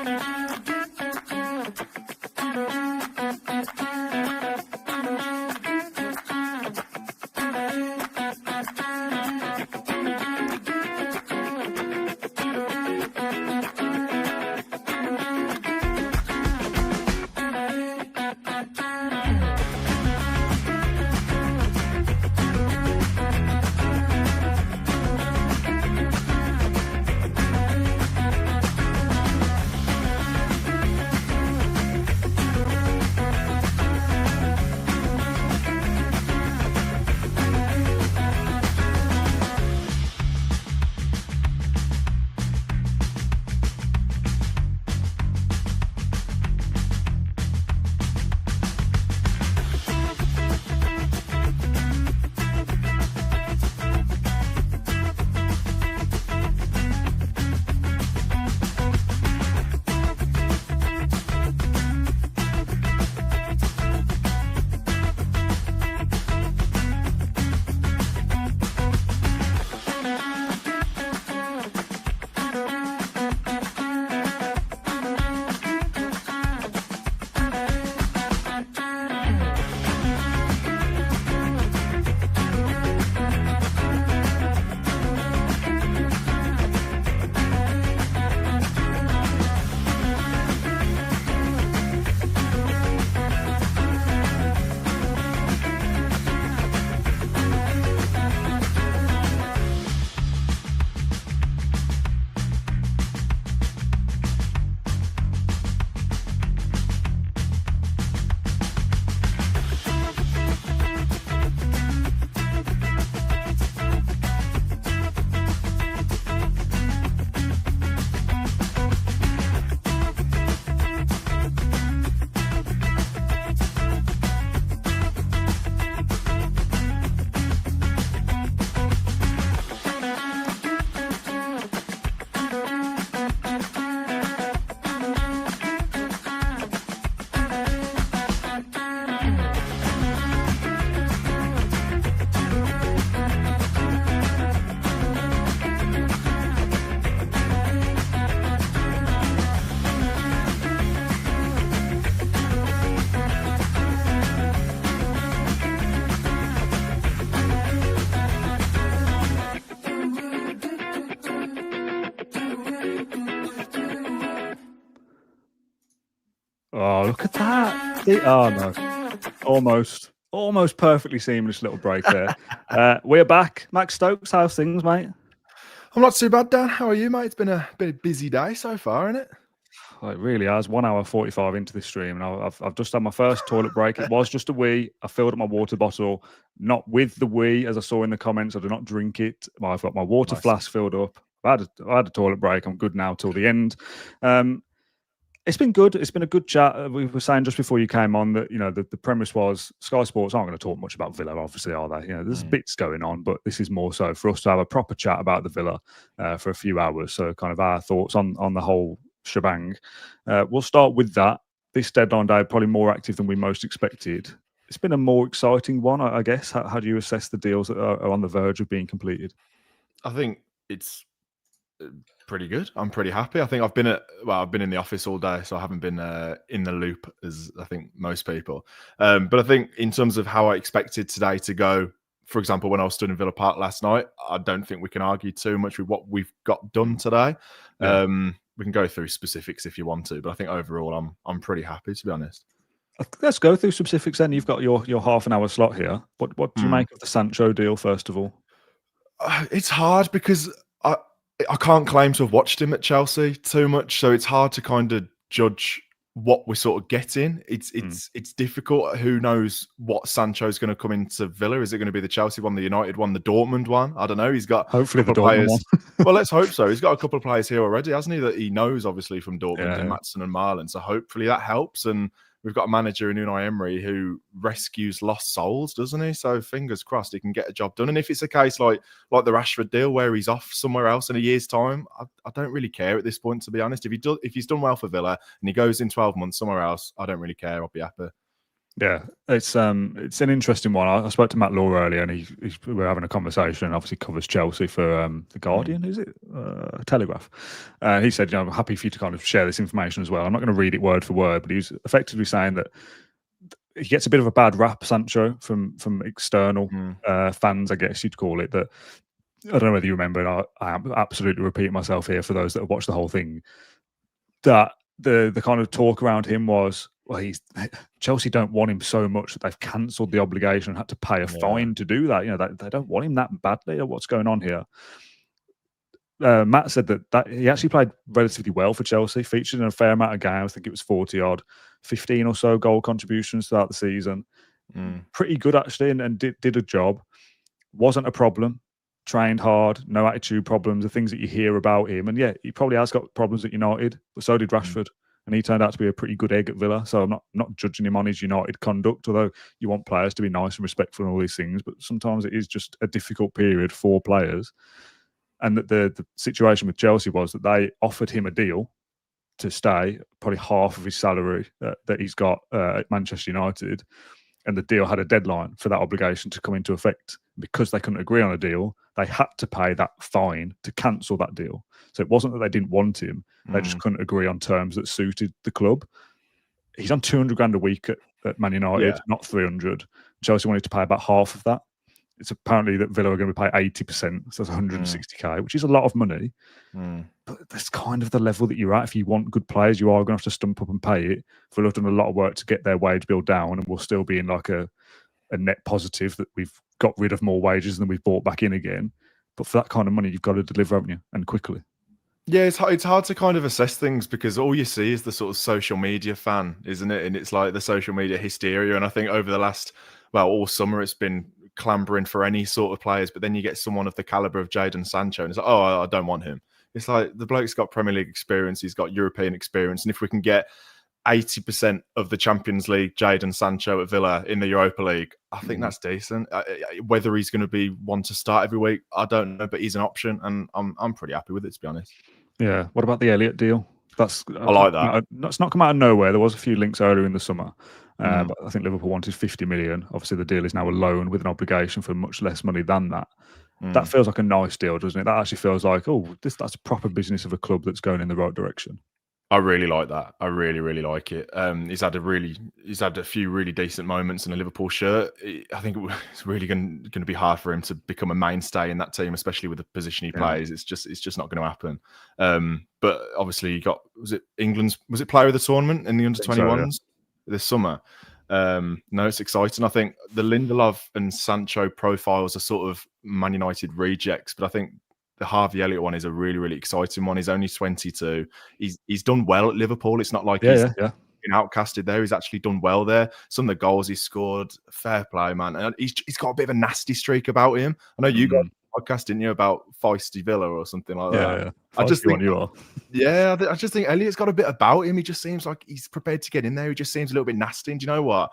look at that. Oh, no. Almost perfectly seamless little break there. We're back. Max Stokes, how's things, mate? I'm not too bad, Dan. How are you, mate? It's been a busy day so far, isn't it? Well, it really has. 1 hour 45 into this stream, and I've just had my first toilet break. It was just a wee. I filled up my water bottle, not with the wee, as I saw in the comments. I do not drink it. I've got my water flask filled up. I had a toilet break. I'm good now till the end. It's been good. It's been a good chat. We were saying just before you came on that, the premise was Sky Sports aren't going to talk much about Villa, obviously, are they? There's bits going on, but this is more so for us to have a proper chat about the Villa for a few hours. So kind of our thoughts on the whole shebang. We'll start with that. This deadline day, probably more active than we most expected. It's been a more exciting one, I guess. How do you assess the deals that are on the verge of being completed? I think it's pretty good. I'm pretty happy. I think I've been in the office all day, so I haven't been in the loop as I think most people. But I think in terms of how I expected today to go, for example, when I was stood in Villa Park last night, I don't think we can argue too much with what we've got done today. Yeah. We can go through specifics if you want to, but I think overall I'm pretty happy, to be honest. Let's go through specifics then. You've got your half an hour slot here. What do you make of the Sancho deal, first of all? It's hard because I can't claim to have watched him at Chelsea too much, so it's hard to kind of judge what we're sort of getting. It's difficult. Who knows what Sancho's going to come into Villa? Is it going to be the Chelsea one, the United one, the Dortmund one? I don't know. He's got hopefully the Dortmund one. Well, let's hope so. He's got a couple of players here already, hasn't he? That he knows obviously from Dortmund and Maatsen and Marlon. So hopefully that helps. And we've got a manager in Unai Emery who rescues lost souls, doesn't he? So fingers crossed he can get a job done. And if it's a case like the Rashford deal where he's off somewhere else in a year's time, I don't really care at this point, to be honest. If he's done well for Villa and he goes in 12 months somewhere else, I don't really care. I'll be happy. Yeah, it's an interesting one. I spoke to Matt Law earlier, and we were having a conversation. Obviously, covers Chelsea for the Guardian, is it? Telegraph. He said, I'm happy for you to kind of share this information as well. I'm not going to read it word for word, but he was effectively saying that he gets a bit of a bad rap, Sancho, from external fans, I guess you'd call it. That I don't know whether you remember, and I am absolutely repeating myself here for those that have watched the whole thing. That the kind of talk around him was, well, Chelsea don't want him so much that they've cancelled the obligation and had to pay a fine to do that. They don't want him that badly. What's going on here? Matt said that he actually played relatively well for Chelsea, featured in a fair amount of games. I think it was 40-odd, 15 or so goal contributions throughout the season. Pretty good, actually, and did a job. Wasn't a problem. Trained hard, no attitude problems, the things that you hear about him. And yeah, he probably has got problems at United, but so did Rashford. And he turned out to be a pretty good egg at Villa. So I'm not judging him on his United conduct, although you want players to be nice and respectful and all these things. But sometimes it is just a difficult period for players. And that the situation with Chelsea was that they offered him a deal to stay, probably half of his salary that he's got at Manchester United. And the deal had a deadline for that obligation to come into effect. Because they couldn't agree on a deal, they had to pay that fine to cancel that deal. So it wasn't that they didn't want him. They just couldn't agree on terms that suited the club. He's on 200 grand a week at Man United, not 300. Chelsea wanted to pay about half of that. It's apparently that Villa are going to pay 80%, so that's 160k, which is a lot of money. But that's kind of the level that you're at. If you want good players, you are going to have to stump up and pay it. Villa have done a lot of work to get their wage bill down, and we'll still be in like a net positive that we've got rid of more wages than we've brought back in again. But for that kind of money, you've got to deliver, haven't you? And quickly. Yeah, it's hard to kind of assess things because all you see is the sort of social media fan, isn't it? And it's like the social media hysteria. And I think over the last, all summer, it's been clambering for any sort of players. But then you get someone of the caliber of Jadon Sancho and it's like, oh, I don't want him. It's like the bloke's got Premier League experience. He's got European experience. And if we can get 80% of the Champions League Jadon Sancho at Villa in the Europa League, I think that's decent. Whether he's going to be one to start every week, I don't know, but he's an option, and I'm pretty happy with it, to be honest. Yeah. What about the Elliott deal? I like that. That's not come out of nowhere. There was a few links earlier in the summer, but I think Liverpool wanted 50 million. Obviously, the deal is now a loan with an obligation for much less money than that. That feels like a nice deal, doesn't it? That actually feels like, that's a proper business of a club that's going in the right direction. I really like that. I really, really like it. He's had a few really decent moments in a Liverpool shirt. I think it's really going to be hard for him to become a mainstay in that team, especially with the position he plays. It's just not going to happen. But obviously, was it Player of the Tournament in the under-21s? this summer. No, it's exciting. I think the Lindelof and Sancho profiles are sort of Man United rejects, but I think the Harvey Elliott one is a really, really exciting one. He's only 22. He's done well at Liverpool. It's not like he's been outcasted there. He's actually done well there. Some of the goals he scored, fair play, man. And he's got a bit of a nasty streak about him. I know you got a podcast, didn't you, about feisty Villa or something like that? Yeah. I just think you are. Yeah, I just think Elliott's got a bit about him. He just seems like he's prepared to get in there. He just seems a little bit nasty. And do you know what?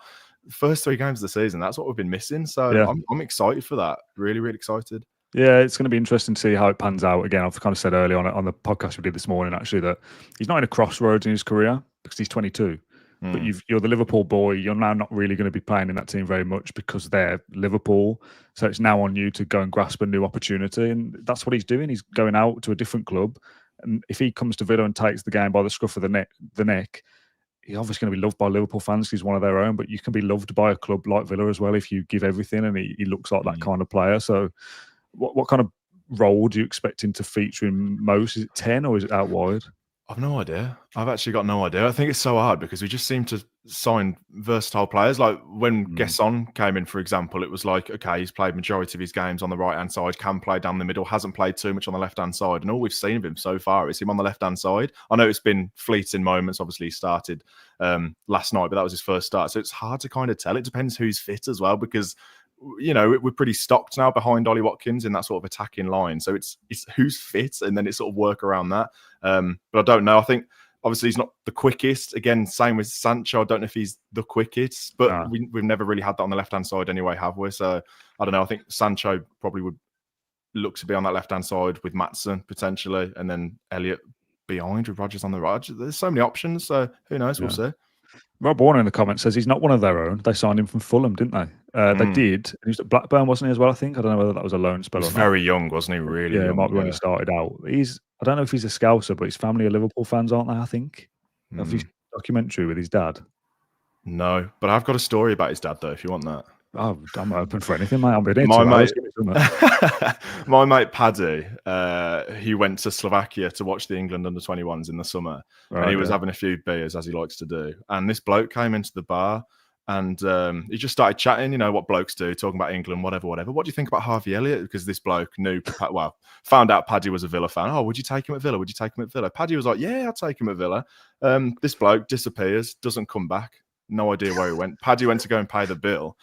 First 3 games of the season, that's what we've been missing. So I'm excited for that. Really, really excited. Yeah, it's going to be interesting to see how it pans out. Again, I've kind of said earlier on the podcast we did this morning, actually, that he's not in a crossroads in his career because he's 22. But you're the Liverpool boy. You're now not really going to be playing in that team very much because they're Liverpool. So it's now on you to go and grasp a new opportunity. And that's what he's doing. He's going out to a different club. And if he comes to Villa and takes the game by the scruff of the neck, he's obviously going to be loved by Liverpool fans because he's one of their own. But you can be loved by a club like Villa as well if you give everything, and he looks like that kind of player. So what kind of role do you expect him to feature in most? Is it 10 or is it out wide? I've no idea. I've actually got no idea. I think it's so hard because we just seem to sign versatile players. Like when Gesson came in, for example, it was like, okay, he's played majority of his games on the right-hand side, can play down the middle, hasn't played too much on the left-hand side. And all we've seen of him so far is him on the left-hand side. I know it's been fleeting moments. Obviously, he started last night, but that was his first start. So it's hard to kind of tell. It depends who's fit as well because, you know, we're pretty stocked now behind Ollie Watkins in that sort of attacking line. So it's who's fit and then it's sort of work around that. But I don't know. I think obviously he's not the quickest. Again, same with Sancho. I don't know if he's the quickest, but we've never really had that on the left-hand side anyway, have we? So I don't know. I think Sancho probably would look to be on that left-hand side with Maatsen potentially, and then Elliott behind with Rodgers on the right. There's so many options. So who knows? We'll see. Rob Warner in the comments says he's not one of their own. They signed him from Fulham, didn't they? They did. And he was at Blackburn, wasn't he, as well, I think? I don't know whether that was a loan spell or not. He was very young, wasn't he? Really young. It might be when he started out. I don't know if he's a Scouser, but his family are Liverpool fans, aren't they, I think? Have you seen a documentary with his dad? No, but I've got a story about his dad, though, if you want that. Oh, I'm open for anything, mate. I'm ready. My mate Paddy, he went to Slovakia to watch the England under-21s in the summer, and he was having a few beers, as he likes to do. And this bloke came into the bar, and he just started chatting, you know, what blokes do, talking about England, whatever. What do you think about Harvey Elliott? Because this bloke found out Paddy was a Villa fan. Oh, would you take him at Villa? Would you take him at Villa? Paddy was like, yeah, I'll take him at Villa. This bloke disappears, doesn't come back. No idea where he went. Paddy went to go and pay the bill.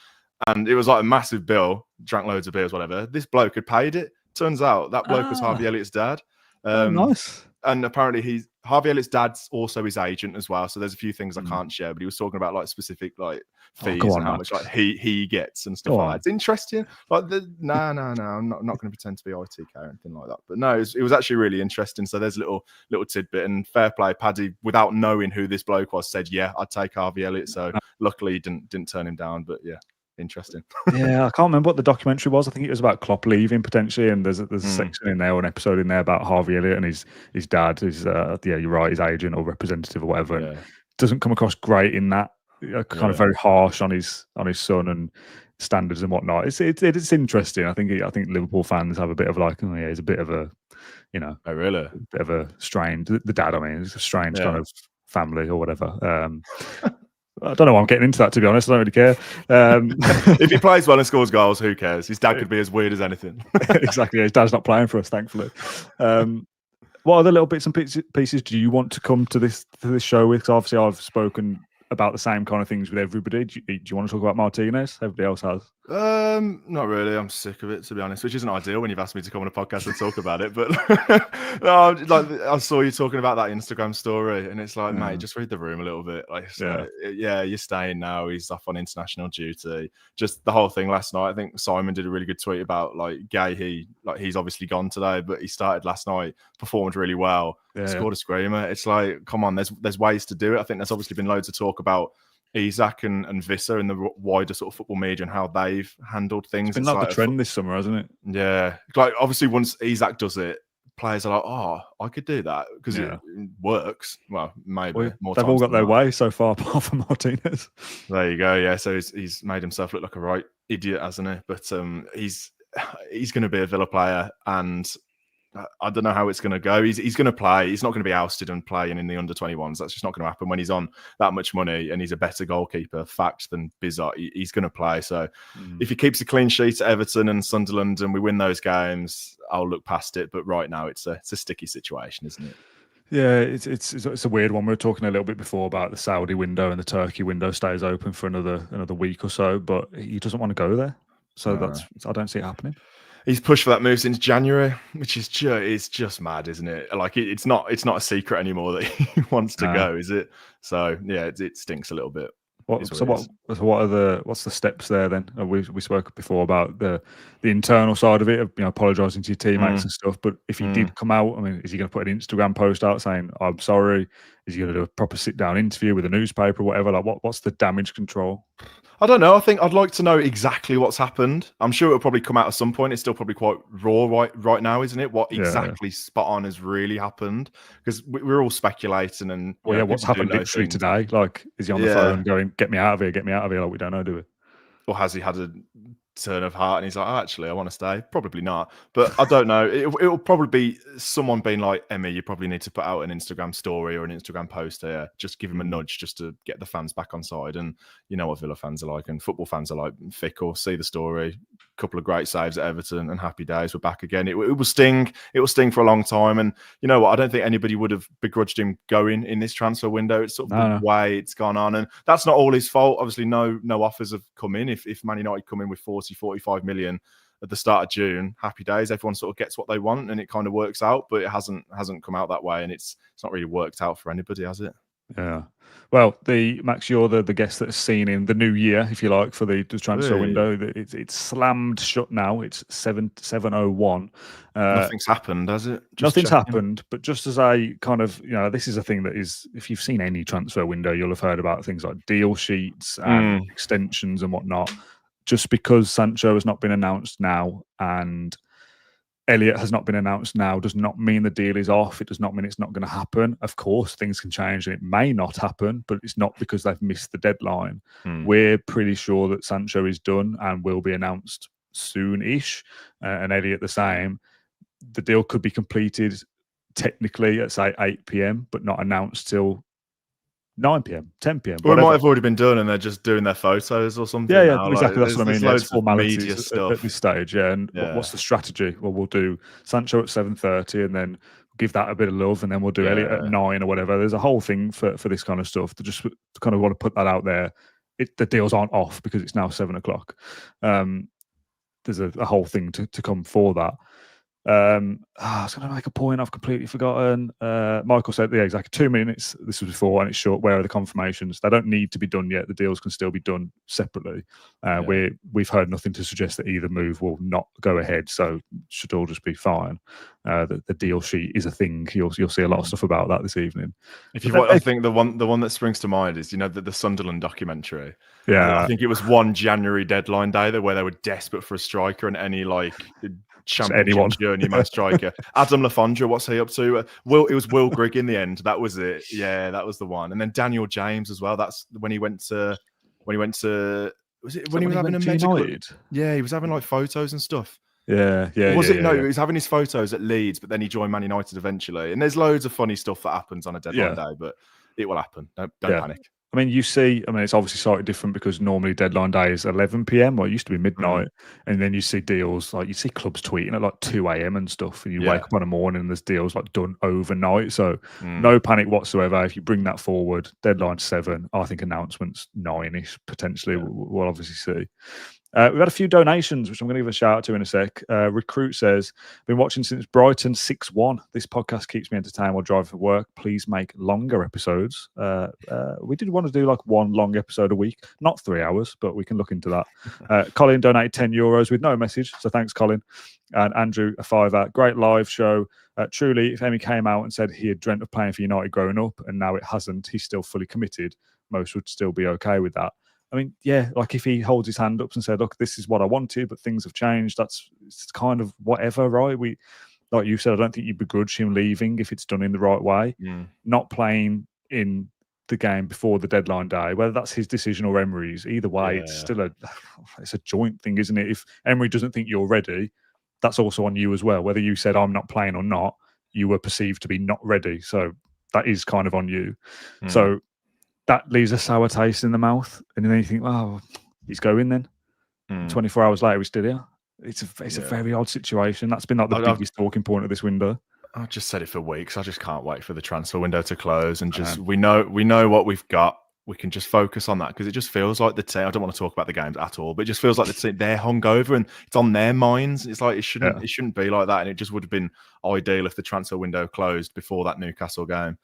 And it was like a massive bill, drank loads of beers, whatever. This bloke had paid it. Turns out that bloke was Harvey Elliott's dad. Nice. And apparently Harvey Elliott's dad's also his agent as well. So there's a few things I can't share, but he was talking about like specific like fees and how much like he gets and stuff like that. It's interesting. Like no, I'm not going to pretend to be ITK or anything like that. But no, it was actually really interesting. So there's a little tidbit, and fair play, Paddy, without knowing who this bloke was, said, yeah, I'd take Harvey Elliott. So luckily he didn't turn him down, but yeah. Interesting. Yeah, I can't remember what the documentary was. I think it was about Klopp leaving potentially, and there's a section in there, or an episode in there about Harvey Elliott and his dad, who's you're right, his agent or representative or whatever. Yeah. Doesn't come across great in that, kind of very harsh on his son and standards and whatnot. It's interesting. I think Liverpool fans have a bit of like, oh yeah, he's a bit of a, you know, oh really, a bit of a strange. The dad, I mean, it's a strange kind of family or whatever. I don't know why I'm getting into that, to be honest. I don't really care. If he plays well and scores goals, who cares? His dad could be as weird as anything. Exactly. His dad's not playing for us, thankfully. What other little bits and pieces do you want to come to this show with? Because obviously I've spoken about the same kind of things with everybody. Do you want to talk about Martínez? Everybody else has. Not really. I'm sick of it, to be honest, which isn't ideal when you've asked me to come on a podcast and talk about it. But no, like I saw you talking about that Instagram story, and it's like, mate, just read the room a little bit. Like, you're staying now. He's off on international duty. Just the whole thing last night. I think Simon did a really good tweet about like Gay. He's obviously gone today, but he started last night, performed really well, scored a screamer. It's like, come on, there's ways to do it. I think there's obviously been loads of talk about Isak and Visser in the wider sort of football media and how they've handled things. It's been like the trend this summer, hasn't it? Yeah. Like, obviously, once Isak does it, players are like, oh, I could do that because it works. Well, maybe. They've all got their way so far, apart from Martínez. There you go. Yeah. So he's made himself look like a right idiot, hasn't he? But he's going to be a Villa player, and I don't know how it's going to go. He's going to play. He's not going to be ousted and playing in the under-21s. That's just not going to happen when he's on that much money and he's a better goalkeeper, fact, than Bizot. He's going to play. So if he keeps a clean sheet at Everton and Sunderland and we win those games, I'll look past it. But right now, it's a sticky situation, isn't it? Yeah, it's a weird one. We were talking a little bit before about the Saudi window and the Turkey window stays open for another week or so, but he doesn't want to go there. So I don't see it happening. He's pushed for that move since January, which is just mad, isn't it? Like it's not a secret anymore that he wants to go, is it? So yeah, it stinks a little bit. What's the steps there then? We spoke before about the internal side of it, of apologising to your teammates and stuff. But if he did come out, I mean, is he going to put an Instagram post out saying I'm sorry? Is he going to do a proper sit down interview with a newspaper or whatever? Like what's the damage control? I don't know. I think I'd like to know exactly what's happened. I'm sure it'll probably come out at some point. It's still probably quite raw right now, isn't it? What exactly spot on has really happened? Because we're all speculating and what's happened literally today? Like, is he on the phone going, "Get me out of here, get me out of here"? Like, we don't know, do we? Or has he had a turn of heart and he's like, oh, actually, I want to stay? Probably not. But I don't know. It'll probably be someone being like, Emi, you probably need to put out an Instagram story or an Instagram post here. Just give him a nudge just to get the fans back on side. And you know what Villa fans are like and football fans are like, fickle. See the story. Couple of great saves at Everton and happy days. We're back again. It will sting. It will sting for a long time. And you know what? I don't think anybody would have begrudged him going in this transfer window. It's sort of the way it's gone on. And that's not all his fault. Obviously, no offers have come in. If Man United come in with 40-45 million at the start of June, happy days. Everyone sort of gets what they want and it kind of works out, but it hasn't come out that way. And it's not really worked out for anybody, has it? Yeah. Well, Max, you're the guest that's seen in the new year, if you like, for the transfer window. It's slammed shut now. It's 7:01. Nothing's happened, has it? Nothing's happened. But just as I kind of, this is a thing that is, if you've seen any transfer window, you'll have heard about things like deal sheets and extensions and whatnot. Just because Sancho has not been announced now and Elliott has not been announced now does not mean the deal is off. It does not mean it's not going to happen. Of course, things can change and it may not happen, but it's not because they've missed the deadline. We're pretty sure that Sancho is done and will be announced soon-ish, and Elliott the same. The deal could be completed technically at, say, 8 p.m, but not announced till 9 p.m, 10 p.m. Or it might have already been done and they're just doing their photos or something. Yeah, now. exactly. That's what I mean. Loads it's formalities media stuff at this stage. Yeah, and what's the strategy? Well, we'll do Sancho at 7:30 and then give that a bit of love, and then we'll do Elliott at 9 or whatever. There's a whole thing for this kind of stuff. To just kind of want to put that out there. The deals aren't off because it's now 7 o'clock. There's a whole thing to come for that. I was going to make a point I've completely forgotten. Michael said, yeah, exactly 2 minutes. This was before, and it's short. Where are the confirmations? They don't need to be done yet. The deals can still be done separately. We've heard nothing to suggest that either move will not go ahead, so should all just be fine. The deal sheet is a thing. You'll see a lot of stuff about that this evening. I think the one that springs to mind is the Sunderland documentary. Yeah, I think it was 1 January deadline day where they were desperate for a striker and any championship journeyman striker. Adam Lafondra, what's he up to? It was Will Grigg in the end. That was it. Yeah, that was the one. And then Daniel James as well. That's when he went to. Was it when he was having a medical? Yeah, he was having photos and stuff. Yeah. Was it? No, he was having his photos at Leeds, but then he joined Man United eventually. And there's loads of funny stuff that happens on a deadline day, but it will happen. Don't panic. I mean, it's obviously slightly different because normally deadline day is 11 p.m. or it used to be midnight. And then you see deals you see clubs tweeting at 2 a.m. and stuff. And you wake up on a morning and there's deals done overnight. So no panic whatsoever. If you bring that forward, deadline 7, I think announcements 9-ish potentially. We'll obviously see. We've had a few donations, which I'm going to give a shout out to in a sec. Recruit says, been watching since Brighton 6-1. This podcast keeps me entertained while driving for work. Please make longer episodes. We did want to do 1 long episode a week, not 3 hours, but we can look into that. Colin donated €10 with no message, so thanks, Colin. And Andrew, a £5. Great live show. Truly, if Emi came out and said he had dreamt of playing for United growing up and now it hasn't, he's still fully committed, most would still be okay with that. I mean, yeah, if he holds his hand up and said, look, this is what I wanted, but things have changed, it's kind of whatever, right? Like you said, I don't think you begrudge him leaving if it's done in the right way. Not playing in the game before the deadline day, whether that's his decision or Emery's, either way, it's still it's a joint thing, isn't it? If Emery doesn't think you're ready, that's also on you as well. Whether you said I'm not playing or not, you were perceived to be not ready. So that is kind of on you. So that leaves a sour taste in the mouth. And then you think, oh, he's going then. 24 hours later, he's still here. It's a very odd situation. That's been like the biggest talking point of this window. I've just said it for weeks. I just can't wait for the transfer window to close and just we know what we've got. We can just focus on that because it just feels like the team. I don't want to talk about the games at all, but it just feels like the team, they're hungover and it's on their minds. It's like it shouldn't be like that, and it just would have been ideal if the transfer window closed before that Newcastle game,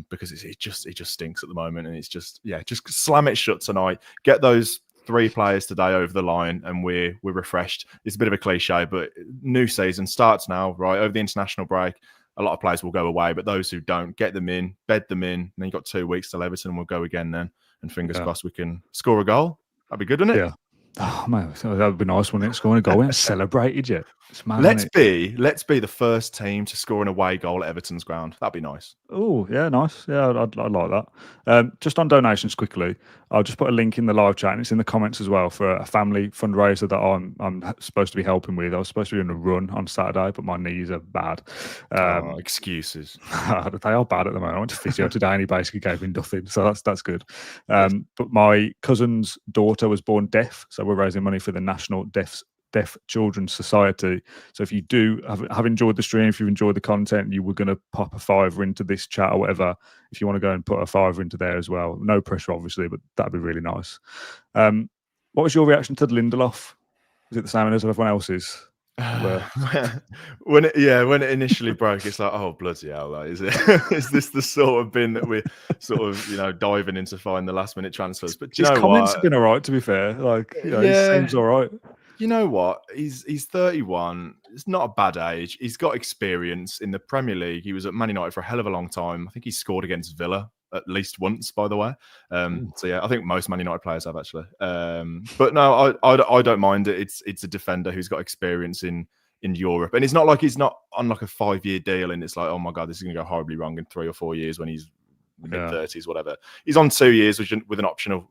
because it just stinks at the moment, and it's just slam it shut tonight. Get those 3 players today over the line, and we're refreshed. It's a bit of a cliche, but new season starts now, right over the international break. A lot of players will go away, but those who don't, get them in, bed them in. And then you've got 2 weeks till Everton, and we'll go again then. And fingers crossed we can score a goal. That'd be good, wouldn't it? Yeah. Oh man, that would be nice, wouldn't it? Scoring a goal, we haven't celebrated yet. It's mad, let's be the first team to score an away goal at Everton's ground. That'd be nice. Oh yeah, nice. Yeah, I'd like that. Just on donations quickly, I'll just put a link in the live chat, and it's in the comments as well, for a family fundraiser that I'm supposed to be helping with. I was supposed to be on a run on Saturday, but my knees are bad. Excuses. They are bad at the moment. I went to physio today, and he basically gave me nothing, so that's good. But my cousin's daughter was born deaf, so we're raising money for the National Deaf Children's Society. So if you do have enjoyed the stream, if you've enjoyed the content, you were going to pop a $5 into this chat or whatever, if you want to go and put a $5 into there as well, no pressure obviously, but that'd be really nice. What was your reaction to Lindelof? Is it the same as everyone else's? When it initially broke, it's like, oh bloody hell, like, is it? Is this the sort of bin that we're sort of diving into find the last minute transfers? But his comments have been all right, to be fair. Like, he seems all right. You know what? He's 31. It's not a bad age. He's got experience in the Premier League. He was at Man United for a hell of a long time. I think he scored against Villa at least once, by the way. So yeah, I think most Man United players have actually. But no, I don't mind it. It's a defender who's got experience in Europe, and it's not like he's not on like a 5-year deal, and it's like, oh my god, this is going to go horribly wrong in 3 or 4 years when he's mid-30s, whatever. He's on 2 years with an option of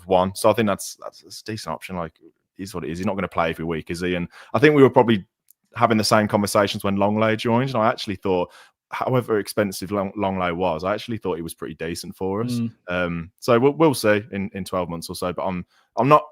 1. So I think that's a decent option. Like, is what it is. He's not going to play every week, is he? And I think we were probably having the same conversations when Longley joined, and I actually thought, however expensive Longley was, I actually thought he was pretty decent for us. So we'll see in 12 months or so. But I'm not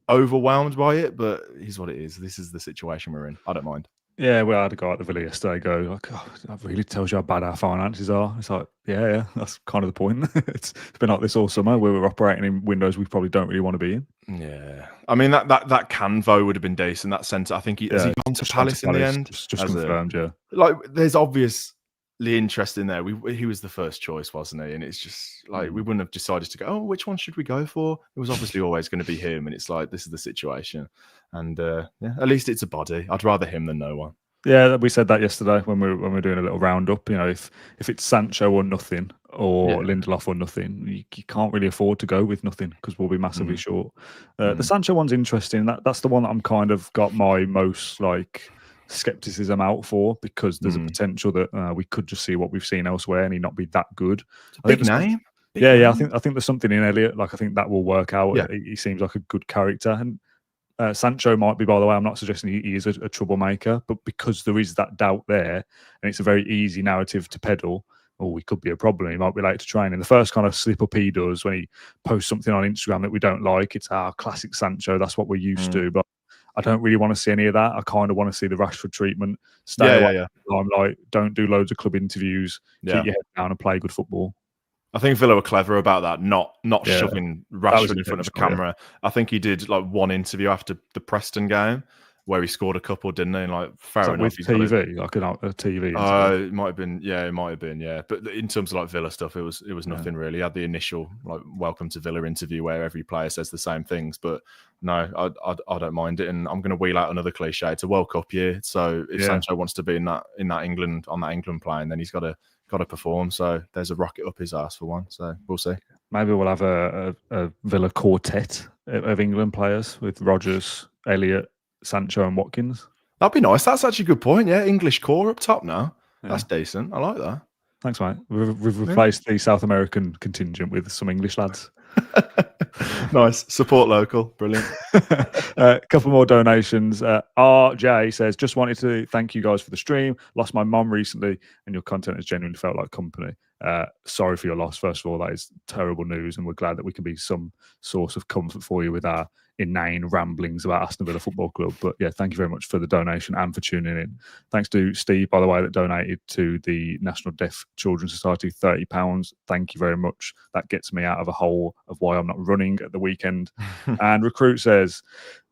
overwhelmed by it, but here's what it is. This is the situation we're in. I don't mind. Yeah, well, I had a guy at the Villa yesterday go, like, oh, that really tells you how bad our finances are. It's like, yeah, that's kind of the point. It's been like this all summer, where we're operating in windows we probably don't really want to be in. Yeah. I mean, that Canvo would have been decent, that centre. I think has he gone to Palace in the end? Just confirmed, yeah. Like, there's obviously interest in there. He was the first choice, wasn't he? And it's just like, we wouldn't have decided to go, oh, which one should we go for? It was obviously always going to be him. And it's like, this is the situation. And at least it's a body. I'd rather him than no one. Yeah, we said that yesterday when we were doing a little roundup. If it's Sancho or nothing, or Lindelof or nothing, you can't really afford to go with nothing because we'll be massively short. The Sancho one's interesting. That's the one that I'm kind of got my most like skepticism out for, because there's a potential that we could just see what we've seen elsewhere and he not be that good. Big name. I think there's something in Elliott. Like, I think that will work out. Yeah. He seems like a good character, and Sancho might be, by the way. I'm not suggesting he is a troublemaker, but because there is that doubt there, and it's a very easy narrative to peddle, he could be a problem. He might be late to training. The first kind of slip up he does when he posts something on Instagram that we don't like, it's our classic Sancho. That's what we're used to. But I don't really want to see any of that. I kind of want to see the Rashford treatment. Stay away. I'm like, don't do loads of club interviews. Keep your head down and play good football. I think Villa were clever about that, not shoving Rashford in front of a camera. I think he did like one interview after the Preston game where he scored a couple, didn't he? And like, fair enough. With TV, like a TV. It might have been, yeah. But in terms of like Villa stuff, it was nothing really. He had the initial like welcome to Villa interview where every player says the same things. But no, I don't mind it, and I'm going to wheel out another cliche. It's a World Cup year, so if Sancho wants to be in that England plane, then he's got to perform. So there's a rocket up his ass for one. So we'll see. Maybe we'll have a Villa quartet of England players with Rodgers, Elliott, Sancho and Watkins. That'd be nice. That's actually a good point. Yeah, English core up top now. Yeah. That's decent. I like that. Thanks, mate. We've replaced the South American contingent with some English lads. Nice. Support local. Brilliant. A couple more donations. RJ says, just wanted to thank you guys for the stream. Lost my mom recently, and your content has genuinely felt like company. Sorry for your loss, first of all. That is terrible news, and we're glad that we can be some source of comfort for you with our inane ramblings about Aston Villa Football Club. But yeah, thank you very much for the donation and for tuning in. Thanks to Steve, by the way, that donated to the National Deaf Children's Society £30. Thank you very much. That gets me out of a hole of why I'm not running at the weekend. And Recruit says,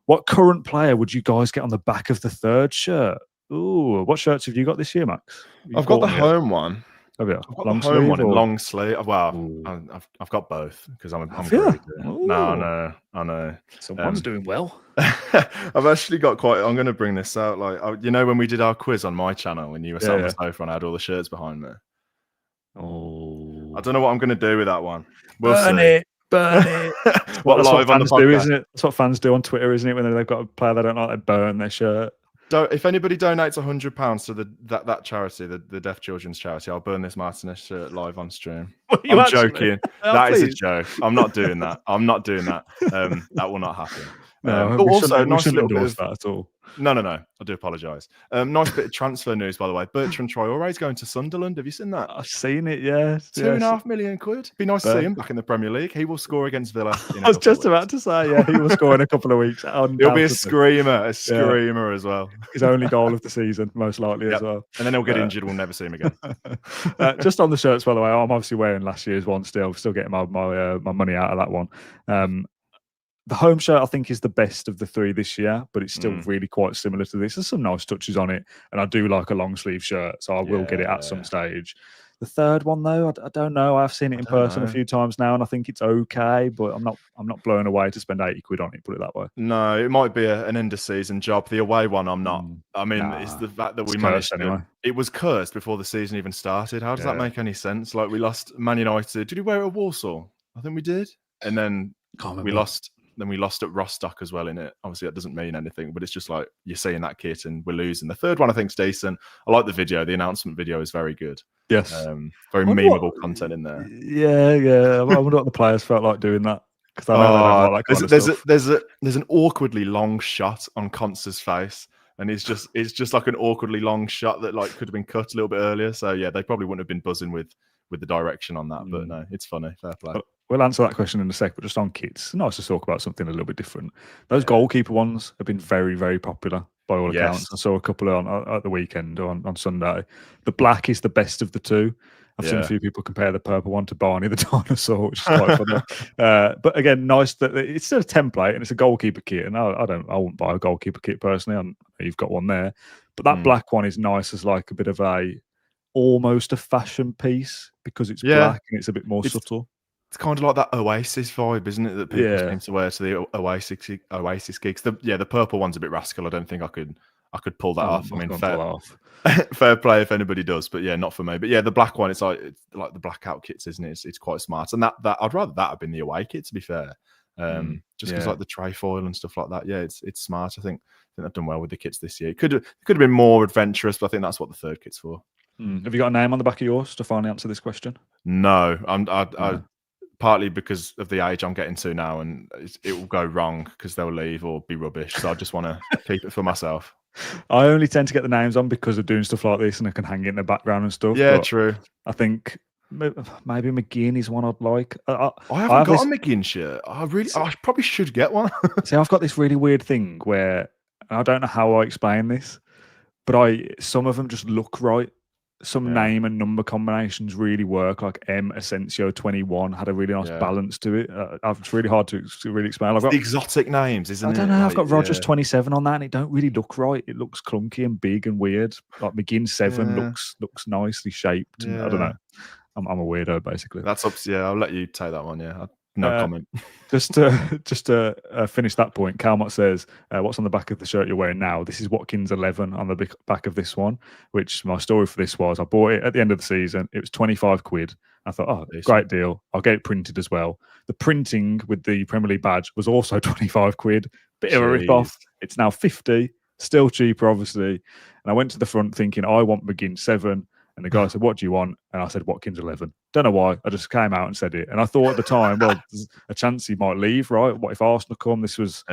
what current player would you guys get on the back of the third shirt? Ooh, what shirts have you got this year, Max? I've got the home one. Oh, yeah. I've got the home one in long sleeve. Well, I've got both because I'm greedy. No, I know. Someone's doing well. I've actually got quite. I'm going to bring this out. Like, when we did our quiz on my channel when you were sat on the sofa and I had all the shirts behind me. Oh, I don't know what I'm going to do with that one. We'll burn see. it. What that's live what on the fans do, podcast? isn't it? That's what fans do on Twitter, isn't it? When they've got a player they don't like, they burn their shirt. If anybody donates £100 to that charity, the Deaf Children's Charity, I'll burn this Martinez shirt live on stream. I'm joking. That is a joke. I'm not doing that. That will not happen. Also, nice little bit of that at all. No. I do apologise. Nice bit of transfer news, by the way. Bertrand Traore is going to Sunderland. Have you seen that? I've seen it. Yeah, £2.5 million. Be nice to see him back in the Premier League. He will score against Villa. I was just about to say, yeah, he will score in a couple of weeks. He'll be a screamer as well. His only goal of the season, most likely as well. And then he'll get injured. We'll never see him again. Just on the shirts, by the way, I'm obviously wearing last year's one still. Still getting my money out of that one. The home shirt, I think, is the best of the three this year, but it's still really quite similar to this. There's some nice touches on it, and I do like a long sleeve shirt, so I will get it at some stage. The third one, though, I don't know. I've seen it in person a few times now, and I think it's okay, but I'm not blown away to spend 80 quid on it. Put it that way. No, it might be an end of season job. The away one, I'm not. I mean, it's the fact that we managed anyway. It was cursed before the season even started. How does that make any sense? Like, we lost Man United. Did we wear it at Warsaw? I think we did, and then we lost. Then we lost at Rostock as well in it. Obviously, that doesn't mean anything, but it's just like you're seeing that kit and we're losing. The third one, I think, is decent. I like the video. The announcement video is very good. Yes. Very memeable content in there. Yeah. I wonder what the players felt like doing that. Because I know they don't like that kind of stuff. There's an awkwardly long shot on Conce's face. And it's just like an awkwardly long shot that like could have been cut a little bit earlier. So yeah, they probably wouldn't have been buzzing with the direction on that. But no, it's funny. Fair play. We'll answer that question in a sec, but just on kits, nice to talk about something a little bit different. Those goalkeeper ones have been very, very popular by all accounts. I saw a couple at the weekend on Sunday. The black is the best of the two. I've seen a few people compare the purple one to Barney the dinosaur, which is quite funny. But again, nice that it's still a template and it's a goalkeeper kit. And I wouldn't buy a goalkeeper kit personally. I know you've got one there, but that black one is nice as like a bit of almost a fashion piece because it's black and it's a bit more subtle. It's kind of like that Oasis vibe, isn't it? That people seem to wear to the Oasis gigs. The purple one's a bit rascal. I don't think I could pull that off. I mean, fair play if anybody does, but yeah, not for me. But yeah, the black one, it's like the blackout kits, isn't it? It's quite smart. And that I'd rather that have been the away kit, to be fair. Just because like the trefoil and stuff like that. Yeah, it's smart. I think they've done well with the kits this year. It could have been more adventurous, but I think that's what the third kit's for. Have you got a name on the back of yours to finally answer this question? No, I partly because of the age I'm getting to now, and it will go wrong because they'll leave or be rubbish. So I just want to keep it for myself. I only tend to get the names on because of doing stuff like this, and I can hang it in the background and stuff. Yeah, true. I think maybe McGinn is one I'd like. I haven't got a McGinn shirt. I probably should get one. See, I've got this really weird thing where I don't know how I explain this, but some of them just look right. Some name and number combinations really work. Like M Asensio 21 had a really nice balance to it. It's really hard to really explain. I've got exotic names, isn't it? I don't know. I've got Rogers 27 on that, and it don't really look right. It looks clunky and big and weird. Like McGinn 7 looks nicely shaped. And I don't know. I'm a weirdo basically. That's up. Yeah, I'll let you take that one. Yeah. No comment. Just to finish that point, Calmot says, what's on the back of the shirt you're wearing now? This is Watkins 11 on the back of this one, which my story for this was I bought it at the end of the season. It was 25 quid. I thought, great deal. I'll get it printed as well. The printing with the Premier League badge was also 25 quid. Bit of a rip-off. It's now 50. Still cheaper, obviously. And I went to the front thinking, I want McGinn 7. And the guy said, "What do you want?" And I said, "Watkins 11." Don't know why. I just came out and said it. And I thought at the time, well, there's a chance he might leave, right? What if Arsenal come? This was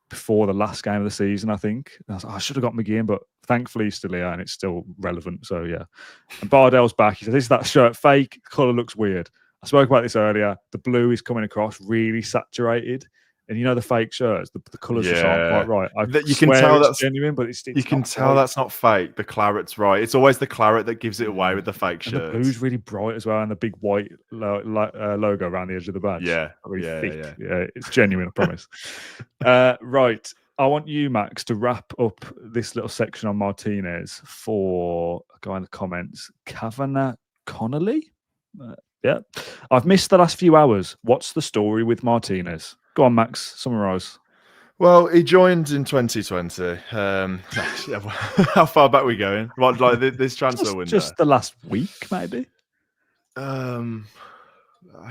before the last game of the season, I think. And I was like, I should have got McGinn, but thankfully he's still here and it's still relevant. So yeah. And Bardell's back. He says, "Is that shirt fake? Colour looks weird." I spoke about this earlier. The blue is coming across really saturated. And you know the fake shirts, the colours just aren't quite right. You can tell that's genuine, but it's you can tell that's not fake. The claret's right. It's always the claret that gives it away with the fake shirts. The blue's really bright as well, and the big white logo around the edge of the badge. Yeah, it's genuine, I promise. Right, I want you, Max, to wrap up this little section on Martinez for a guy in the comments, Kavanagh Connolly. Yeah, I've missed the last few hours. What's the story with Martinez? Go on, Max, summarise. Well, he joined in 2020. How far back are we going? What, like this transfer window? Just the last week, maybe.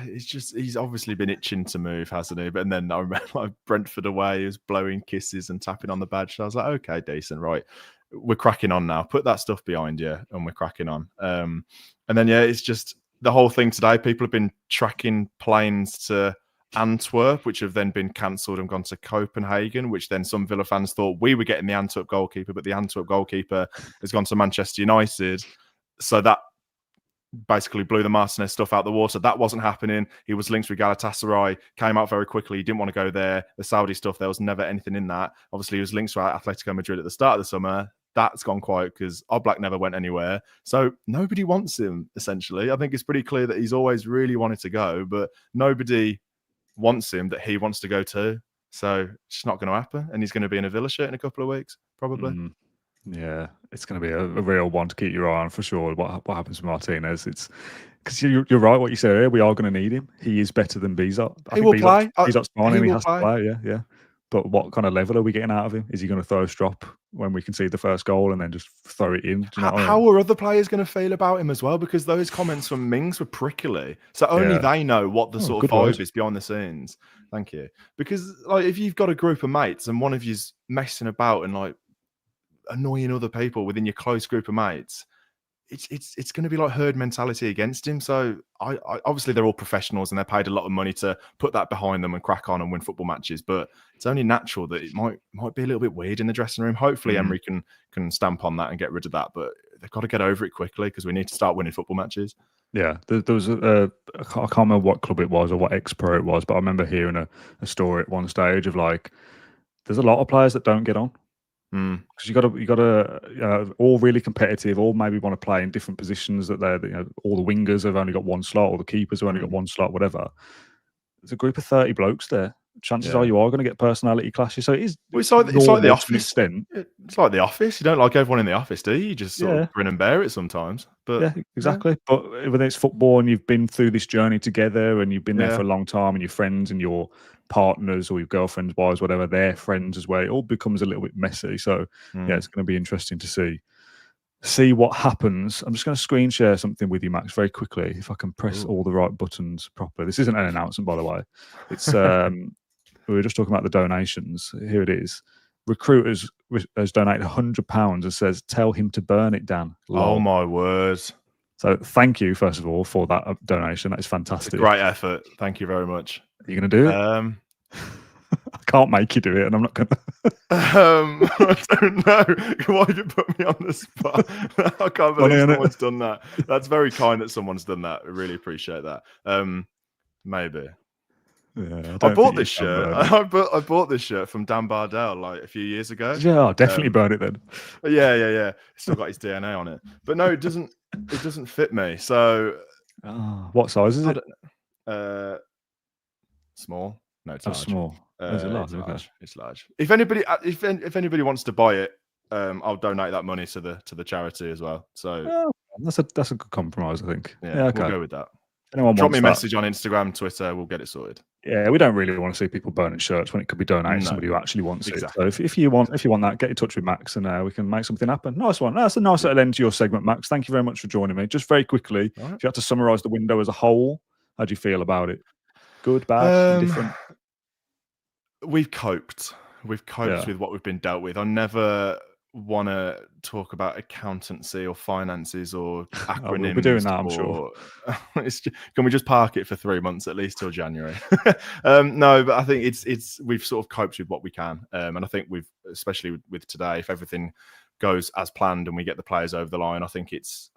He's obviously been itching to move, hasn't he? But then I remember like, Brentford away, he was blowing kisses and tapping on the badge. So I was like, okay, decent, right. We're cracking on now. Put that stuff behind you, and we're cracking on. And then it's just the whole thing today. People have been tracking planes to Antwerp, which have then been cancelled and gone to Copenhagen, which then some Villa fans thought we were getting the Antwerp goalkeeper, but the Antwerp goalkeeper has gone to Manchester United. So that basically blew the Martinez stuff out the water. That wasn't happening. He was linked with Galatasaray, came out very quickly. He didn't want to go there. The Saudi stuff, there was never anything in that. Obviously, he was linked to Atletico Madrid at the start of the summer. That's gone quiet because Oblak never went anywhere. So nobody wants him, essentially. I think it's pretty clear that he's always really wanted to go, but nobody wants him that he wants to go to. So it's not going to happen. And he's going to be in a Villa shirt in a couple of weeks, probably. Yeah, it's going to be a real one to keep your eye on for sure. What happens with Martinez? It's because you're right. What you said earlier, we are going to need him. He is better than Bizot. He will play. Bizot's fine. He has to play. Yeah. But what kind of level are we getting out of him? Is he going to throw a strop when we concede the first goal and then just throw it in? How are other players going to feel about him as well? Because those comments from Mings were prickly. So only they know what the sort of vibe is behind the scenes. Thank you. Because like if you've got a group of mates and one of you's messing about and like annoying other people within your close group of mates, it's going to be like herd mentality against him. So I obviously they're all professionals and they're paid a lot of money to put that behind them and crack on and win football matches. But it's only natural that it might be a little bit weird in the dressing room. Hopefully Emery can stamp on that and get rid of that. But they've got to get over it quickly because we need to start winning football matches. Yeah, there was I can't remember what club it was or what ex-pro it was, but I remember hearing a story at one stage of like there's a lot of players that don't get on. Because you got to all really competitive, all maybe want to play in different positions. That they're all the wingers have only got one slot, or the keepers have only got one slot, whatever. There's a group of 30 blokes there. Chances are you are going to get personality clashes. So it is. Well, it's like the office. It's like the office. You don't like everyone in the office, do you? You just sort of grin and bear it sometimes. But yeah, exactly. But when it's football and you've been through this journey together and you've been there for a long time, and your friends and your partners or your girlfriends, wives, whatever, their friends as well, it all becomes a little bit messy. So it's going to be interesting to see what happens. I'm just going to screen share something with you, Max, very quickly, if I can press all the right buttons properly. This isn't an announcement, by the way. It's we were just talking about the donations. Here it is. Recruiters has donated £100 and says, "Tell him to burn it, Dan." Oh my words. So thank you, first of all, for that donation. That is fantastic. Great effort. Thank you very much. Are you going to do it? I can't make you do it, and I'm not going to. I don't know. Why did you put me on the spot? I can't believe someone's done that. That's very kind that someone's done that. I really appreciate that. Maybe. Yeah, I bought this shirt. I bought this shirt from Dan Bardell like a few years ago. Yeah, I'll definitely burn it then. Yeah. It's still got his DNA on it. But no, it doesn't fit me. So what size is it? Small. No, it's large. Small. Is it large? It's large. If anybody wants to buy it, I'll donate that money to the charity as well. So that's a good compromise, I think. Yeah, okay. We'll go with that. Drop me a message on Instagram, Twitter. We'll get it sorted. Yeah, we don't really want to see people burning shirts when it could be donated to somebody who actually wants it. So if you want that, get in touch with Max and we can make something happen. Nice one. That's a nice little end to your segment, Max. Thank you very much for joining me. Just very quickly, if you had to summarise the window as a whole, how do you feel about it? Good, bad, different? We've coped. We've coped with what we've been dealt with. I never want to talk about accountancy or finances or acronyms. We'll be doing that, I'm sure. Can we just park it for 3 months at least till January? No, but I think it's we've sort of coped with what we can, and I think we've, especially with today, if everything goes as planned and we get the players over the line, I think it's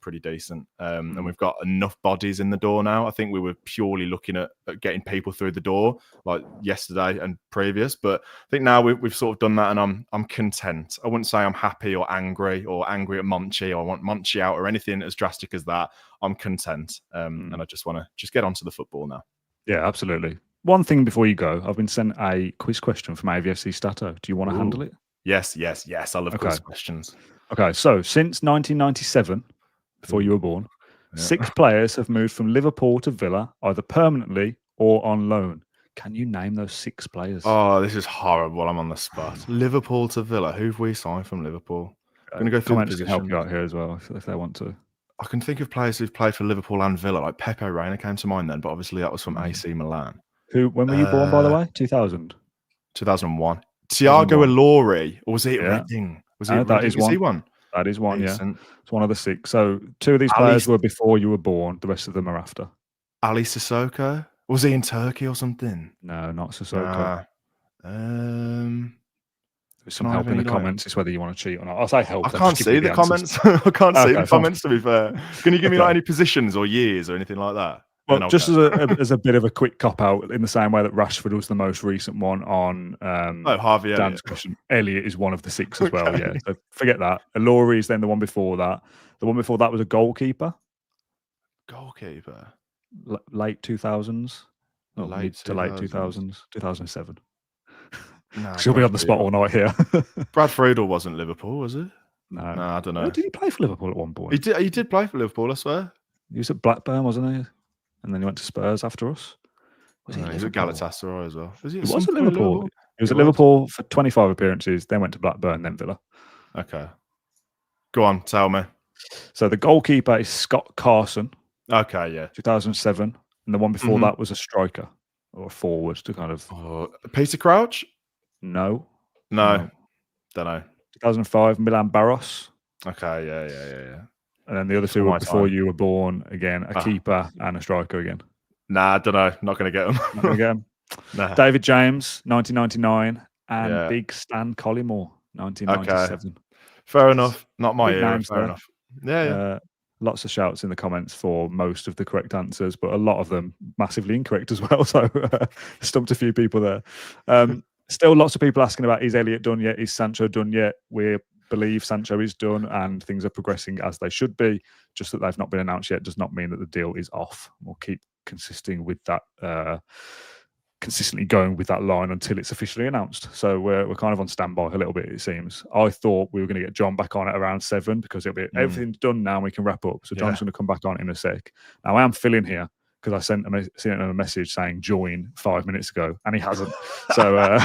pretty decent. And we've got enough bodies in the door now. I think we were purely looking at getting people through the door like yesterday and previous, but I think now we've sort of done that, and I'm content. I wouldn't say I'm happy or angry at Monchi, or I want Monchi out or anything as drastic as that. I'm content, and I just want to get onto the football now. Yeah, absolutely. One thing before you go, I've been sent a quiz question from AVFC Stato. Do you want to handle it? Yes. I love quiz questions. Okay, so since 1997, before you were born, 6 players have moved from Liverpool to Villa, either permanently or on loan. Can you name those 6 players? Oh, this is horrible. I'm on the spot. Liverpool to Villa. Who've we signed from Liverpool? I'm going to go through the Comments can positions. help you out here as well if they want to. I can think of players who've played for Liverpool and Villa, like Pepe Reina came to mind then, but obviously that was from AC Milan. When were you born, by the way? 2000? 2001. Thiago Ilori, or was it Reading? Was it that is one? Is he one? That is one, Decent. yeah. It's one of the 6. So 2 of these players were before you were born. The rest of them are after. Ali Sissoko? Was he in Turkey or something? No, not Sissoko. There's some help in the comments. It's whether you want to cheat or not. I'll say help. I can't see the comments. I can't see the comments, to be fair. Can you give me like any positions or years or anything like that? Well, just as a bit of a quick cop out, in the same way that Rashford was the most recent one on Harvey Elliott. Dan's question, Elliott is one of the 6 as well. Yeah, so forget that. Ilori is then the one before that. The one before that was a goalkeeper. Goalkeeper. Late 2000s. No, Late mid to late 2000s. 2007. No, She'll be on the spot all night here. Brad Friedel wasn't Liverpool, was he? No, I don't know. Did he play for Liverpool at one point? He did play for Liverpool, I swear. He was at Blackburn, wasn't he? And then he went to Spurs after us. He was at Galatasaray as well. He was at Liverpool. He was at Liverpool for 25 appearances, then went to Blackburn, then Villa. Okay. Go on, tell me. So the goalkeeper is Scott Carson. Okay, yeah. 2007. And the one before that was a striker or a forward to kind of... Peter Crouch? No. Don't know. 2005, Milan Barros. Okay, yeah. And then the other 2 were before you were born, again, a keeper and a striker again. Nah, I don't know. Not going to get them. Not going to get them. Nah. David James, 1999. And Big Stan Collymore, 1997. Okay. Fair enough. Not my Big era. names Fair there. enough. Yeah. Lots of shouts in the comments for most of the correct answers, but a lot of them massively incorrect as well. So stumped a few people there. Still lots of people asking about, is Elliott done yet? Is Sancho done yet? We believe Sancho is done and things are progressing as they should be. Just that they've not been announced yet does not mean that the deal is off. We'll keep consistently going with that line until it's officially announced. So we're kind of on standby a little bit, it seems. I thought we were going to get John back on at around 7 because it'll be everything's done now and we can wrap up. So John's going to come back on in a sec. Now I am filling here because I sent him a message saying join 5 minutes ago and he hasn't. So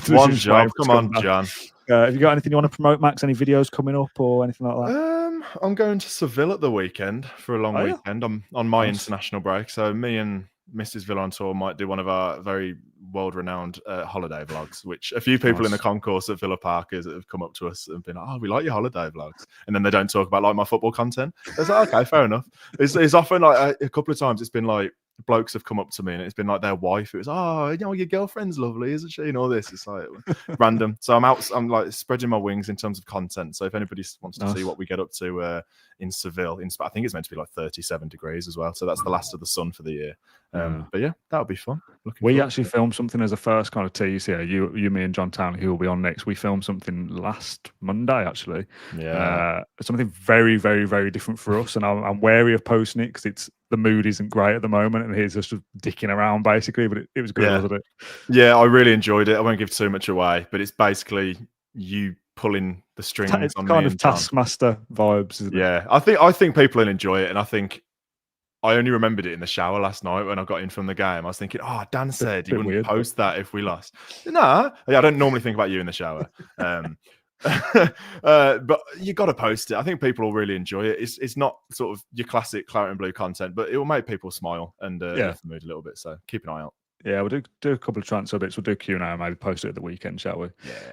one job. Come on, John. Have you got anything you want to promote, Max? Any videos coming up or anything like that? I'm going to Seville at the weekend for a long weekend. I'm on my international break. So me and Mrs. Villa on tour might do one of our very world-renowned holiday vlogs, which a few people in the concourse at Villa Park have come up to us and been like, oh, we like your holiday vlogs. And then they don't talk about like my football content. It's like, okay, fair enough. It's often like a couple of times it's been like blokes have come up to me and it's been like their wife. It was, oh, your girlfriend's lovely, isn't she? And all this. It's like random. So I'm like spreading my wings in terms of content. So if anybody wants to see what we get up to in Seville, I think it's meant to be like 37 degrees as well. So that's the last of the sun for the year. But yeah, that'll be fun. We actually filmed something as a first kind of tease here. You, me, and John Townley, who will be on next. We filmed something last Monday, actually. Yeah, something very, very, very different for us, and I'm wary of posting it because the mood isn't great at the moment, and he's just dicking around basically. But it was good, wasn't it? Yeah, I really enjoyed it. I won't give too much away, but it's basically you pulling the strings. It's on kind me of Taskmaster vibes, isn't it? Yeah, I think people will enjoy it, and I think. I only remembered it in the shower last night when I got in from the game. I was thinking, oh, Dan said he wouldn't post that if we lost. Nah, I don't normally think about you in the shower. But you got to post it. I think people will really enjoy it. It's not sort of your classic claret and blue content, but it will make people smile and lift the mood a little bit. So keep an eye out. Yeah, we'll do a couple of transfer bits. We'll do Q&A and maybe post it at the weekend, shall we?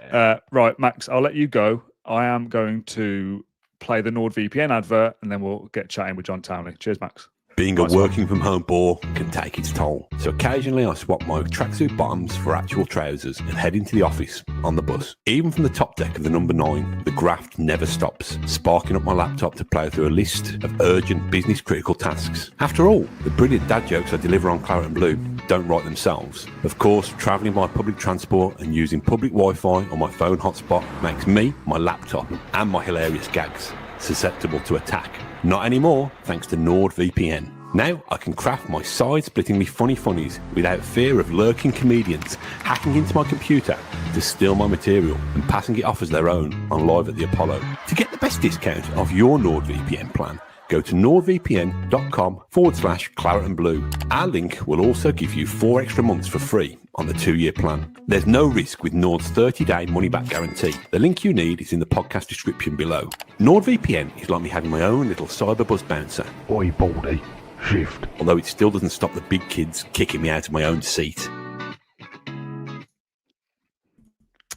Yeah. Right, Max, I'll let you go. I am going to play the NordVPN advert, and then we'll get chatting with John Townley. Cheers, Max. Being a working from home bore can take its toll, so occasionally I swap my tracksuit bottoms for actual trousers and head into the office on the bus. Even from the top deck of the number 9, the graft never stops, sparking up my laptop to plough through a list of urgent business critical tasks. After all, the brilliant dad jokes I deliver on Claret and Blue don't write themselves. Of course, travelling by public transport and using public Wi-Fi on my phone hotspot makes me, my laptop and my hilarious gags susceptible to attack. Not anymore, thanks to NordVPN. Now I can craft my side-splittingly funny funnies without fear of lurking comedians hacking into my computer to steal my material and passing it off as their own on Live at the Apollo. To get the best discount of your NordVPN plan, go to nordvpn.com/claret and blue. Our link will also give you 4 extra months for free on the 2-year plan. There's no risk with Nord's 30-day money-back guarantee. The link you need is in the podcast description below. NordVPN is like me having my own little cyberbuzz bouncer. Oi, Baldy. Shift. Although it still doesn't stop the big kids kicking me out of my own seat.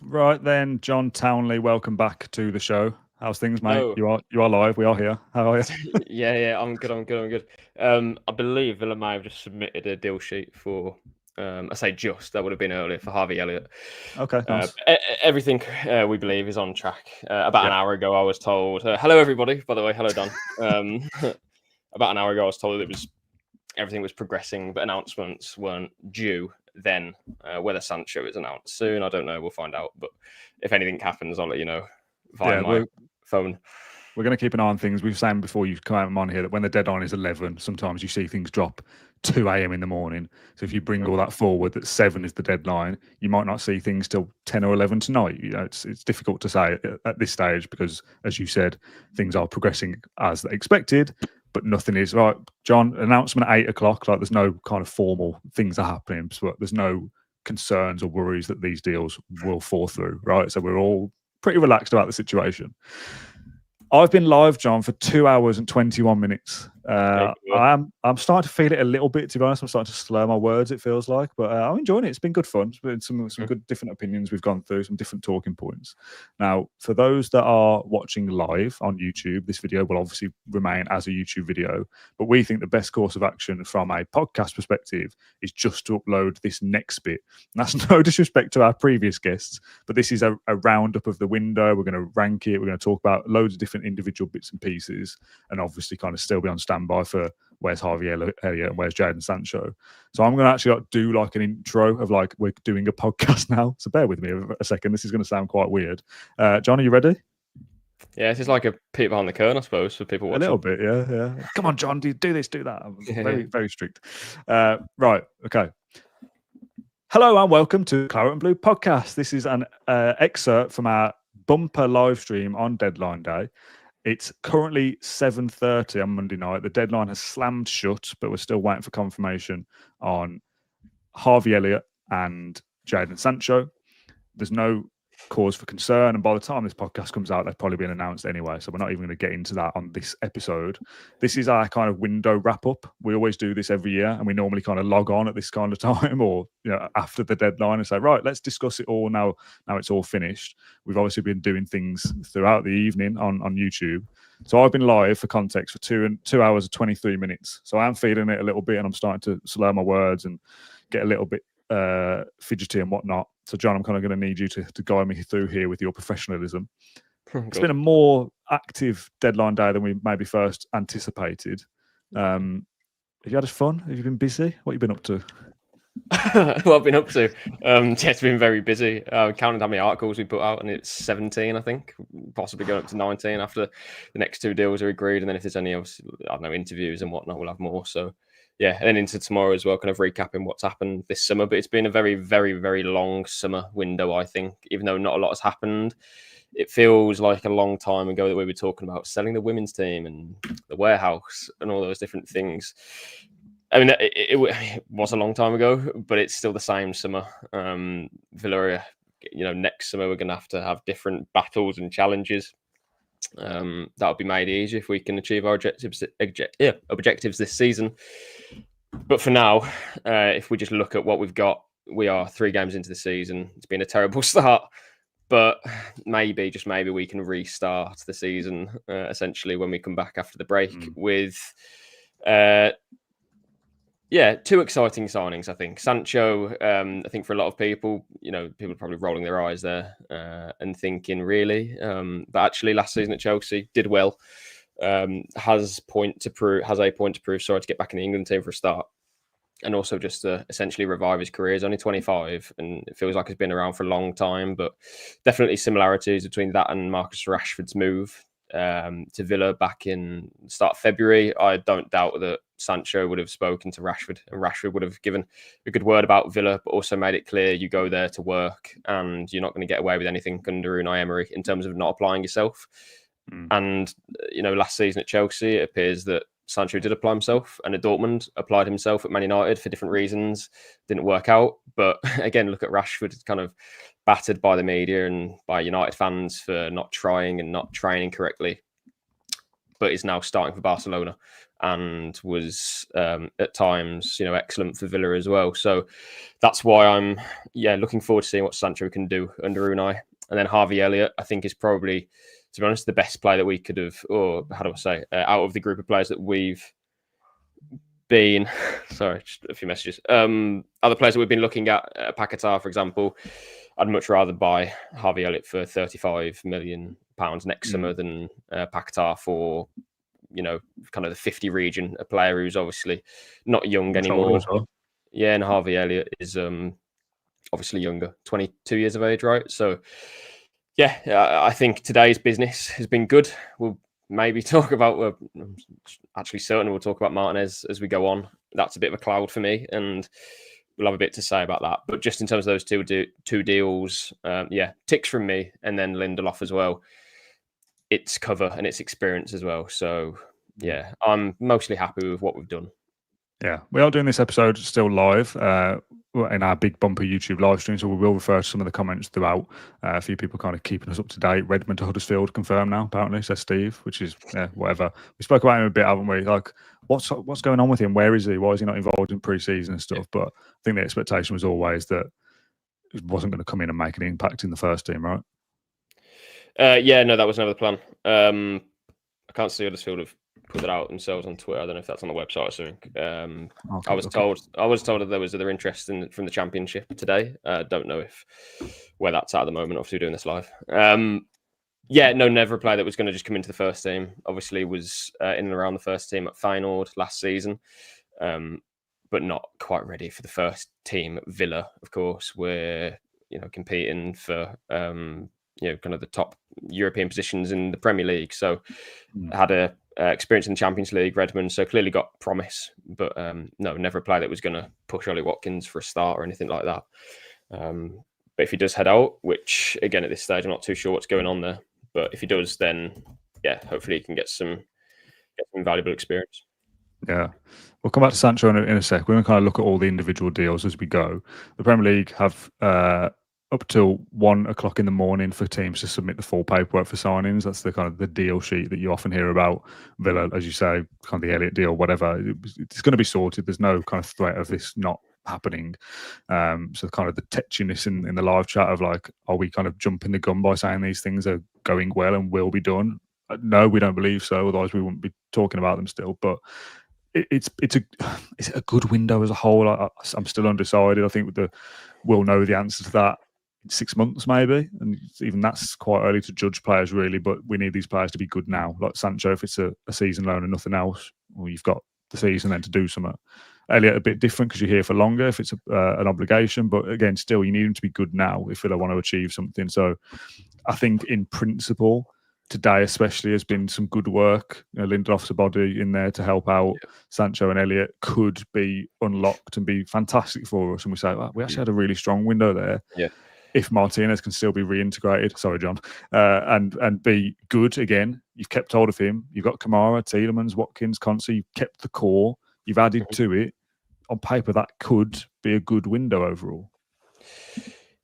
Right then, John Townley, welcome back to the show. How's things, mate? Oh. You are live. We are here. How are you? Yeah, I'm good. I believe Villa may have just submitted a deal sheet for, I say just, that would have been earlier, for Harvey Elliott. Okay, nice. Everything we believe is on track. About an hour ago, I was told, hello everybody, by the way, hello Dan. About an hour ago, I was told everything was progressing, but announcements weren't due then. Whether Sancho is announced soon, I don't know. We'll find out. But if anything happens, I'll let you know via my phone. We're going to keep an eye on things. We've saying before you come on here that when the deadline is 11, sometimes you see things drop 2 a.m. in the morning. So if you bring all that forward, that 7 is the deadline, you might not see things till 10 or 11 tonight. You know, it's difficult to say at this stage because, as you said, things are progressing as expected. But nothing is right, John. Announcement at 8 o'clock. Like there's no kind of formal things are happening, but there's no concerns or worries that these deals will fall through. Right, so we're all pretty relaxed about the situation. I've been live, John, for 2 hours and 21 minutes. I'm starting to feel it a little bit, to be honest. I'm starting to slur my words, it feels like, but I'm enjoying it. It's been good fun. It's been some good different opinions we've gone through, some different talking points. Now, for those that are watching live on YouTube, this video will obviously remain as a YouTube video, but we think the best course of action from a podcast perspective is just to upload this next bit. And that's no disrespect to our previous guests, but this is a roundup of the window. We're going to rank it. We're going to talk about loads of different individual bits and pieces, and obviously kind of still be on standby for where's Harvey Elliott and where's Jadon Sancho. So I'm going to actually do like an intro of like we're doing a podcast now. So bear with me a second. This is going to sound quite weird. John, are you ready? Yeah, this is like a peek behind the curtain, I suppose, for people watching. A little bit, yeah. Come on, John, do this, do that. I'm very strict. Right, okay. Hello and welcome to Claret and Blue podcast. This is an excerpt from our bumper live stream on deadline day. It's currently 7:30 on Monday night. The deadline has slammed shut, but we're still waiting for confirmation on Harvey Elliott and Jadon Sancho. There's no cause for concern, and by the time this podcast comes out, they've probably been announced anyway, so we're not even going to get into that on this episode. This is our kind of window wrap-up. We always do this every year, and we normally kind of log on at this kind of time or after the deadline and say, right, let's discuss it all now it's all finished. We've obviously been doing things throughout the evening on YouTube. So I've been live, for context, for 2 hours and 23 minutes. So I'm feeling it a little bit, and I'm starting to slur my words and get a little bit fidgety and whatnot. So John, I'm kind of going to need you to guide me through here with your professionalism. It's been a more active deadline day than we maybe first anticipated. Have you had fun? Have you been busy? What have you been up to? What I've been up to? It's been very busy. Counting how many articles we put out, and it's 17, I think, possibly going up to 19 after the next 2 deals are agreed. And then if there's any, obviously, I don't know, interviews and whatnot, we'll have more. So yeah, and then into tomorrow as well, kind of recapping what's happened this summer. But it's been a very, very, very long summer window, I think, even though not a lot has happened. It feels like a long time ago that we were talking about selling the women's team and the warehouse and all those different things. I mean, it was a long time ago, but it's still the same summer. Villa, next summer we're going to have different battles and challenges. That'll be made easy if we can achieve our objectives this season. But for now, if we just look at what we've got, we are 3 games into the season. It's been a terrible start. But maybe, just maybe, we can restart the season essentially when we come back after the break with, two exciting signings. I think Sancho. I think for a lot of people, people are probably rolling their eyes there and thinking, really, but actually, last season at Chelsea did well. Has a point to prove. Sorry, to get back in the England team for a start. And also just to essentially revive his career. He's only 25 and it feels like he's been around for a long time, but definitely similarities between that and Marcus Rashford's move to Villa back in the start of February. I don't doubt that Sancho would have spoken to Rashford and Rashford would have given a good word about Villa, but also made it clear you go there to work and you're not going to get away with anything under Unai Emery in terms of not applying yourself. And, last season at Chelsea, it appears that Sancho did apply himself, and at Dortmund applied himself at Man United for different reasons. Didn't work out. But again, look at Rashford, kind of battered by the media and by United fans for not trying and not training correctly. But is now starting for Barcelona and was at times, excellent for Villa as well. So that's why I'm, looking forward to seeing what Sancho can do under Unai. And then Harvey Elliott, I think, is probably, to be honest, the best player that we could have, or how do I say, out of the group of players that we've been, sorry, just a few messages. Other players that we've been looking at, Paquetá, for example, I'd much rather buy Harvey Elliott for £35 million next summer than Paquetá for, kind of the 50 region, a player who's obviously not young anymore. Well. Yeah, and Harvey Elliott is obviously younger, 22 years of age, right? So, I think today's business has been good. We'll maybe talk about, I'm actually certain we'll talk about Martinez as we go on. That's a bit of a cloud for me, and we'll have a bit to say about that. But just in terms of those two deals, ticks from me, and then Lindelof as well. It's cover and it's experience as well. So, I'm mostly happy with what we've done. Yeah, we are doing this episode still live in our big bumper YouTube live stream, so we will refer to some of the comments throughout. A few people kind of keeping us up to date. Redmond to Huddersfield confirmed now, apparently, says Steve, which is whatever. We spoke about him a bit, haven't we? Like, what's going on with him? Where is he? Why is he not involved in pre-season and stuff? But I think the expectation was always that he wasn't going to come in and make an impact in the first team, right? No, that was never the plan. I can't see Huddersfield have put it out themselves on Twitter. I don't know if that's on the website or something. I was told that there was other interest from the Championship today. Don't know where that's at the moment. Obviously, doing this live. Never a player that was going to just come into the first team. Obviously, was in and around the first team at Feyenoord last season, but not quite ready for the first team at Villa. Of course, we're competing for kind of the top European positions in the Premier League. So had a experience in the Champions League, Redmond, so clearly got promise. But no, never a player that was going to push Ollie Watkins for a start or anything like that. But if he does head out, which again at this stage I'm not too sure what's going on there, but if he does, then hopefully he can get some valuable experience. Yeah. We'll come back to Sancho in a sec. We're going to kind of look at all the individual deals as we go. The Premier League have up till 1 o'clock in the morning for teams to submit the full paperwork for signings. That's the kind of the deal sheet that you often hear about. Villa, as you say, kind of the Elliott deal, whatever. It's going to be sorted. There's no kind of threat of this not happening. So kind of the tetchiness in the live chat of like, are we kind of jumping the gun by saying these things are going well and will be done? No, we don't believe so. Otherwise, we wouldn't be talking about them still. But is it a good window as a whole? I'm still undecided. I think we'll know the answer to that in 6 months maybe, and even that's quite early to judge players really, but we need these players to be good now. Like Sancho, if it's a season loan and nothing else, well, you've got the season then to do something. Elliott a bit different because you're here for longer if it's an obligation, but again, still you need him to be good now if they want to achieve something. So I think in principle today especially has been some good work. Lindelof's a body in there to help out. Sancho and Elliott could be unlocked and be fantastic for us, and we say, well, we actually had a really strong window there. If Martinez can still be reintegrated, sorry, John, and be good again, you've kept hold of him. You've got Kamara, Tielemans, Watkins, Consi. You've kept the core. You've added to it. On paper, that could be a good window overall.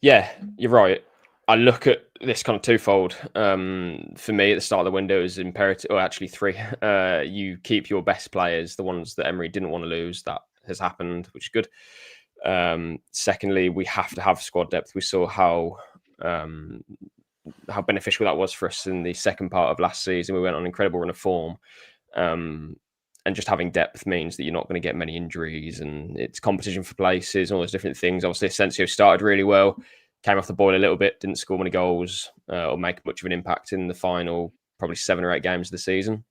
Yeah, you're right. I look at this kind of twofold. For me, at the start of the window is imperative, or actually three. You keep your best players, the ones that Emery didn't want to lose. That has happened, which is good. Secondly, we have to have squad depth. We saw how how beneficial that was for us in the second part of last season. We went on an incredible run of form. And just having depth means that you're not going to get many injuries, and it's competition for places and all those different things. Obviously, Asensio started really well, came off the boil a little bit, didn't score many goals or make much of an impact in the final probably 7 or 8 games of the season.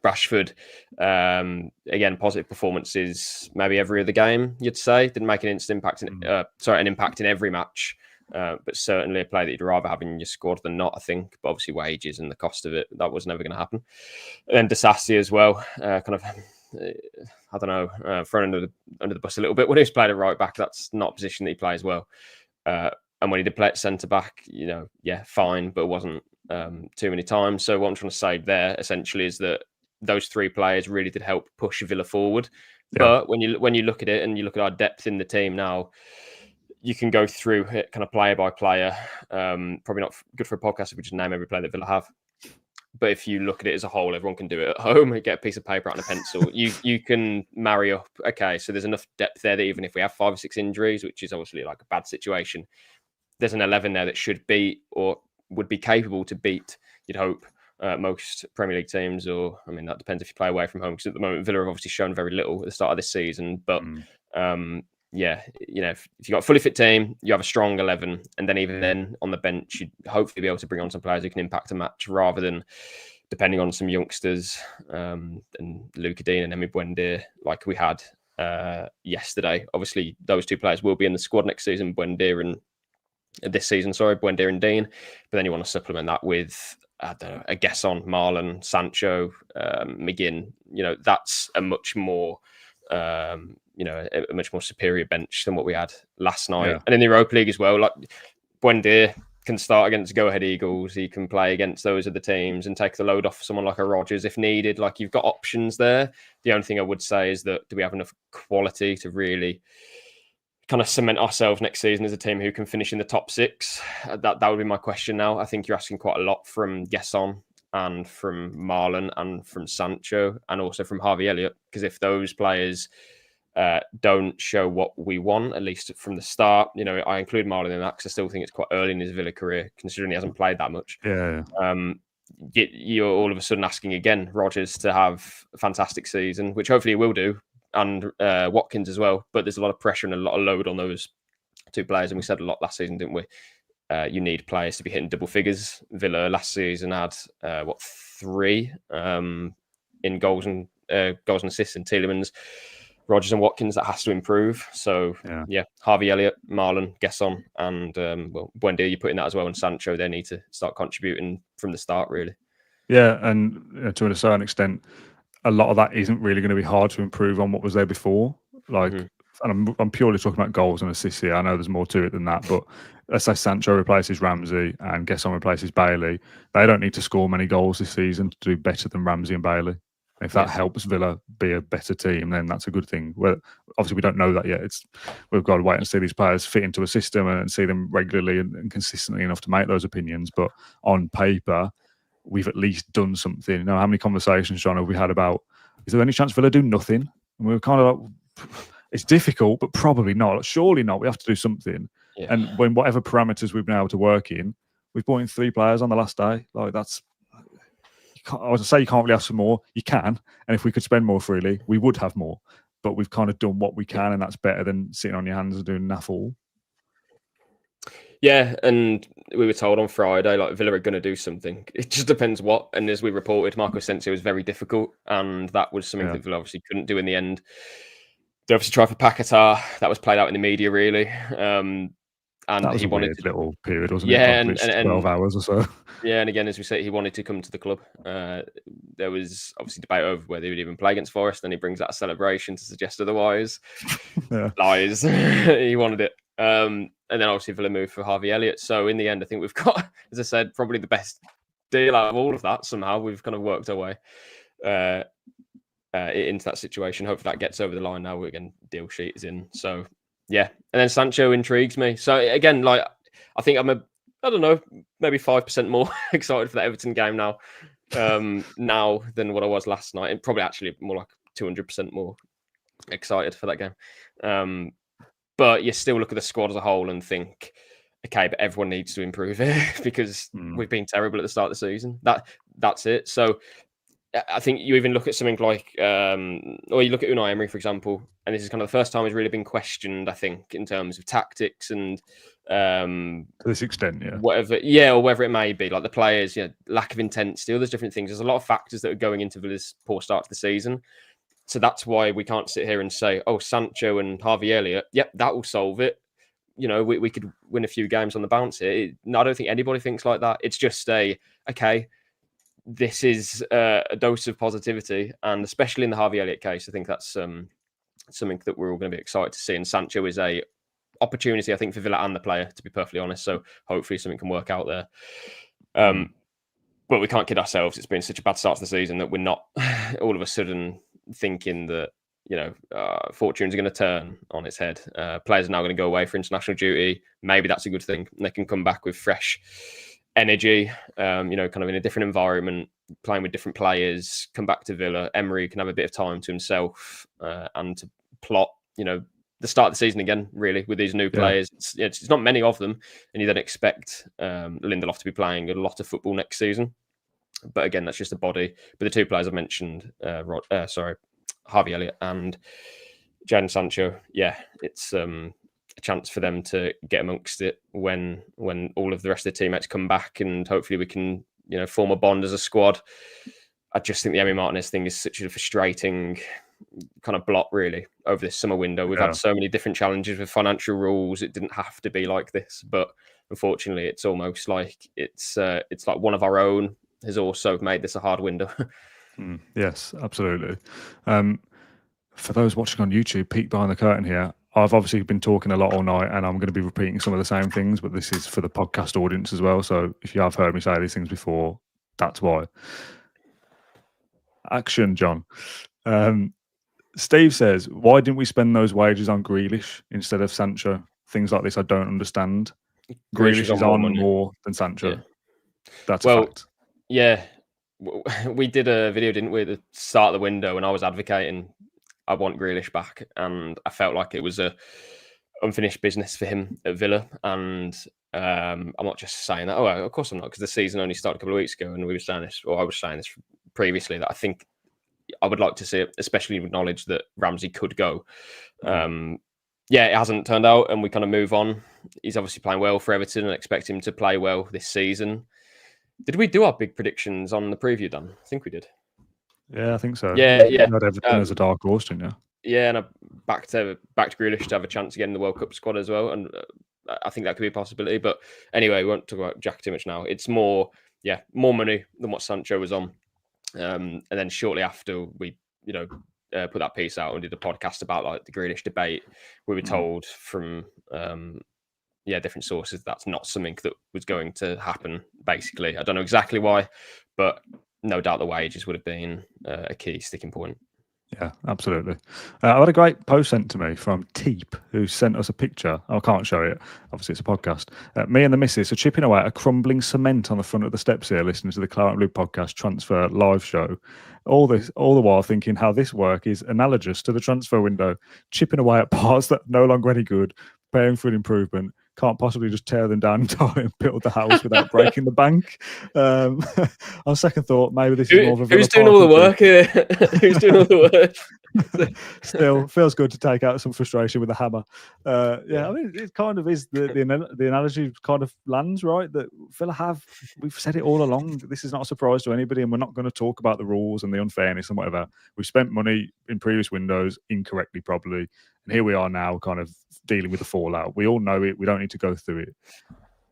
Rashford, again, positive performances maybe every other game, you'd say. Didn't make an instant impact an impact in every match, but certainly a player that you'd rather have in your squad than not, I think. But obviously wages and the cost of it, that was never going to happen. And then Disasi as well, kind of, I don't know, thrown under the bus a little bit. When he's played at right back, that's not a position that he plays well. And when he did play at centre back, fine, but it wasn't too many times. So what I'm trying to say there essentially is that those 3 players really did help push Villa forward. Yeah. But when you look at it and you look at our depth in the team now, you can go through it kind of player by player. Probably not good for a podcast if we just name every player that Villa have. But if you look at it as a whole, everyone can do it at home. You get a piece of paper out and a pencil. You can marry up. Okay, so there's enough depth there that even if we have 5 or 6 injuries, which is obviously like a bad situation, there's an 11 there that should beat or would be capable to beat, you'd hope, most Premier League teams. Or, I mean, that depends if you play away from home, because at the moment Villa have obviously shown very little at the start of this season. But if you've got a fully fit team, you have a strong 11, and then even then on the bench, you'd hopefully be able to bring on some players who can impact a match rather than depending on some youngsters and Luca Dean and Emi Buendia like we had yesterday. Obviously, those 2 players will be in the squad next season, Buendia and Dean. But then you want to supplement that with, I don't know, a Gesson, Marlon, Sancho, McGinn. That's a much more a much more superior bench than what we had last night. Yeah. And in the Europa League as well, like Buendia can start against Go Ahead Eagles. He can play against those other teams and take the load off someone like a Rodgers if needed. Like, you've got options there. The only thing I would say is that do we have enough quality to really kind of cement ourselves next season as a team who can finish in the top 6? That would be my question now. I think you're asking quite a lot from Gesson and from Marlon and from Sancho and also from Harvey Elliott, because if those players don't show what we want, at least from the start, I include Marlon in that because I still think it's quite early in his Villa career, considering he hasn't played that much. Yeah. You're all of a sudden asking again Rodgers to have a fantastic season, which hopefully he will do, and Watkins as well. But there's a lot of pressure and a lot of load on those 2 players, and we said a lot last season, didn't we? You need players to be hitting double figures. Villa last season had 3 in goals and assists, and Tielemans, Rodgers and Watkins. That has to improve. So yeah, Harvey Elliott, Marlon, Gesson, and Buendia, you put in that as well, and Sancho. They need to start contributing from the start, really. Yeah, and to a certain extent, a lot of that isn't really going to be hard to improve on what was there before. Like, and I'm purely talking about goals and assists here. I know there's more to it than that, but let's say Sancho replaces Ramsey and Gesson replaces Bailey. They don't need to score many goals this season to do better than Ramsey and Bailey. If that helps Villa be a better team, then that's a good thing. Well, obviously, we don't know that yet. We've got to wait and see these players fit into a system and see them regularly and consistently enough to make those opinions. But on paper, we've at least done something. How many conversations, John, have we had about, is there any chance Villa do nothing? And we were kind of like, it's difficult, but probably not. Surely not. We have to do something. Yeah. And when whatever parameters we've been able to work in, we've brought in 3 players on the last day. Like, that's, I would say you can't really ask for more. You can, and if we could spend more freely, we would have more. But we've kind of done what we can, and that's better than sitting on your hands and doing naff all. Yeah, and we were told on Friday, like, Villa are going to do something. It just depends what. And as we reported, Marco Asensio was very difficult, and that was something that Villa obviously couldn't do in the end. They obviously tried for Paquetá. That was played out in the media, really. And that was he a wanted weird little period, wasn't it? Yeah, and 12 hours or so. Yeah, and again, as we say, he wanted to come to the club. There was obviously debate over whether he would even play against Forest, and he brings out a celebration to suggest otherwise. Lies. He wanted it. And then obviously Villa moved for Harvey Elliott. So in the end, I think we've got, as I said, probably the best deal out of all of that. Somehow we've kind of worked our way into that situation. Hopefully that gets over the line now. Again, deal sheet is in. So yeah. And then Sancho intrigues me. So again, like, I think I'm I don't know, maybe 5% more excited for the Everton game now than what I was last night. And probably actually more like 200% more excited for that game. But you still look at the squad as a whole and think, okay, but everyone needs to improve it because we've been terrible at the start of the season. That's it. So I think you even look at something like, or you look at Unai Emery, for example, and this is kind of the first time he's really been questioned, I think, in terms of tactics and to this extent, or whatever it may be, like the players, lack of intensity, all those different things. There's a lot of factors that are going into Villa's poor start to the season. So that's why we can't sit here and say, oh, Sancho and Harvey Elliott, yep, that will solve it. We could win a few games on the bounce here. I don't think anybody thinks like that. It's just okay, this is a dose of positivity. And especially in the Harvey Elliott case, I think that's something that we're all going to be excited to see. And Sancho is a opportunity, I think, for Villa and the player, to be perfectly honest. So hopefully something can work out there. But we can't kid ourselves. It's been such a bad start to the season that we're not all of a sudden thinking that, fortunes are going to turn on its head. Players are now going to go away for international duty. Maybe that's a good thing. They can come back with fresh energy, kind of in a different environment, playing with different players, come back to Villa. Emery can have a bit of time to himself and to plot, the start of the season again, really, with these new players. It's not many of them, and you then expect Lindelof to be playing a lot of football next season. But again, that's just a body. But the two players I mentioned, Harvey Elliott and Jadon Sancho, it's a chance for them to get amongst it when all of the rest of the teammates come back, and hopefully we can, form a bond as a squad. I just think the Emi Martinez thing is such a frustrating kind of blot, really, over this summer window. We've had so many different challenges with financial rules. It didn't have to be like this, but unfortunately, it's almost like it's like one of our own has also made this a hard window. Yes, absolutely. For those watching on YouTube, peek behind the curtain here. I've obviously been talking a lot all night, and I'm going to be repeating some of the same things, but this is for the podcast audience as well. So if you have heard me say these things before, that's why. Action, John. Steve says, why didn't we spend those wages on Grealish instead of Sancho? Things like this I don't understand. Grealish is on more than Sancho. Yeah. That's a fact. Yeah. We did a video, didn't we, at the start of the window, and I was advocating I want Grealish back, and I felt like it was a unfinished business for him at Villa. And I'm not just saying that. Oh, of course I'm not, because the season only started a couple of weeks ago, and we were saying this, or I was saying this previously, that I think I would like to see it, especially with knowledge that Ramsey could go. It hasn't turned out, and we kind of move on. He's obviously playing well for Everton, and expect him to play well this season. Did we do our big predictions on the preview, Dan? I think we did. Yeah, I think so. Yeah. Not Everton as a dark horse, didn't you? Yeah, and I back to Grealish to have a chance again in the World Cup squad as well, and I think that could be a possibility. But anyway, we won't talk about Jack too much now. It's more money than what Sancho was on. And then shortly after we, put that piece out and did a podcast about like the Grealish debate, we were told from different sources that's not something that was going to happen. Basically, I don't know exactly why, but no doubt the wages would have been a key sticking point. Yeah, absolutely. I had a great post sent to me from Teep, who sent us a picture. I can't show it. Obviously, it's a podcast. Me and the missus are chipping away at a crumbling cement on the front of the steps here, listening to the Claret and Blue podcast transfer live show. All the while thinking how this work is analogous to the transfer window, chipping away at parts that are no longer any good, preparing for an improvement. Can't possibly just tear them down entirely and build the house without breaking the bank. On second thought, maybe this is more of a who's doing all the work here? Who's doing all the work? Still feels good to take out some frustration with a hammer. I mean, it kind of is the analogy kind of lands right that Villa we've said it all along. This is not a surprise to anybody, and we're not going to talk about the rules and the unfairness and whatever. We've spent money in previous windows incorrectly, probably. And here we are now kind of dealing with the fallout. We all know it. We don't need to go through it.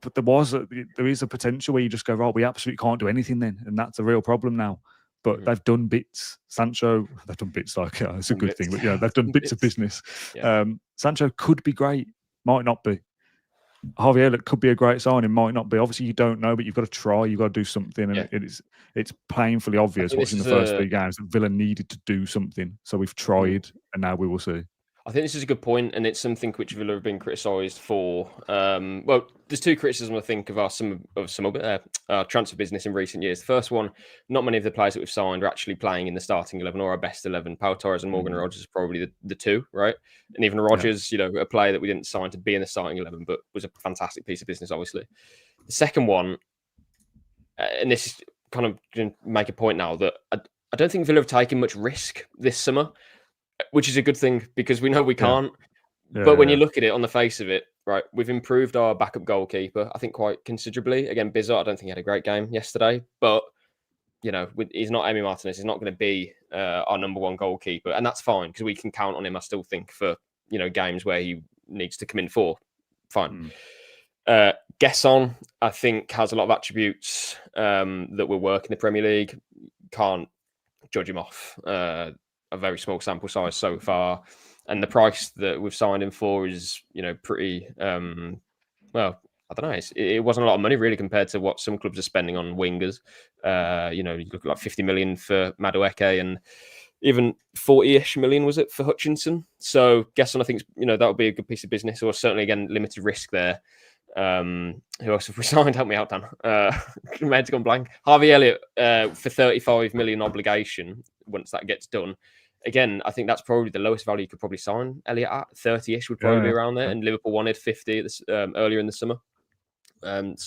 But there is a potential where you just go, right, we absolutely can't do anything then. And that's a real problem now. But they've done bits. Sancho, they've done bits like, it's a good thing. But they've done bits of business. Yeah. Sancho could be great. Might not be. Harvey Elliott could be a great signing. Might not be. Obviously, you don't know, but you've got to try. You've got to do something. And it's painfully obvious watching the first 3 games that Villa needed to do something. So we've tried, and now we will see. I think this is a good point, and it's something which Villa have been criticised for. Well, there's two criticisms I think of some transfer business in recent years. The first one, not many of the players that we've signed are actually playing in the starting 11 or our best 11. Pau Torres and Morgan Rogers are probably the two, right? And even Rogers, a player that we didn't sign to be in the starting 11, but was a fantastic piece of business, obviously. The second one, and this is kind of going to make a point now, that I don't think Villa have taken much risk this summer, which is a good thing because we know we can't. But when you look at it on the face of it, right, we've improved our backup goalkeeper, I think, quite considerably. Again, Bizot, I don't think he had a great game yesterday, but he's not Emi Martinez. He's not going to be our number one goalkeeper, and that's fine because we can count on him. I still think for games where he needs to come in for. Fine. Gesson, I think, has a lot of attributes that will work in the Premier League. Can't judge him off. A very small sample size so far, and the price that we've signed him for is, pretty. Well, I don't know. It wasn't a lot of money really compared to what some clubs are spending on wingers. You look at like 50 million for Madueke and even 40-ish million was it for Hutchinson. So, Gesson, I think that would be a good piece of business, or certainly again limited risk there. Who else have we signed? Help me out, Dan. My head's gone blank. Harvey Elliott for 35 million obligation. Once that gets done, again, I think that's probably the lowest value you could probably sign Elliott at. 30-ish would probably be around there, and Liverpool wanted 50 earlier in the summer. And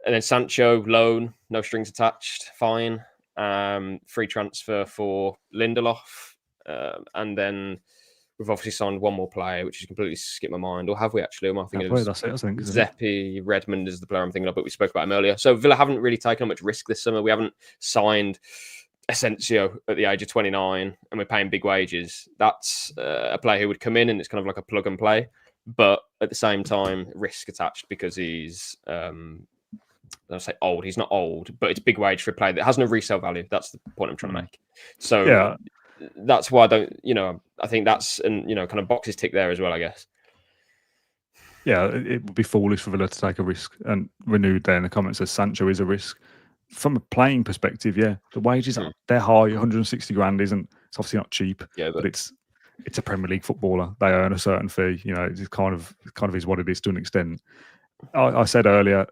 then Sancho loan, no strings attached, fine. Free transfer for Lindelof, and then we've obviously signed one more player, which has completely skipped my mind. Or have we actually? Am I thinking that's it, I think. Zeppi Redmond is the player I'm thinking of, but we spoke about him earlier. So Villa haven't really taken on much risk this summer. We haven't signed Asensio at the age of 29 and we're paying big wages. That's a player who would come in and it's kind of like a plug and play, but at the same time, risk attached because he's, I'll say old. He's not old, but it's big wage for a player that has no resale value. That's the point I'm trying to make. So that's why I don't, I think that's, and, kind of boxes tick there as well, I guess. Yeah, it would be foolish for Villa to take a risk. And Renewed there in the comments says Sancho is a risk. From a playing perspective, the wages they're high. 160 grand it's obviously not cheap, but it's a Premier League footballer. They earn a certain fee. It kind of is what it is to an extent. I said earlier,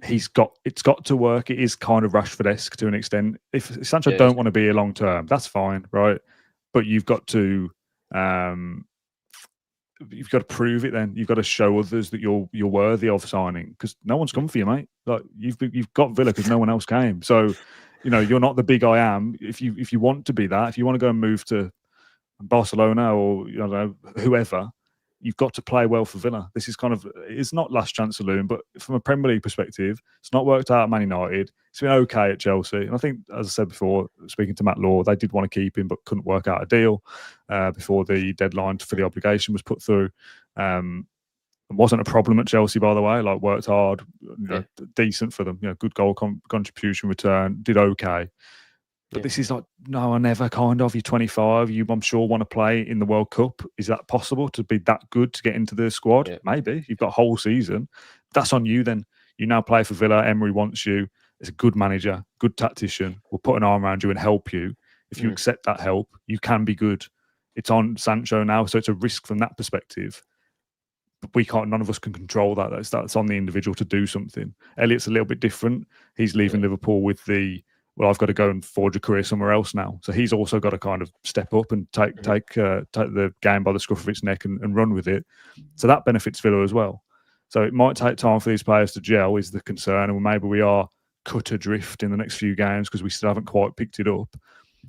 it's got to work. It is kind of Rashford-esque to an extent. If Sancho don't want to be here long term, that's fine, right? But you've got to prove it. Then you've got to show others that you're worthy of signing, because no one's come for you, mate. Like you've got Villa because no one else came. So you're not the big I am. If you want to be that, if you want to go and move to Barcelona or whoever, you've got to play well for Villa. This is it's not last chance saloon, but from a Premier League perspective, it's not worked out at Man United. It's been okay at Chelsea. And I think, as I said before, speaking to Matt Law, they did want to keep him, but couldn't work out a deal before the deadline for the obligation was put through. It wasn't a problem at Chelsea, by the way. Like, worked hard, decent for them. Good goal contribution return, did okay. But this is like, no, I never kind of. You're 25. You, I'm sure, want to play in the World Cup. Is that possible to be that good to get into the squad? Yeah. Maybe. You've got a whole season. That's on you then. You now play for Villa. Emery wants you. It's a good manager, good tactician. We'll put an arm around you and help you. If you accept that help, you can be good. It's on Sancho now, so it's a risk from that perspective. But we can't. None of us can control that. That's on the individual to do something. Elliott's a little bit different. He's leaving Liverpool with the, well, I've got to go and forge a career somewhere else now. So he's also got to kind of step up and take the game by the scruff of its neck and run with it. So that benefits Villa as well. So it might take time for these players to gel, is the concern, and maybe we are cut adrift in the next few games because we still haven't quite picked it up.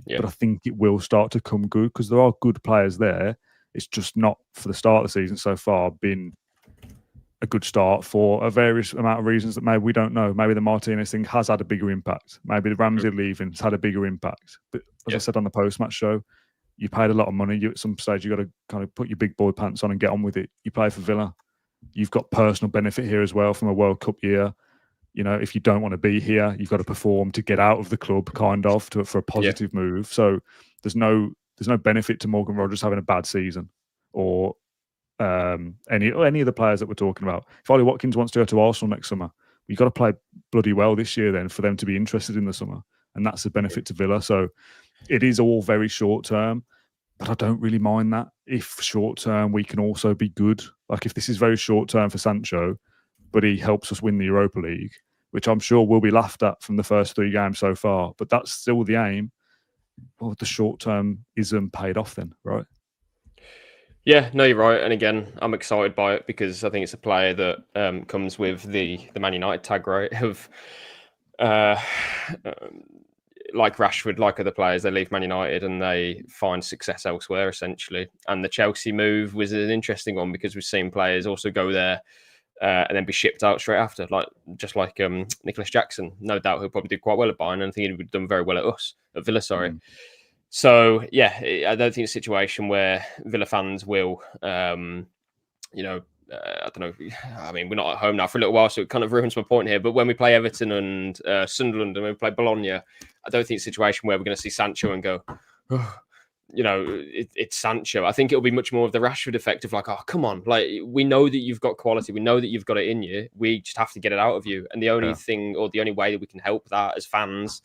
Yeah. But I think it will start to come good because there are good players there. It's just not, for the start of the season so far, been a good start for a various amount of reasons that maybe we don't know. Maybe the Martínez thing has had a bigger impact. Maybe the Ramsey leaving has had a bigger impact. But as I said on the post-match show, you paid a lot of money. You, at some stage, you got to kind of put your big boy pants on and get on with it. You play for Villa. You've got personal benefit here as well from a World Cup year. You know, if you don't want to be here, you've got to perform to get out of the club, kind of, for a positive move. So there's no benefit to Morgan Rogers having a bad season, or any of the players that we're talking about. If Ollie Watkins wants to go to Arsenal next summer, you've got to play bloody well this year then for them to be interested in the summer, and that's a benefit to Villa. So it is all very short term. But I don't really mind that if short term we can also be good. Like if this is very short term for Sancho, but he helps us win the Europa League, which I'm sure will be laughed at from the first 3 games so far, but that's still the aim. Well, the short term isn't paid off then, right? Yeah, no, you're right. And again, I'm excited by it because I think it's a player that comes with the Man United tag, right? Of like Rashford, like other players, they leave Man United and they find success elsewhere, essentially. And the Chelsea move was an interesting one because we've seen players also go there and then be shipped out straight after, just like Nicholas Jackson. No doubt he'll probably do quite well at Bayern, and I think he'd have done very well at Villa. Sorry. So yeah, I don't think it's a situation where Villa fans will, I don't know. I mean, we're not at home now for a little while, so it kind of ruins my point here. But when we play Everton and Sunderland, and when we play Bologna, I don't think it's a situation where we're going to see Sancho and go, oh, it's Sancho. I think it'll be much more of the Rashford effect of like, oh, come on. Like, we know that you've got quality. We know that you've got it in you. We just have to get it out of you. And the only thing or the only way that we can help that as fans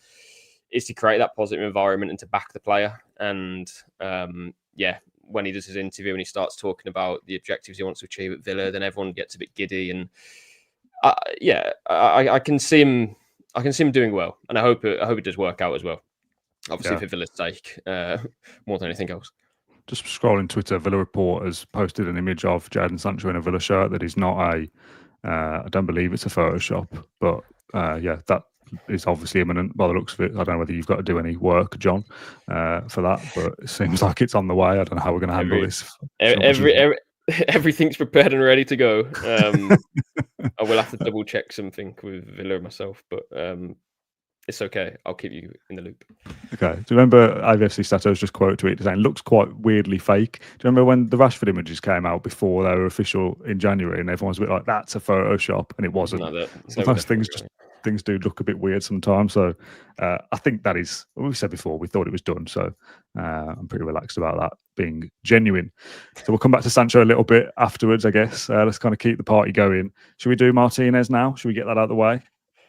is to create that positive environment and to back the player. And when he does his interview and he starts talking about the objectives he wants to achieve at Villa, then everyone gets a bit giddy. And I can see him. I can see him doing well, and I hope it does work out as well. Obviously, for Villa's sake, more than anything else. Just scrolling Twitter, Villa Report has posted an image of Jadon Sancho in a Villa shirt that is not I don't believe it's a Photoshop, but that is obviously imminent by the looks of it. I don't know whether you've got to do any work, John, for that, but it seems like it's on the way. I don't know how we're going to handle this. Everything's prepared and ready to go. I will have to double check something with Villa myself, but it's okay. I'll keep you in the loop. Okay. Do you remember IVFC Stato's just quote to it saying, looks quite weirdly fake? Do you remember when the Rashford images came out before they were official in January and everyone's a bit like, that's a Photoshop, and it wasn't. Sometimes things do look a bit weird sometimes. So I think that is what we said before. We thought it was done. So I'm pretty relaxed about that being genuine. So we'll come back to Sancho a little bit afterwards, I guess. Let's kind of keep the party going. Should we do Martinez now? Should we get that out of the way?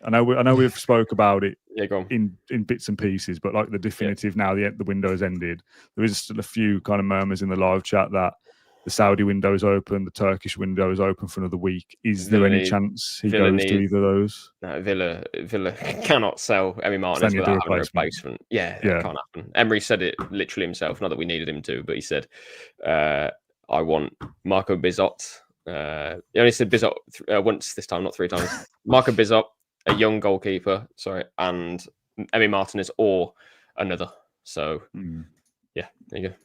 I know we've spoke about it go on. in bits and pieces, but like the definitive now, the window has ended. There is still a few kind of murmurs in the live chat that the Saudi window is open, the Turkish window is open for another week. Is there any chance he goes to either of those? No, Villa cannot sell Emi Martinez without having a replacement. Yeah, it can't happen. Emery said it literally himself, not that we needed him to, but he said, I want Marco Bizot. He only said Bizot once this time, not 3 times. Marco Bizot, a young goalkeeper, and Emi Martinez or another. So, there you go.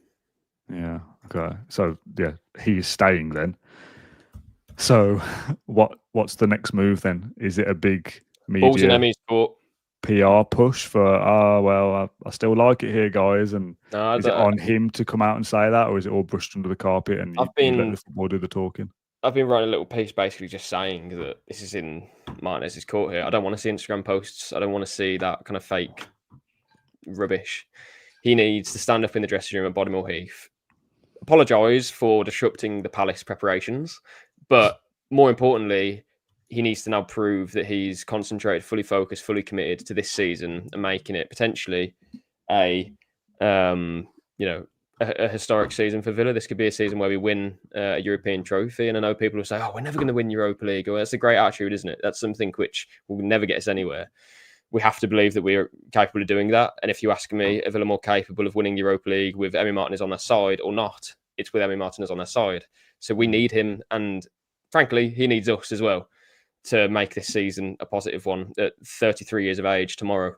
Yeah. Okay. So he's staying then. So what's the next move then? Is it a big Balls in Emi's court. PR push for I still like it here, guys? And is it on him to come out and say that, or is it all brushed under the carpet and you let the football do the talking? I've been writing a little piece basically just saying that this is in Martinez's court here. I don't want to see Instagram posts. I don't want to see that kind of fake rubbish. He needs to stand up in the dressing room at Bodymoor Heath, apologise for disrupting the Palace preparations, but more importantly, he needs to now prove that he's concentrated, fully focused, fully committed to this season and making it potentially a historic season for Villa. This could be a season where we win a European trophy. And I know people will say, oh, we're never going to win Europa League. Well, that's a great attitude, isn't it? That's something which will never get us anywhere. We have to believe that we're capable of doing that. And if you ask me, are Villa more capable of winning Europa League with Emi Martinez on their side or not? It's with Emi Martinez on their side. So we need him. And frankly, he needs us as well to make this season a positive one. At 33 years of age tomorrow,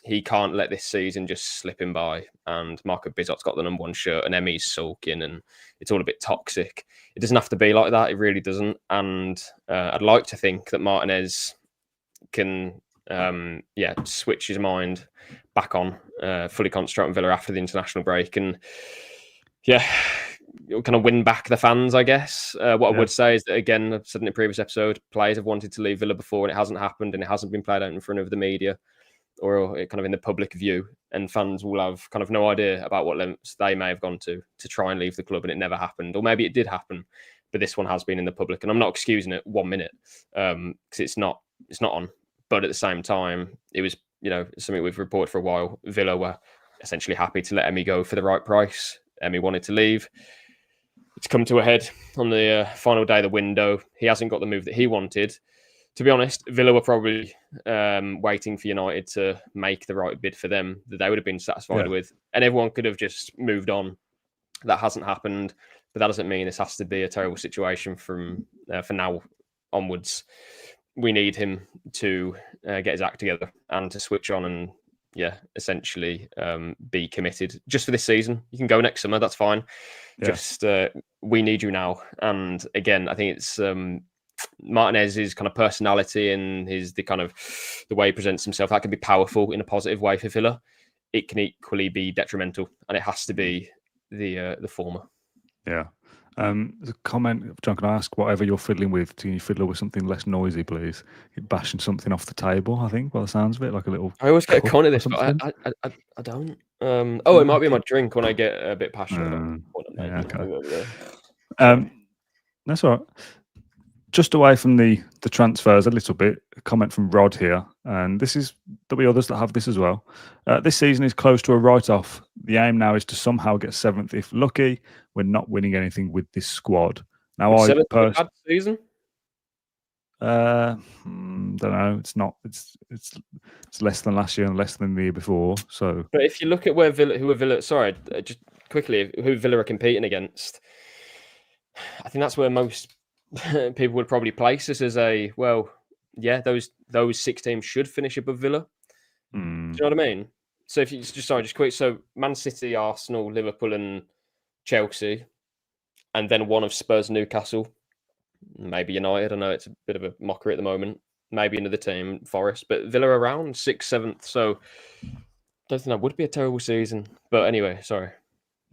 he can't let this season just slip him by. And Marco Bizot's got the number 1 shirt and Emi's sulking and it's all a bit toxic. It doesn't have to be like that. It really doesn't. And I'd like to think that Martinez can switch his mind back on, fully concentrate on Villa after the international break and kind of win back the fans, I guess. I would say is that, again, I've said in the previous episode, players have wanted to leave Villa before and it hasn't happened and it hasn't been played out in front of the media or kind of in the public view, and fans will have kind of no idea about what lengths they may have gone to try and leave the club and it never happened, or maybe it did happen, but this one has been in the public, and I'm not excusing it 1 minute because it's not on, but at the same time, it was something we've reported for a while. Villa were essentially happy to let Emi go for the right price. Emi wanted to leave. It's come to a head on the final day of the window. He hasn't got the move that he wanted. To be honest, Villa were probably waiting for United to make the right bid for them that they would have been satisfied with. And everyone could have just moved on. That hasn't happened. But that doesn't mean this has to be a terrible situation from for now onwards. We need him to get his act together and to switch on and, essentially be committed just for this season. You can go next summer. That's fine. Yeah. Just we need you now. And again, I think it's Martinez's kind of personality and the way he presents himself. That can be powerful in a positive way for Villa. It can equally be detrimental, and it has to be the former. Yeah. There's a comment, John, can I ask whatever you're fiddling with, can you fiddle with something less noisy, please? You're bashing something off the table, I think, by the sounds of it, like a little... I always get a con of this, but I don't. It might be my drink when I get a bit passionate. That's all right. Just away from the transfers a little bit, a comment from Rod here, and there'll be others that have this as well. This season is close to a write-off. The aim now is to somehow get 7th if lucky. We're not winning anything with this squad. Now, bad season? Don't know. It's not. It's less than last year and less than the year before. So, but if you look at who Villa, just quickly, who Villa are competing against, I think that's where most people would probably place us as those 6 teams should finish above Villa. Do you know what I mean? So if you just quick, so Man City, Arsenal, Liverpool, and Chelsea, and then one of Spurs, Newcastle, maybe United. I know it's a bit of a mockery at the moment. Maybe another team, Forest, but Villa around 6th, 7th. So I don't think that would be a terrible season. But anyway, sorry.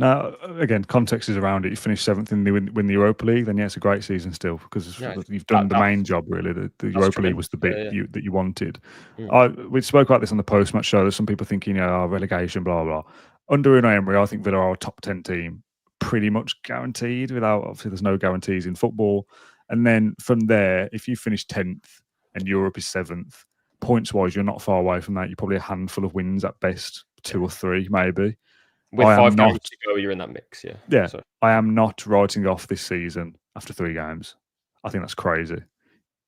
Now, again, context is around it. You finish 7th and win the Europa League, then it's a great season still because you've done the main job, really. The Europa League was the bit that you wanted. We spoke about this on the post-match show. There's some people thinking, relegation, blah, blah. Under Unai Emery, I think Villa are a top 10 team, pretty much guaranteed, obviously there's no guarantees in football. And then from there, if you finish 10th and Europe is 7th, points-wise, you're not far away from that. You're probably a handful of wins at best, 2 or 3 maybe. With 5 games to go, you're in that mix, yeah. Yeah, so. I am not writing off this season after 3 games. I think that's crazy.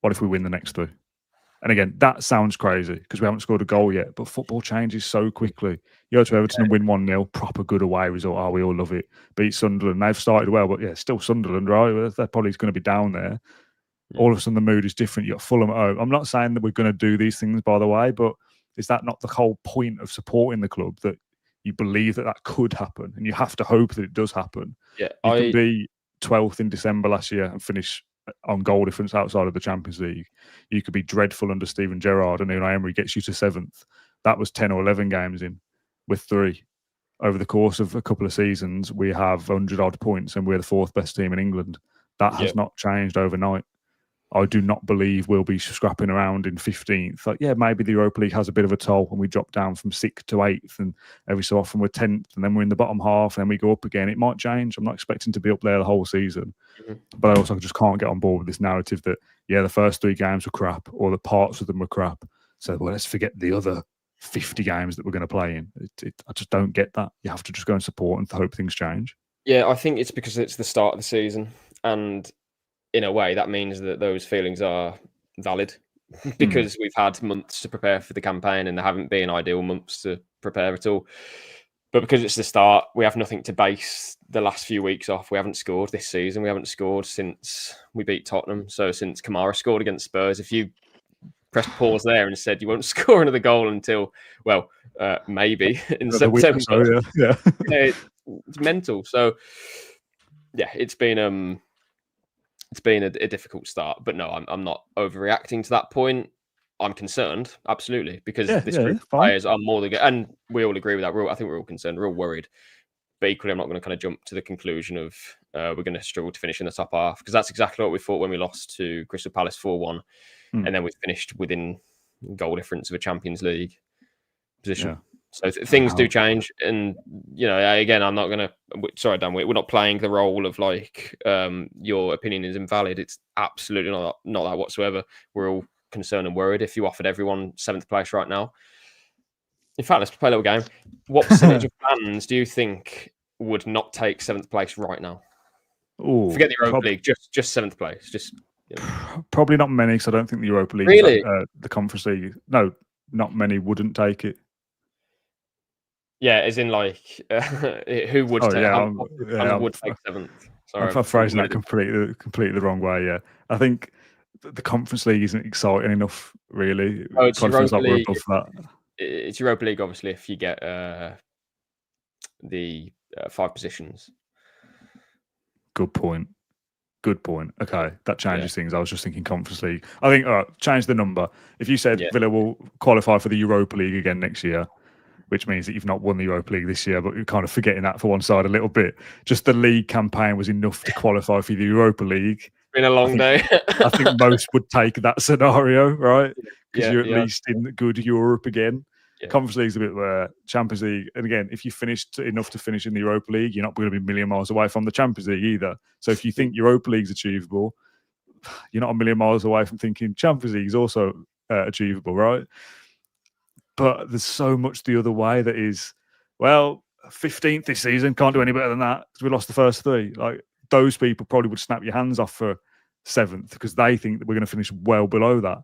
What if we win the next 3? And again, that sounds crazy because we haven't scored a goal yet, but football changes so quickly. You go to Everton and win 1-0, proper good away result. Oh, we all love it. Beat Sunderland. They've started well, but still Sunderland, right? They're probably going to be down there. All of a sudden, the mood is different. You've got Fulham at home. I'm not saying that we're going to do these things, by the way, but is that not the whole point of supporting the club, that you believe that could happen and you have to hope that it does happen? Yeah, you can be 12th in December last year and finish on goal difference outside of the Champions League. You could be dreadful under Steven Gerrard and Unai Emery gets you to 7th. That was 10 or 11 games in with 3. Over the course of a couple of seasons, we have 100-odd points and we're the 4th best team in England. That has not changed overnight. I do not believe we'll be scrapping around in 15th. Maybe the Europa League has a bit of a toll and we drop down from 6th to 8th and every so often we're 10th and then we're in the bottom half and then we go up again. It might change. I'm not expecting to be up there the whole season. But I also just can't get on board with this narrative that, the first 3 games were crap or the parts of them were crap. So, let's forget the other 50 games that we're going to play in. I just don't get that. You have to just go and support and hope things change. Yeah, I think it's because it's the start of the season and in a way, that means that those feelings are valid because we've had months to prepare for the campaign and there haven't been ideal months to prepare at all. But because it's the start, we have nothing to base the last few weeks off. We haven't scored this season. We haven't scored since we beat Tottenham. So since Kamara scored against Spurs, if you pressed pause there and said you won't score another goal until, maybe in September. So, it's mental. So, it's been a difficult start, but no, I'm not overreacting to that point. I'm concerned, absolutely, because this group of players are more than good, and we all agree with that. I think we're all concerned, we're all worried. But equally, I'm not going to kind of jump to the conclusion of we're going to struggle to finish in the top half, because that's exactly what we thought when we lost to Crystal Palace 4-1, and then we finished within goal difference of a Champions League position. Yeah. So things do change, and again, I'm not going to. Sorry, Dan, we're not playing the role of your opinion is invalid. It's absolutely not that whatsoever. We're all concerned and worried. If you offered everyone 7th place right now, in fact, let's play a little game. What percentage of fans do you think would not take 7th place right now? Ooh, Forget the Europa League, just 7th place. Just probably not many, because I don't think the Europa League, Really? the Conference League. No, not many wouldn't take it. yeah, as in like who would take? Yeah, Would take 7th. Sorry, I'm phrasing that made it- completely the wrong way. Yeah, I think the Conference League isn't exciting enough, really. Oh, it's Conference Europa League League. above that. It's Europa League, obviously, if you get the 5 positions. Good point. Okay, that changes things. I was just thinking Conference League. I think, all right, change the number. If you said Villa will qualify for the Europa League again next year, which means that you've not won the Europa League this year, but you're kind of forgetting that for one side a little bit. Just the league campaign was enough to qualify for the Europa League. It's been a long day. I think most would take that scenario, right? Because Yeah, you're at yeah. least in good Europe again. Yeah. Conference League's a bit where Champions League, and again, if you finished enough to finish in the Europa League, you're not going to be a million miles away from the Champions League either. So if you think Europa League's achievable, you're not a million miles away from thinking Champions League is also achievable, right? But there's so much the other way that is, well, 15th this season, can't do any better than that because we lost the first 3. Like, those people probably would snap your hands off for 7th because they think that we're going to finish well below that.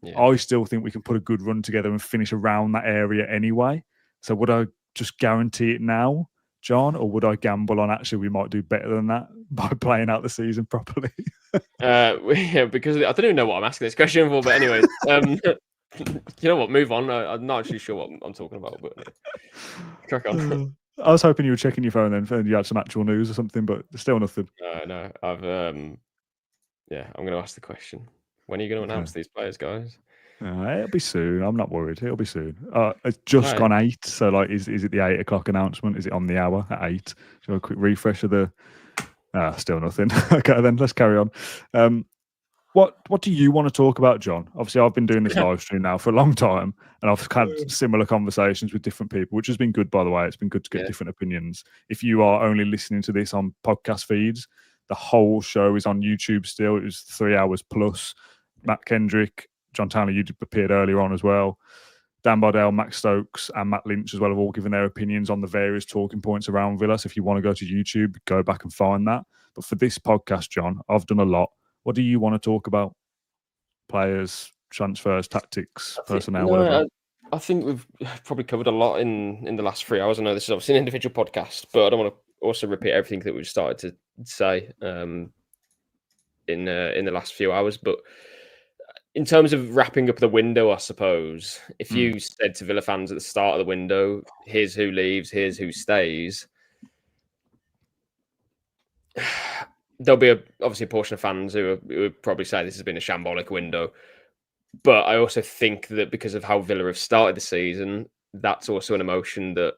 Yeah. I still think we can put a good run together and finish around that area anyway. So would I just guarantee it now, John, or would I gamble on actually we might do better than that by playing out the season properly? Yeah, because I don't even know what I'm asking this question for, but anyways, you know what? Move on. I'm not actually sure what I'm talking about, but crack on. I was hoping you were checking your phone then and you had some actual news or something, but still nothing. No, I've I'm going to ask the question. When are you going to announce these players, guys? It'll be soon. I'm not worried. It'll be soon. It's just Right. gone 8. So, like, is it the 8 o'clock announcement? Is it on the hour at 8? Should I have a quick refresh of the? Still nothing. Okay, then let's carry on. What do you want to talk about, John? Obviously, I've been doing this live stream now for a long time, and I've had similar conversations with different people, which has been good, by the way. It's been good to get different opinions. If you are only listening to this on podcast feeds, the whole show is on YouTube still. It was 3 hours plus. Matt Kendrick, John Townley, you appeared earlier on as well. Dan Bardell, Max Stokes, and Matt Lynch as well have all given their opinions on the various talking points around Villa. So if you want to go to YouTube, go back and find that. But for this podcast, John, I've done a lot. What do you want to talk about? Players, transfers, tactics, personnel, whatever. I think we've probably covered a lot in the last 3 hours. I know this is obviously an individual podcast, but I don't want to also repeat everything that we've started to say in the last few hours. But in terms of wrapping up the window, I suppose, if you said to Villa fans at the start of the window, here's who leaves, here's who stays, there'll be obviously a portion of fans who would probably say this has been a shambolic window. But I also think that because of how Villa have started the season, that's also an emotion that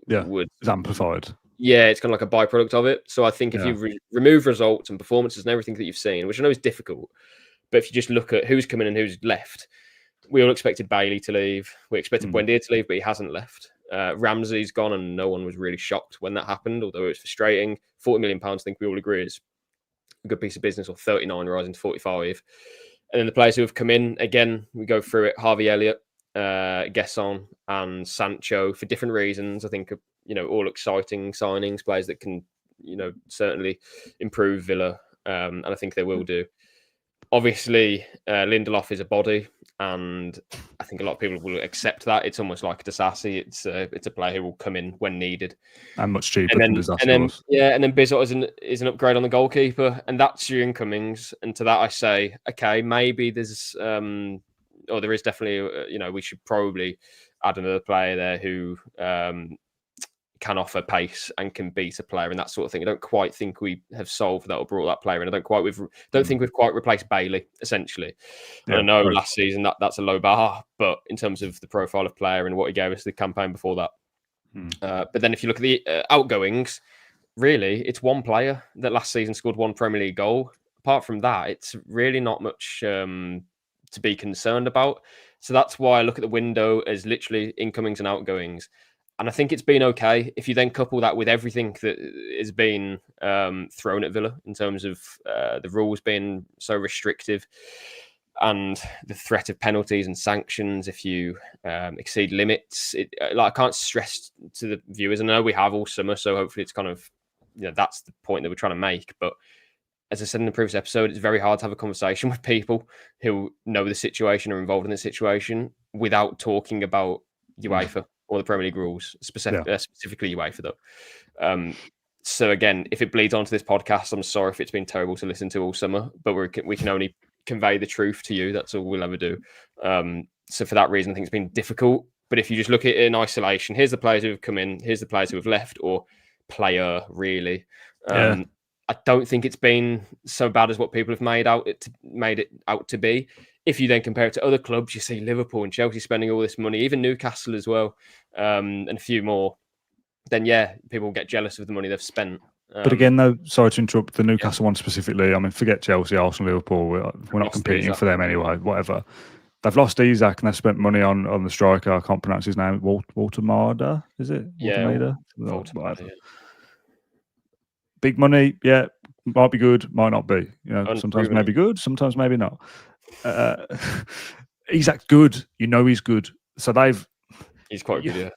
is amplified. Yeah, it's kind of like a byproduct of it. So I think if you remove results and performances and everything that you've seen, which I know is difficult, but if you just look at who's coming and who's left, we all expected Bailey to leave. We expected Buendia to leave, but he hasn't left. Ramsey's gone, and no one was really shocked when that happened, although it's frustrating. £40 million, I think we all agree, is a good piece of business, or 39 rising to 45. And then the players who have come in, again, we go through it. Harvey Elliott, Gesson, and Sancho for different reasons. I think, all exciting signings, players that can, certainly improve Villa. And I think they will do. Obviously, Lindelof is a body, and I think a lot of people will accept that. It's almost like Disasi. It's a player who will come in when needed, and much cheaper than Disasi. And then Bizot is an upgrade on the goalkeeper, and that's your incomings. And to that, I say, okay, maybe there's there is definitely we should probably add another player there who can offer pace and can beat a player and that sort of thing. I don't quite think we have solved that or brought that player in. I don't think we've quite replaced Bailey, essentially. Yeah, I know last season that's a low bar, but in terms of the profile of player and what he gave us the campaign before that. But then if you look at the outgoings, really, it's one player that last season scored one Premier League goal. Apart from that, it's really not much to be concerned about. So that's why I look at the window as literally incomings and outgoings. And I think it's been okay. If you then couple that with everything that has been thrown at Villa in terms of the rules being so restrictive, and the threat of penalties and sanctions if you exceed limits. I can't stress to the viewers, and I know we have all summer, so hopefully it's kind of, that's the point that we're trying to make. But as I said in the previous episode, it's very hard to have a conversation with people who know the situation or involved in the situation without talking about UEFA or the Premier League rules, specifically UEFA though. So again, if it bleeds onto this podcast, I'm sorry if it's been terrible to listen to all summer, but we can only convey the truth to you. That's all we'll ever do. So for that reason, I think it's been difficult. But if you just look at it in isolation, here's the players who have come in, here's the players who have left, or player really. I don't think it's been so bad as what people have made it out to be. If you then compare it to other clubs, you see Liverpool and Chelsea spending all this money, even Newcastle as well, and a few more. Then people get jealous of the money they've spent. But again, though, sorry to interrupt the Newcastle one specifically. I mean, forget Chelsea, Arsenal, Liverpool. We're not competing for them anyway. Whatever. They've lost Isak and they've spent money on the striker. I can't pronounce his name. Walter Marder, is it? Walter Marder. Big money, might be good, might not be. Sometimes maybe good, sometimes maybe not. Isak's good. He's good. So he's quite good, yeah.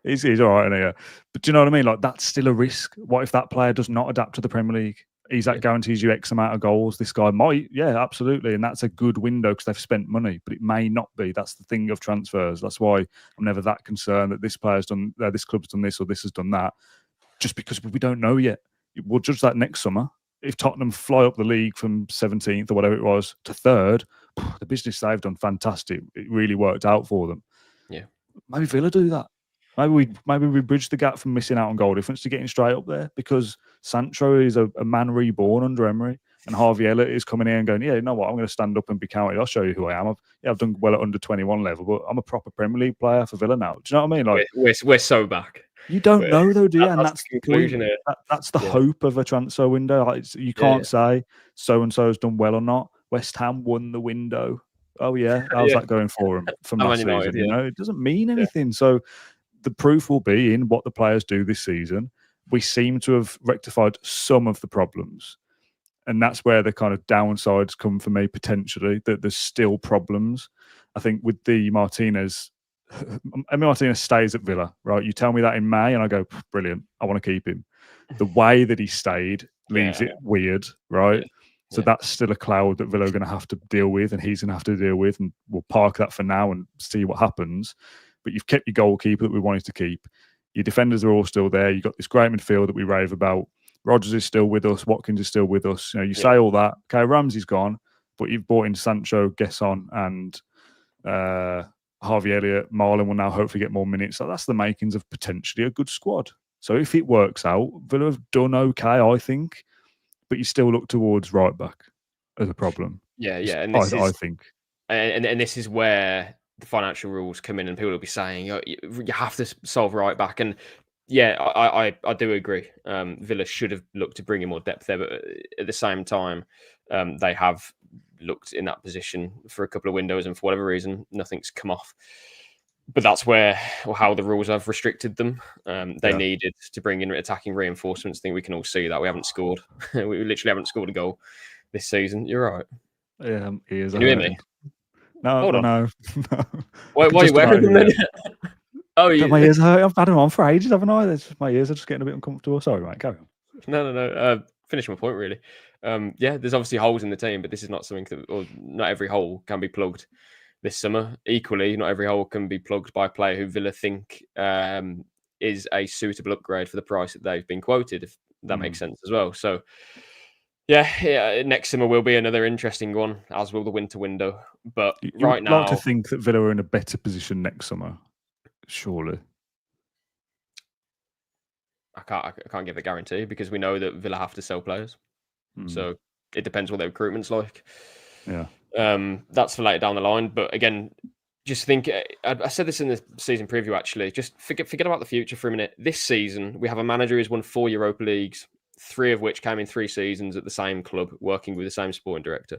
He's all right, isn't he? But do you know what I mean? Like, that's still a risk. What if that player does not adapt to the Premier League? Isak guarantees you X amount of goals. This guy might, absolutely. And that's a good window because they've spent money, but it may not be. That's the thing of transfers. That's why I'm never that concerned that this player's done, this club's done this or this has done that, just because we don't know yet. We'll judge that next summer. If Tottenham fly up the league from 17th or whatever it was to 3rd, the business they've done fantastic. It really worked out for them. Yeah. Maybe Villa do that. Maybe we bridge the gap from missing out on goal difference to getting straight up there, because Sancho is a man reborn under Emery, and Harvey Elliott is coming in and going, you know what, I'm going to stand up and be counted. I'll show you who I am. I've done well at under 21 level, but I'm a proper Premier League player for Villa now. Do you know what I mean? Like, we're so back. You don't know though, do you? And that's the conclusion. That's the hope of a transfer window. Like, you can't say so and so has done well or not. West Ham won the window. Oh yeah, how's that going for him from last season? It doesn't mean anything. So the proof will be in what the players do this season. We seem to have rectified some of the problems, and that's where the kind of downsides come for me potentially. That there's still problems. I think with the Martinez. Emi Martinez stays at Villa, right? You tell me that in May and I go, brilliant, I want to keep him. The way that he stayed leaves it weird, right? So that's still a cloud that Villa are going to have to deal with, and he's going to have to deal with, and we'll park that for now and see what happens. But you've kept your goalkeeper that we wanted to keep. Your defenders are all still there. You've got this great midfield that we rave about. Rodgers is still with us. Watkins is still with us. You say all that. Okay, Ramsey's gone, but you've brought in Sancho, Gesson, and Harvey Elliott. Marlon will now hopefully get more minutes. So that's the makings of potentially a good squad. So if it works out, Villa have done okay, I think. But you still look towards right back as a problem. Yeah. And I think. And this is where the financial rules come in, and people will be saying, you have to solve right back. And I do agree. Villa should have looked to bring in more depth there, but at the same time, they have looked in that position for a couple of windows, and for whatever reason, nothing's come off. But that's how the rules have restricted them. They needed to bring in attacking reinforcements. I think we can all see that we haven't scored. We literally haven't scored a goal this season. You're right. Yeah, he is. Can you hear me? No, Hold on. No. Why are you wearing them then? My ears hurt. I've had them on for ages, haven't I? My ears are just getting a bit uncomfortable. Sorry, mate. Carry on. No. Finish my point, really. There's obviously holes in the team, but this is not something or not every hole can be plugged this summer. Equally, not every hole can be plugged by a player who Villa think is a suitable upgrade for the price that they've been quoted, if that makes sense as well. So, next summer will be another interesting one, as will the winter window. But right now, I'd like to think that Villa are in a better position next summer, surely. I can't give a guarantee, because we know that Villa have to sell players. So it depends what their recruitment's like. Yeah. That's for later down the line. But again, just think, I said this in the season preview, actually, just forget about the future for a minute. This season, we have a manager who's won 4 Europa Leagues, 3 of which came in 3 seasons at the same club, working with the same sporting director.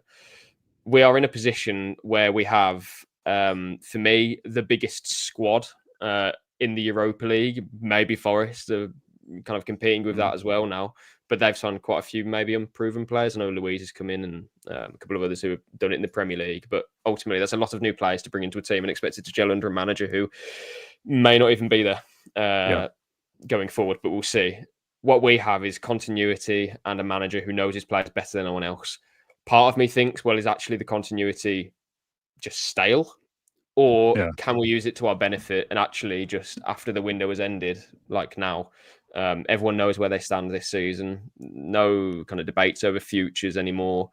We are in a position where we have, for me, the biggest squad in the Europa League. Maybe Forest are kind of competing with that as well now. but they've signed quite a few maybe unproven players. I know Louise has come in and a couple of others who have done it in the Premier League, but ultimately there's a lot of new players to bring into a team and expect it to gel under a manager who may not even be there going forward, but we'll see. What we have is continuity and a manager who knows his players better than anyone else. Part of me thinks, well, is actually the continuity just stale? Or can we use it to our benefit and actually just after the window has ended, like now, everyone knows where they stand this season, no kind of debates over futures anymore,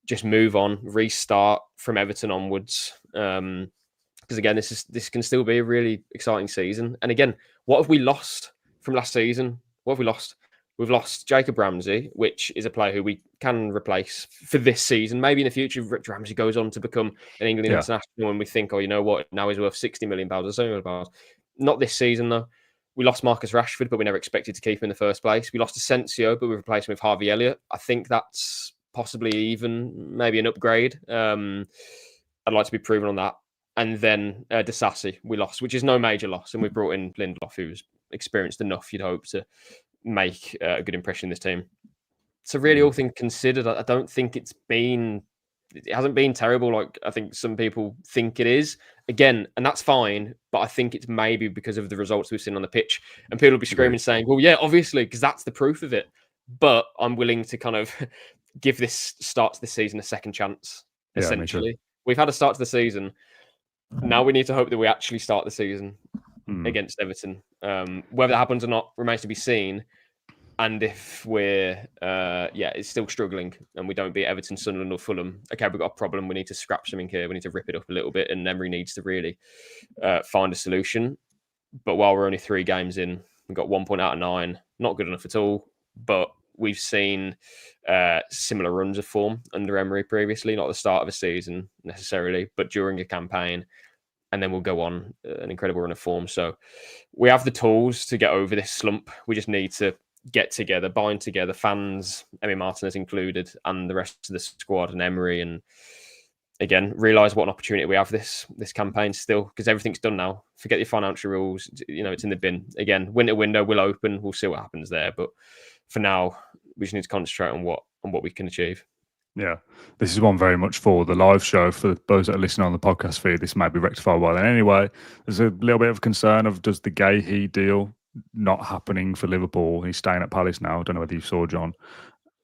just move on, restart from Everton onwards. Because again, this can still be a really exciting season. And again, what have we lost from last season? What have we lost? We've lost Jacob Ramsey, which is a player who we can replace for this season. Maybe in the future, Rich Ramsey goes on to become an England international and we think, oh, you know what? Now he's worth £60 million or so. Not this season, though. We lost Marcus Rashford, but we never expected to keep him in the first place. We lost Asensio, but we replaced him with Harvey Elliott. I think that's possibly even maybe an upgrade. I'd like to be proven on that. And then Disasi we lost, which is no major loss. And we brought in Lindelof, who's experienced enough, you'd hope, to make a good impression in this team. So really, all things considered, I don't think it hasn't been terrible like I think some people think it is. Again, and that's fine, but I think it's maybe because of the results we've seen on the pitch. And people will be screaming saying, well, yeah, obviously, because that's the proof of it. But I'm willing to kind of give this start to the season a second chance, essentially. We've had a start to the season. Now we need to hope that we actually start the season against Everton. Whether that happens or not remains to be seen. And if we're, it's still struggling and we don't beat Everton, Sunderland or Fulham, okay, we've got a problem. We need to scrap something here. We need to rip it up a little bit. And Emery needs to really find a solution. But while we're only 3 games in, we've got 1 point out of 9. Not good enough at all. But we've seen similar runs of form under Emery previously, not at the start of a season necessarily, but during a campaign. And then we'll go on an incredible run of form. So we have the tools to get over this slump. We just need to get together, bind together, fans, Emi Martinez included, and the rest of the squad and Emery, and again, realise what an opportunity we have this campaign still, because everything's done now. Forget your financial rules. It's in the bin. Again, winter window will open. We'll see what happens there. But for now, we just need to concentrate on what we can achieve. Yeah, this is one very much for the live show. For those that are listening on the podcast feed, this might be rectified by then. Anyway, there's a little bit of concern of does the Gahey deal not happening for Liverpool? He's staying at Palace now. I don't know whether you saw, John.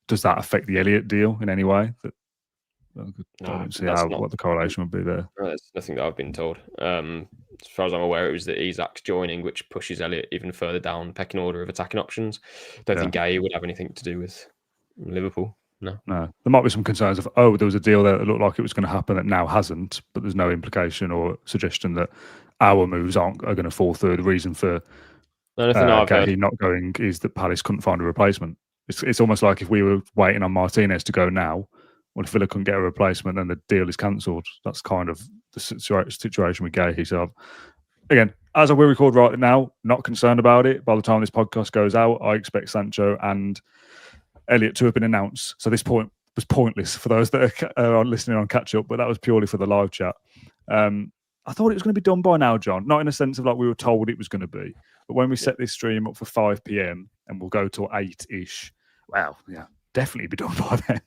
Does that affect the Elliott deal in any way? I don't see what the correlation would be there. There's nothing that I've been told. As far as I'm aware, it was that Isak's joining, which pushes Elliott even further down the pecking order of attacking options. Don't think Gahey would have anything to do with Liverpool. No. There might be some concerns of, there was a deal there that looked like it was going to happen that now hasn't, but there's no implication or suggestion that our moves are going to fall through. The reason for Gahey not going is that Palace couldn't find a replacement. It's almost like if we were waiting on Martínez to go now, well, if Villa couldn't get a replacement, then the deal is cancelled. That's kind of the situation with Gahey. So, again, as I will record right now, not concerned about it. By the time this podcast goes out, I expect Sancho and Elliott to have been announced. So this point was pointless for those that are listening on catch up, but that was purely for the live chat. I thought it was going to be done by now, John, not in a sense of like we were told it was going to be, but when we set this stream up for 5 p.m. and we'll go till 8-ish, definitely be done by then.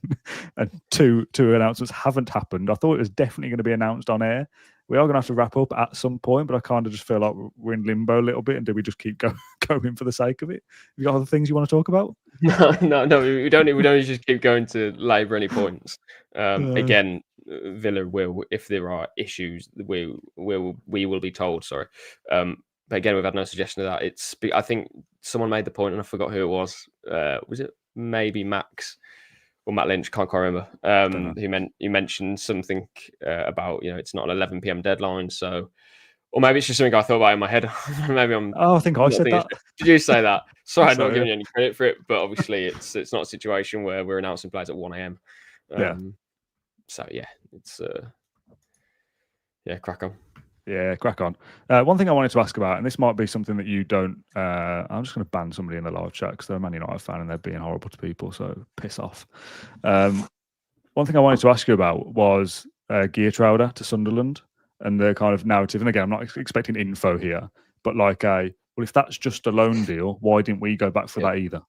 And two announcements haven't happened. I thought it was definitely going to be announced on air. We are going to have to wrap up at some point, but I kind of just feel like we're in limbo a little bit. And do we just keep going for the sake of it? You got other things you want to talk about? No, we don't. We don't just keep going to labour any points. Again, Villa will, if there are issues, we will be told. Sorry, but again, we've had no suggestion of that. I think someone made the point, and I forgot who it was. Was it maybe Max or Matt Lynch? Can't quite remember. He mentioned something about it's not an 11 p.m. deadline, so. Or maybe it's just something I thought about in my head. Maybe I'm. Oh, I think I said that. Did you say that? Sorry, I'm not giving you any credit for it, but obviously it's not a situation where we're announcing players at 1 a.m. So it's crack on. Yeah, crack on. One thing I wanted to ask about, and this might be something that you don't. I'm just going to ban somebody in the live chat because they're a Man United fan and they're being horrible to people. So piss off. One thing I wanted to ask you about was Geertruida to Sunderland. And the kind of narrative, and again, I'm not expecting info here, but if that's just a loan deal, why didn't we go back for that either?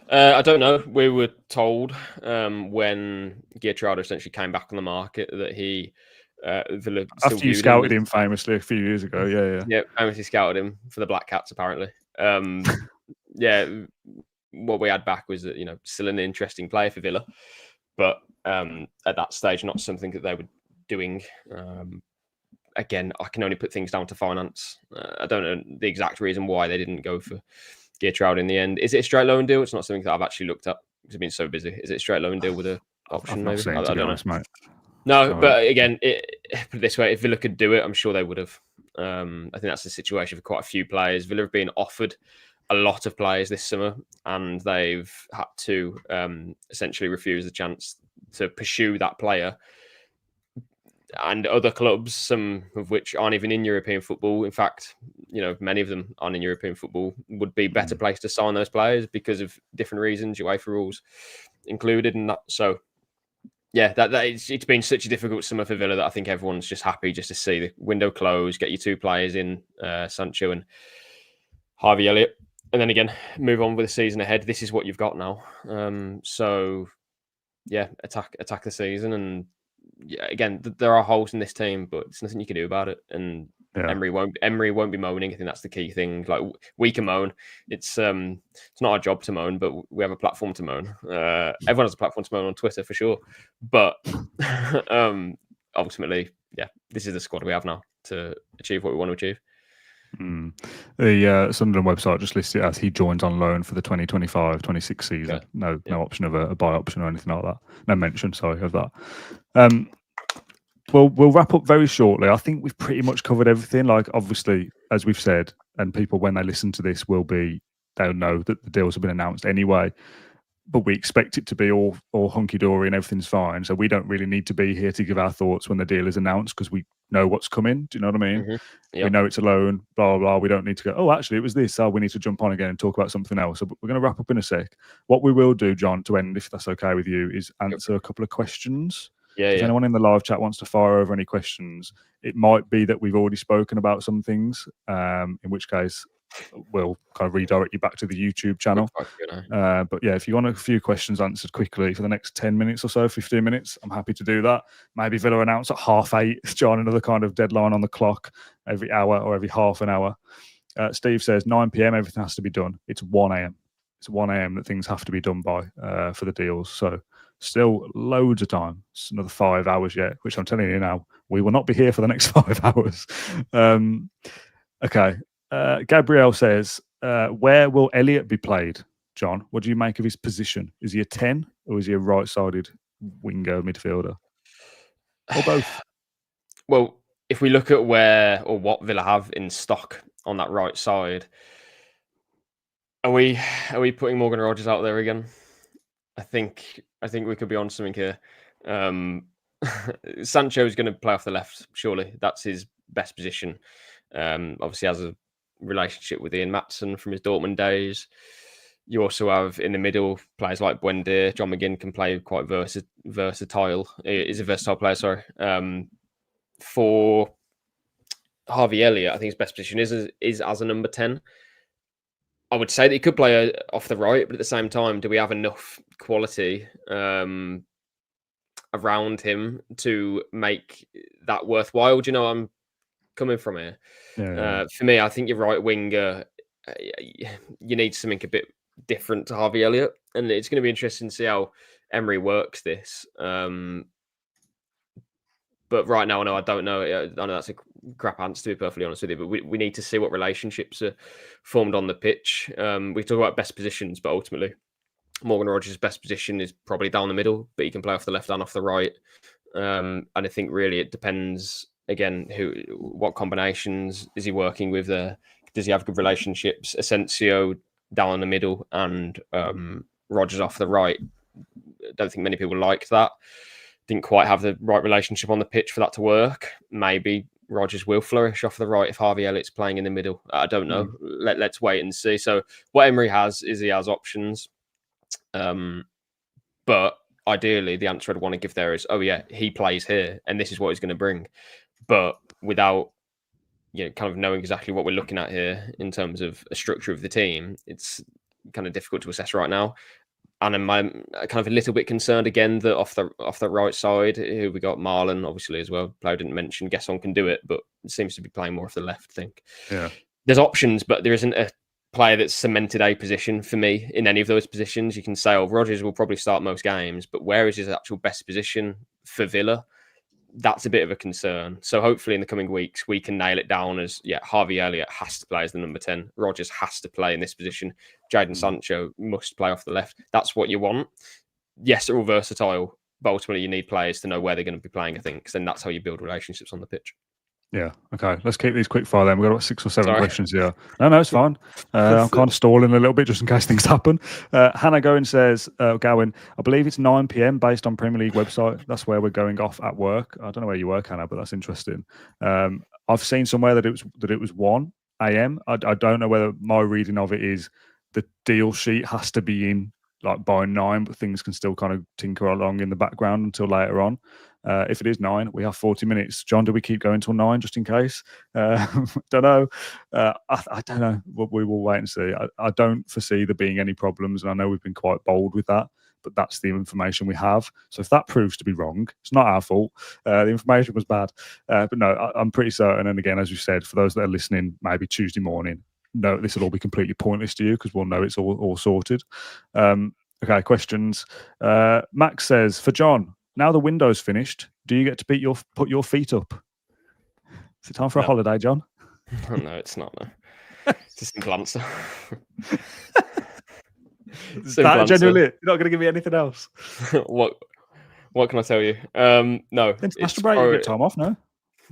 I don't know. We were told when Geertruida essentially came back on the market that he Villa still After you viewed scouted as- him famously a few years ago, yeah. Yeah, famously scouted him for the Black Cats, apparently. Yeah, what we had back was that, still an interesting player for Villa, but at that stage, not something that they were doing. Again, I can only put things down to finance. I don't know the exact reason why they didn't go for Geertruida in the end. Is it a straight loan deal? It's not something that I've actually looked up because I've been so busy. Is it a straight loan deal with an option? I've not Maybe seen, I to be don't honest, know. mate. No, Sorry. but again, put it this way: if Villa could do it, I'm sure they would have. I think that's the situation for quite a few players. Villa have been offered a lot of players this summer, and they've had to essentially refuse the chance to pursue that player. And other clubs, some of which aren't even in European football, in fact, many of them aren't in European football, would be better placed to sign those players because of different reasons, UEFA rules included, and that. So, yeah, it's been such a difficult summer for Villa that I think everyone's just happy just to see the window close, get your two players in, Sancho and Harvey Elliott, and then again move on with the season ahead. This is what you've got now. So, yeah, attack the season and. Yeah, again, there are holes in this team, but there's nothing you can do about it. And Emery won't be moaning. I think that's the key thing. Like we can moan. It's not our job to moan, but we have a platform to moan. Everyone has a platform to moan on Twitter for sure. But ultimately, yeah, this is the squad we have now to achieve what we want to achieve. The Sunderland website just lists it as he joins on loan for the 2025-26 season. Okay. No option of a buy option or anything like that. No mention, sorry, of that. Well, we'll wrap up very shortly. I think we've pretty much covered everything. Like, obviously, as we've said, and people, when they listen to this, they'll know that the deals have been announced anyway. But we expect it to be all hunky-dory and everything's fine. So we don't really need to be here to give our thoughts when the deal is announced because we know what's coming. Do you know what I mean? Mm-hmm. Yep. We know it's a loan, blah, blah, blah. We don't need to go, oh, actually, it was this. So we need to jump on again and talk about something else. So we're going to wrap up in a sec. What we will do, John, to end, if that's okay with you, is answer a couple of questions. If anyone in the live chat wants to fire over any questions, it might be that we've already spoken about some things, in which case we'll kind of redirect you back to the YouTube channel. But yeah, if you want a few questions answered quickly for the next 10 minutes or so, 15 minutes, I'm happy to do that. Maybe Villa announce at 8:30, John, another kind of deadline on the clock every hour or every half an hour. Steve says 9 p.m, everything has to be done. It's 1 a.m. It's 1 a.m. that things have to be done by for the deals. So still loads of time. It's another 5 hours yet, which I'm telling you now, we will not be here for the next 5 hours. Okay. Gabriel says, where will Elliott be played, John? What do you make of his position? Is he a 10 or is he a right-sided winger midfielder? Or both? Well, if we look at what Villa have in stock on that right side, are we putting Morgan Rogers out there again? I think we could be on something here. Sancho is going to play off the left, surely. That's his best position. Obviously has a relationship with Ian Maatsen from his Dortmund days. You also have in the middle players like Buendia. John McGinn can play quite versatile. He's a versatile player, sorry. For Harvey Elliott, I think his best position is as a number 10. I would say that he could play off the right, but at the same time, do we have enough quality around him to make that worthwhile? Do you know what I'm coming from here? Yeah. For me, I think you're right winger. You need something a bit different to Harvey Elliott, and it's going to be interesting to see how Emery works this. But right now, no, I don't know. I know that's a crap answer, to be perfectly honest with you, but we need to see what relationships are formed on the pitch. We talk about best positions, but ultimately, Morgan Rogers' best position is probably down the middle, but he can play off the left and off the right. And I think really it depends, again, what combinations is he working with there? Does he have good relationships? Asensio down the middle and Rogers off the right. I don't think many people liked that. Didn't quite have the right relationship on the pitch for that to work. Maybe Rogers will flourish off the right if Harvey Elliott's playing in the middle. I don't know. Let's wait and see. So what Emery has is he has options. But ideally, the answer I'd want to give there is, oh yeah, he plays here and this is what he's going to bring. But without kind of knowing exactly what we're looking at here in terms of a structure of the team, it's kind of difficult to assess right now. And I'm kind of a little bit concerned again that off the right side, who we got Marlon, obviously, as well. Player didn't mention, Gesson can do it, but seems to be playing more off the left, I think. Yeah. There's options, but there isn't a player that's cemented a position for me in any of those positions. You can say, oh, Rodgers will probably start most games, but where is his actual best position for Villa? That's a bit of a concern. So hopefully in the coming weeks, we can nail it down as, Harvey Elliott has to play as the number 10. Rodgers has to play in this position. Jadon Sancho must play off the left. That's what you want. Yes, they're all versatile, but ultimately you need players to know where they're going to be playing, I think, because then that's how you build relationships on the pitch. Yeah. Okay. Let's keep these quick fire then. We've got about 6 or 7 questions here. No, it's fine. I'm kind of stalling a little bit just in case things happen. Hannah Gowen says, Gowan, I believe it's 9 p.m. based on Premier League website. That's where we're going off at work. I don't know where you work, Hannah, but that's interesting. I've seen somewhere that it was 1 a.m. I don't know whether my reading of it is the deal sheet has to be in like by 9, but things can still kind of tinker along in the background until later on. If it is 9, we have 40 minutes. John, do we keep going till 9 just in case? Don't know. I don't know. We will wait and see. I don't foresee there being any problems, and I know we've been quite bold with that, but that's the information we have. So if that proves to be wrong, it's not our fault. The information was bad. But no, I'm pretty certain. And again, as you said, for those that are listening, maybe Tuesday morning, no, this will all be completely pointless to you because we'll know it's all sorted. Okay, questions. Max says, for John, now the window's finished, do you get to put your feet up? Is it time for a holiday, John? No, it's not. No. It's a simple answer. Genuinely, you're not going to give me anything else. What can I tell you? No. Masturbate, you get time off, no?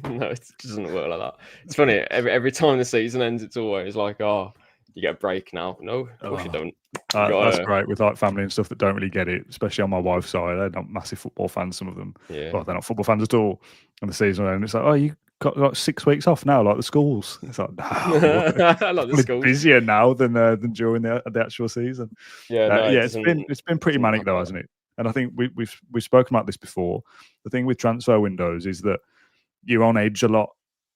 No, it doesn't work like that. It's funny. Every time the season ends, it's always like, oh, you get a break now. No, of course you don't. That's great with like family and stuff that don't really get it, especially on my wife's side. They're not massive football fans, some of them. Yeah. Well, they're not football fans at all. And the season ends, it's like, oh, you got like 6 weeks off now, like the schools. It's like, no, like the schools. Busier now than during the actual season. Yeah, it's been pretty manic though, hasn't it? And I think we've spoken about this before. The thing with transfer windows is that you're on edge a lot,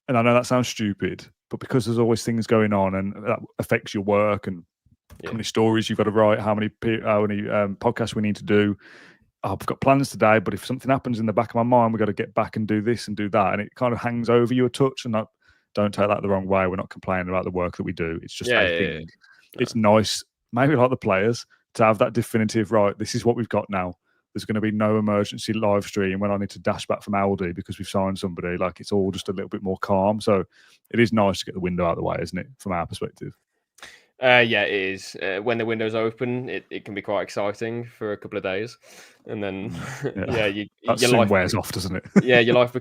and I know that sounds stupid, but because there's always things going on, and that affects your work and how many stories you've got to write, how many podcasts we need to do. I've got plans today, but if something happens in the back of my mind, we've got to get back and do this and do that, and it kind of hangs over you a touch. And don't take that the wrong way. We're not complaining about the work that we do. It's just a thing. It's nice, maybe like the players, to have that definitive, right, this is what we've got now. There's going to be no emergency live stream when I need to dash back from Aldi because we've signed somebody. Like, it's all just a little bit more calm. So it is nice to get the window out of the way, isn't it, from our perspective? Yeah, it is. When the window's open, it can be quite exciting for a couple of days, and then your life wears off, doesn't it? Yeah, your life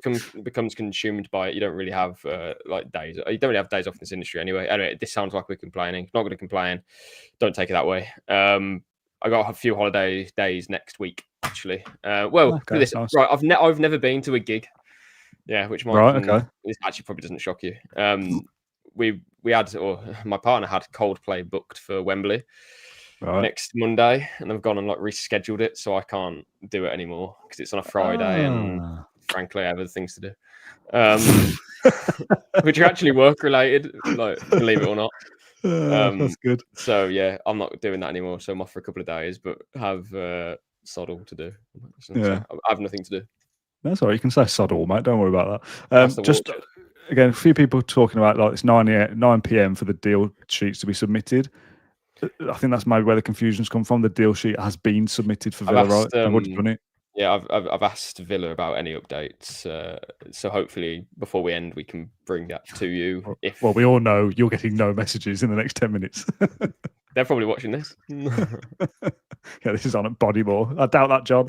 becomes consumed by it. You don't really have like days. You don't really have days off in this industry anyway. Anyway, this sounds like we're complaining. Not going to complain. Don't take it that way. I got a few holiday days next week, actually. Nice. Right, I've never been to a gig. Yeah, which this actually probably doesn't shock you. We had, or my partner had, Coldplay booked for Wembley next Monday, and they've gone and like rescheduled it, so I can't do it anymore because it's on a Friday, and frankly, I have other things to do, which are actually work related, like, believe it or not. That's good. So yeah, I'm not doing that anymore. So I'm off for a couple of days, but have sod all to do. So I have nothing to do. That's all right. You can say sod all, mate. Don't worry about that. Just again, a few people talking about like it's 9 p.m. for the deal sheets to be submitted. I think that's maybe where the confusion's come from. The deal sheet has been submitted for Villa, right? I've already done it. Yeah, I've asked Villa about any updates, so hopefully before we end, we can bring that to you. Well, we all know you're getting no messages in the next 10 minutes. They're probably watching this. Yeah, this is on at Bodymore. I doubt that, John.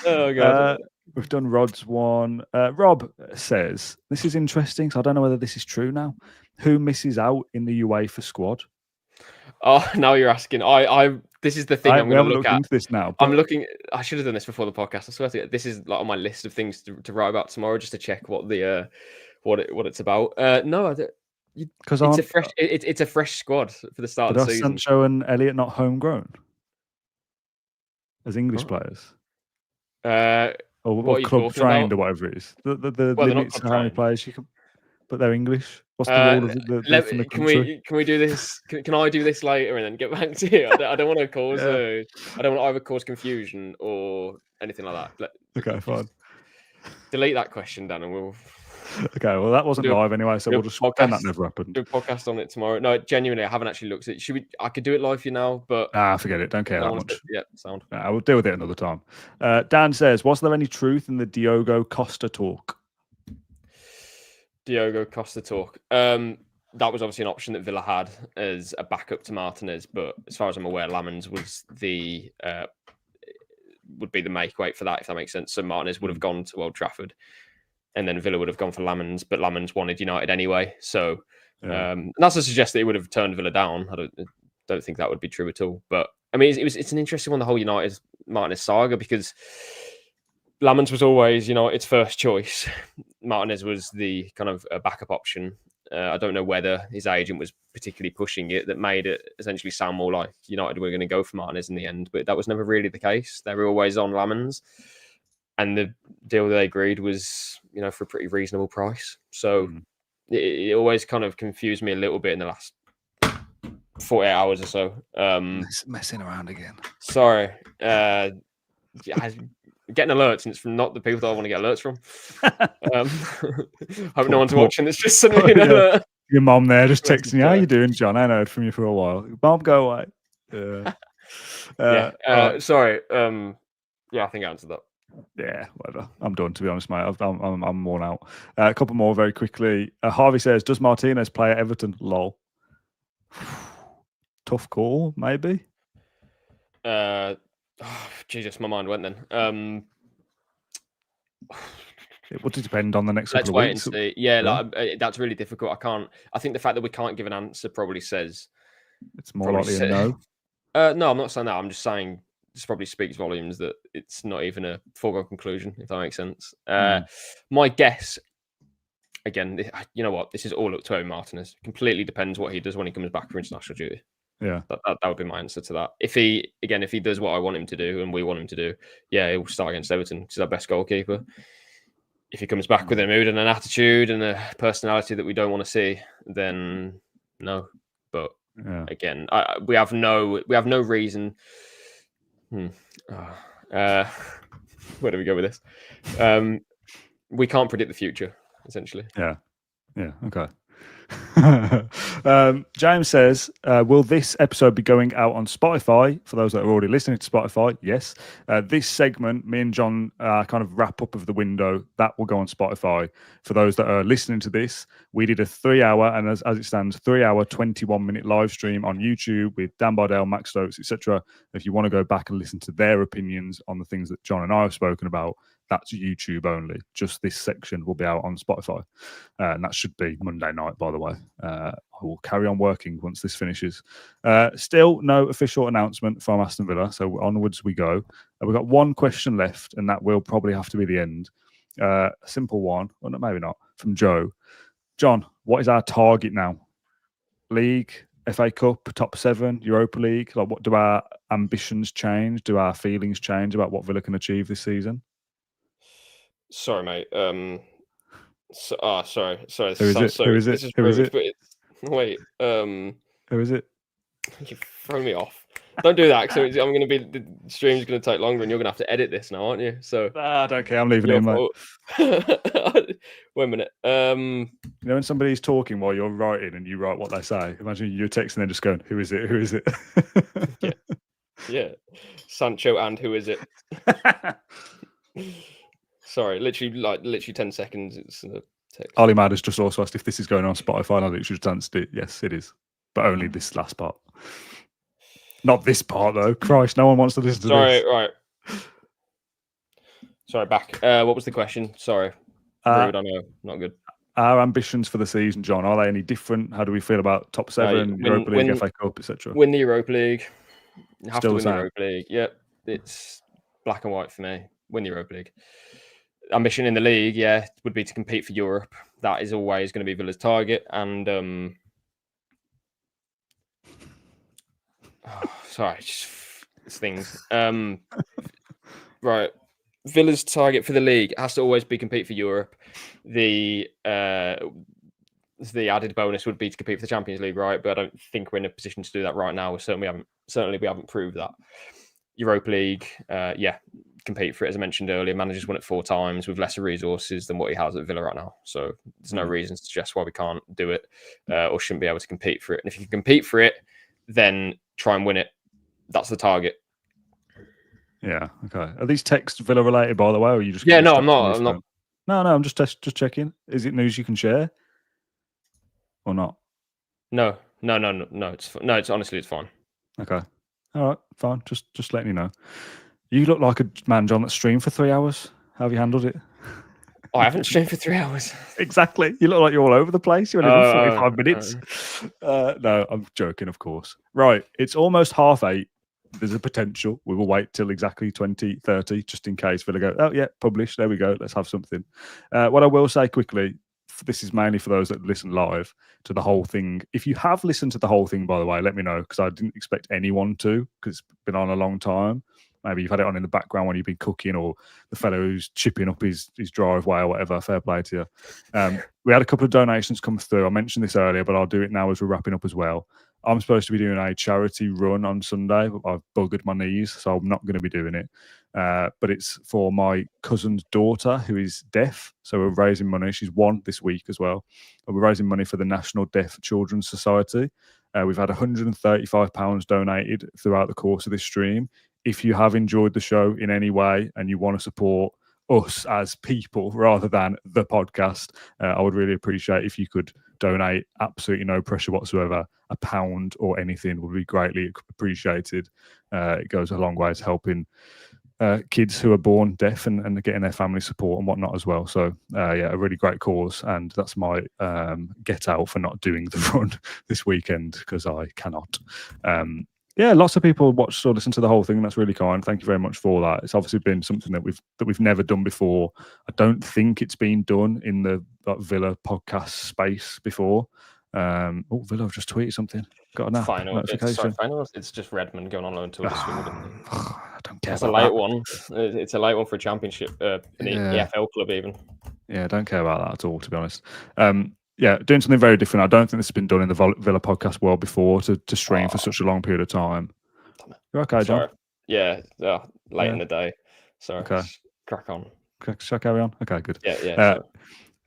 Oh god. We've done Rod's one. Rob says, this is interesting, so I don't know whether this is true now. Who misses out in the UEFA squad? Oh, now you're asking. This is the thing I'm going to look at. Into this now. I'm looking. I should have done this before the podcast. I swear to you, this is like on my list of things to write about tomorrow, just to check what it's about. No, because it's a fresh squad for the start of the season. Sancho and Elliott not homegrown as English players, or club trained or whatever it is. The limits of how many players you can. but they're English. What's the rule of from the country? Can we do this? Can I do this later and then get back to you? I don't want to cause I don't want to either cause confusion or anything like that. Okay, fine. Delete that question, Dan, and we'll. Okay, well that wasn't live anyway, so we'll just pretend that never happened. Do a podcast on it tomorrow. No, genuinely, I haven't actually looked at it. I could do it live for you now, but forget it. Don't care that much. Sound. I will deal with it another time. Dan says, was there any truth in the Diogo Costa talk? Diogo Costa talk. That was obviously an option that Villa had as a backup to Martinez, but as far as I'm aware, Lamens was would be the make weight for that, if that makes sense. So Martinez would have gone to Old Trafford, and then Villa would have gone for Lamens, but Lamens wanted United anyway. So that's to suggest that he would have turned Villa down. I don't think that would be true at all. But I mean, it's an interesting one, the whole United Martinez saga, because Lamens was always United's first choice. Martinez was the kind of a backup option. I don't know whether his agent was particularly pushing it that made it essentially sound more like United were going to go for Martinez in the end, but that was never really the case. They were always on Lamens, and the deal that they agreed was, for a pretty reasonable price. So it always kind of confused me a little bit in the last 48 hours or so. Messing around again. Sorry. Getting alerts, and it's from not the people that I want to get alerts from. Hope no one's watching. It's just suddenly an alert. Your mom there just texting you, how you doing, John? I haven't heard from you for a while. Mom, go away. Sorry. I think I answered that. Yeah, whatever. I'm done, to be honest, mate. I'm worn out. A couple more very quickly. Harvey says, does Martinez play at Everton? Lol. Tough call, maybe. Jesus, my mind went then. It would depend on the next Let's couple wait of weeks. and see. Yeah, that's really difficult. I think the fact that we can't give an answer probably says it's more likely a no. No, I'm not saying that. I'm just saying this probably speaks volumes that it's not even a foregone conclusion, if that makes sense. My guess, again, you know what? This is all up to Emi Martinez. Completely depends what he does when he comes back for international duty. Yeah, that would be my answer to that. If he does what I want him to do and we want him to do, he'll start against Everton because he's our best goalkeeper. If he comes back with a mood and an attitude and a personality that we don't want to see, then no. But again, we have no reason. Where do we go with this? We can't predict the future, essentially. Yeah. Okay. James says, will this episode be going out on Spotify? For those that are already listening to Spotify, yes. This segment, me and John kind of wrap up of the window, that will go on Spotify. For those that are listening to this, we did a 3-hour, and as it stands, 3-hour, 21-minute live stream on YouTube with Dan Bardell, Max Stokes, etc. If you want to go back and listen to their opinions on the things that John and I have spoken about, that's YouTube only. Just this section will be out on Spotify. And that should be Monday night, by the way. I will carry on working once this finishes. Still no official announcement from Aston Villa, so onwards we go. We've got one question left, and that will probably have to be the end. A simple one, or no, maybe not, from Joe. John, what is our target now? League, FA Cup, top 7, Europa League? Like, what do our ambitions change? Do our feelings change about what Villa can achieve this season? Sorry, mate. Sorry. Who is it? Wait. Who is it? You throw me off. Don't do that. So I'm going to be. The stream's going to take longer, and you're going to have to edit this now, aren't you? So I don't care. I'm leaving it in, mate. Wait a minute. When somebody's talking while you're writing and you write what they say, imagine you're texting and just going, "Who is it? Who is it?" Yeah. Sancho and who is it? Sorry, literally 10 seconds. It's a text. Ollie Mad has just also asked if this is going on Spotify, and I literally just answered it. Yes, it is, but only this last part. Not this part though. Christ, no one wants to listen to this. Right. Sorry, back. What was the question? Sorry. Rude, I know. Not good. Our ambitions for the season, John, are they any different? How do we feel about top 7, Europa League, FA Cup, etc.? Win the Europa League. You have Still to win the the Europa League. Yep, it's black and white for me. Win the Europa League. Ambition in the league, would be to compete for Europe. That is always going to be Villa's target. And sorry, just things. Right, Villa's target for the league has to always be compete for Europe. The the added bonus would be to compete for the Champions League, right? But I don't think we're in a position to do that right now. Certainly we haven't proved that. Europa League, compete for it. As I mentioned earlier, manager's won it 4 times with lesser resources than what he has at Villa right now. So there's no reason to suggest why we can't do it or shouldn't be able to compete for it. And if you can compete for it, then try and win it. That's the target. Yeah. Okay. Are these texts Villa related, by the way, or are you just? Yeah. No, I'm not. No. I'm just checking. Is it news you can share, or not? No. It's honestly, it's fine. Okay. All right. Fine. Just letting you know. You look like a man, John, that streamed for 3 hours. How have you handled it? Oh, I haven't streamed for 3 hours. Exactly. You look like you're all over the place. You're only 45 minutes. No, I'm joking, of course. Right. It's almost 8:30. There's a potential. We will wait till exactly 20:30 just in case Villa go, oh, yeah, publish. There we go. Let's have something. What I will say quickly, this is mainly for those that listen live to the whole thing. If you have listened to the whole thing, by the way, let me know, because I didn't expect anyone to, because it's been on a long time. Maybe you've had it on in the background when you've been cooking, or the fellow who's chipping up his driveway or whatever. Fair play to you. We had a couple of donations come through. I mentioned this earlier, but I'll do it now as we're wrapping up as well. I'm supposed to be doing a charity run on Sunday, but I've buggered my knees, so I'm not going to be doing it. But it's for my cousin's daughter, who is deaf. So we're raising money. She's 1 this week as well. But we're raising money for the National Deaf Children's Society. We've had £135 donated throughout the course of this stream. If you have enjoyed the show in any way and you want to support us as people rather than the podcast, I would really appreciate if you could donate. Absolutely no pressure whatsoever. £1 or anything would be greatly appreciated. It goes a long way to helping kids who are born deaf and getting their family support and whatnot as well. So a really great cause, and that's my get out for not doing the run this weekend, because I cannot. Lots of people watched or listened to the whole thing. That's really kind. Thank you very much for that. It's obviously been something that we've never done before. I don't think it's been done in the Villa podcast space before. Villa have just tweeted something. Got a notification. It's just Redmond going on loan to Wimbledon. I don't care. It's a late one. It's a late one for a championship, an EFL club even. Yeah, I don't care about that at all, to be honest. Doing something very different. I don't think this has been done in the Villa podcast world before, to stream for such a long period of time. You're okay, John? Yeah, late in the day. So okay. Crack on. Shall I carry on? Okay, good. Yeah.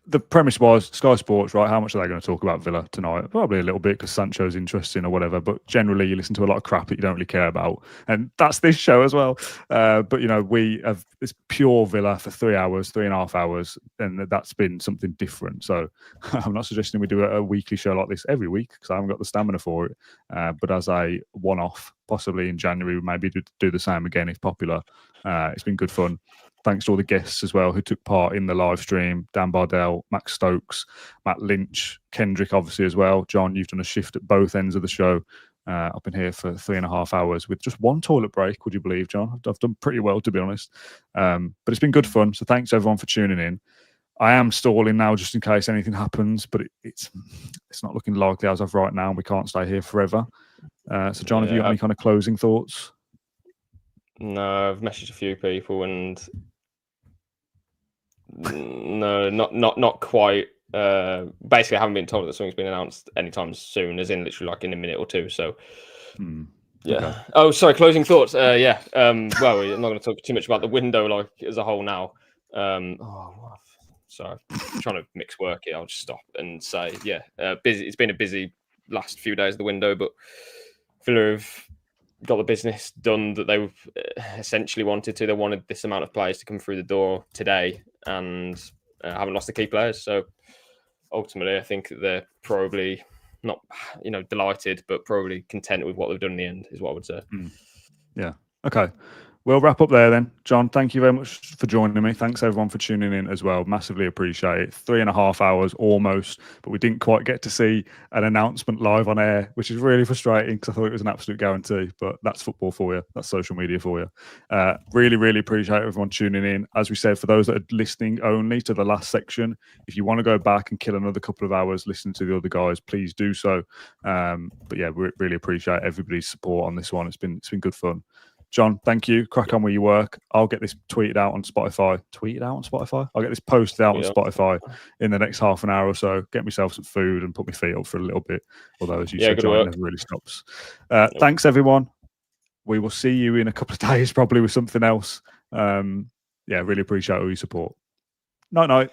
The premise was Sky Sports, right? How much are they going to talk about Villa tonight? Probably a little bit, because Sancho's interesting or whatever. But generally, you listen to a lot of crap that you don't really care about, and that's this show as well. But we have it's pure Villa for 3 hours, 3.5 hours, and that's been something different. So I'm not suggesting we do a weekly show like this every week, because I haven't got the stamina for it. But as a one-off, possibly in January, we maybe do the same again if popular. It's been good fun. Thanks to all the guests as well who took part in the live stream. Dan Bardell, Max Stokes, Matt Lynch, Kendrick obviously as well. John, you've done a shift at both ends of the show. I've been here for 3.5 hours with just 1 toilet break, would you believe, John? I've done pretty well, to be honest. But it's been good fun. So thanks everyone for tuning in. I am stalling now just in case anything happens, but it's not looking likely as of right now. We can't stay here forever. So John, have you got any kind of closing thoughts? No, I've messaged a few people and no, not quite. Basically, I haven't been told that something's been announced anytime soon, as in literally like in a minute or two. So, yeah. Okay. Oh, sorry. Closing thoughts. Well, we're not going to talk too much about the window like as a whole now. Sorry, I'm trying to mix work here. I'll just stop and say, busy. It's been a busy last few days of the window, but Villa have got the business done that they essentially wanted to. They wanted this amount of players to come through the door today, and haven't lost the key players. So ultimately, I think they're probably not, delighted, but probably content with what they've done in the end, is what I would say. Yeah. Okay. We'll wrap up there then. John, thank you very much for joining me. Thanks everyone for tuning in as well. Massively appreciate it. 3.5 hours almost, but we didn't quite get to see an announcement live on air, which is really frustrating because I thought it was an absolute guarantee, but that's football for you. That's social media for you. Really, really appreciate everyone tuning in. As we said, for those that are listening only to the last section, if you want to go back and kill another couple of hours listening to the other guys, please do so. But yeah, we really appreciate everybody's support on this one. It's been good fun. John, thank you. Crack on with your work. I'll get this tweeted out on Spotify. I'll get this posted out on Spotify in the next half an hour or so. Get myself some food and put my feet up for a little bit. Although, as you said, John, it never really stops. Thanks, everyone. We will see you in a couple of days, probably with something else. Really appreciate all your support. Night.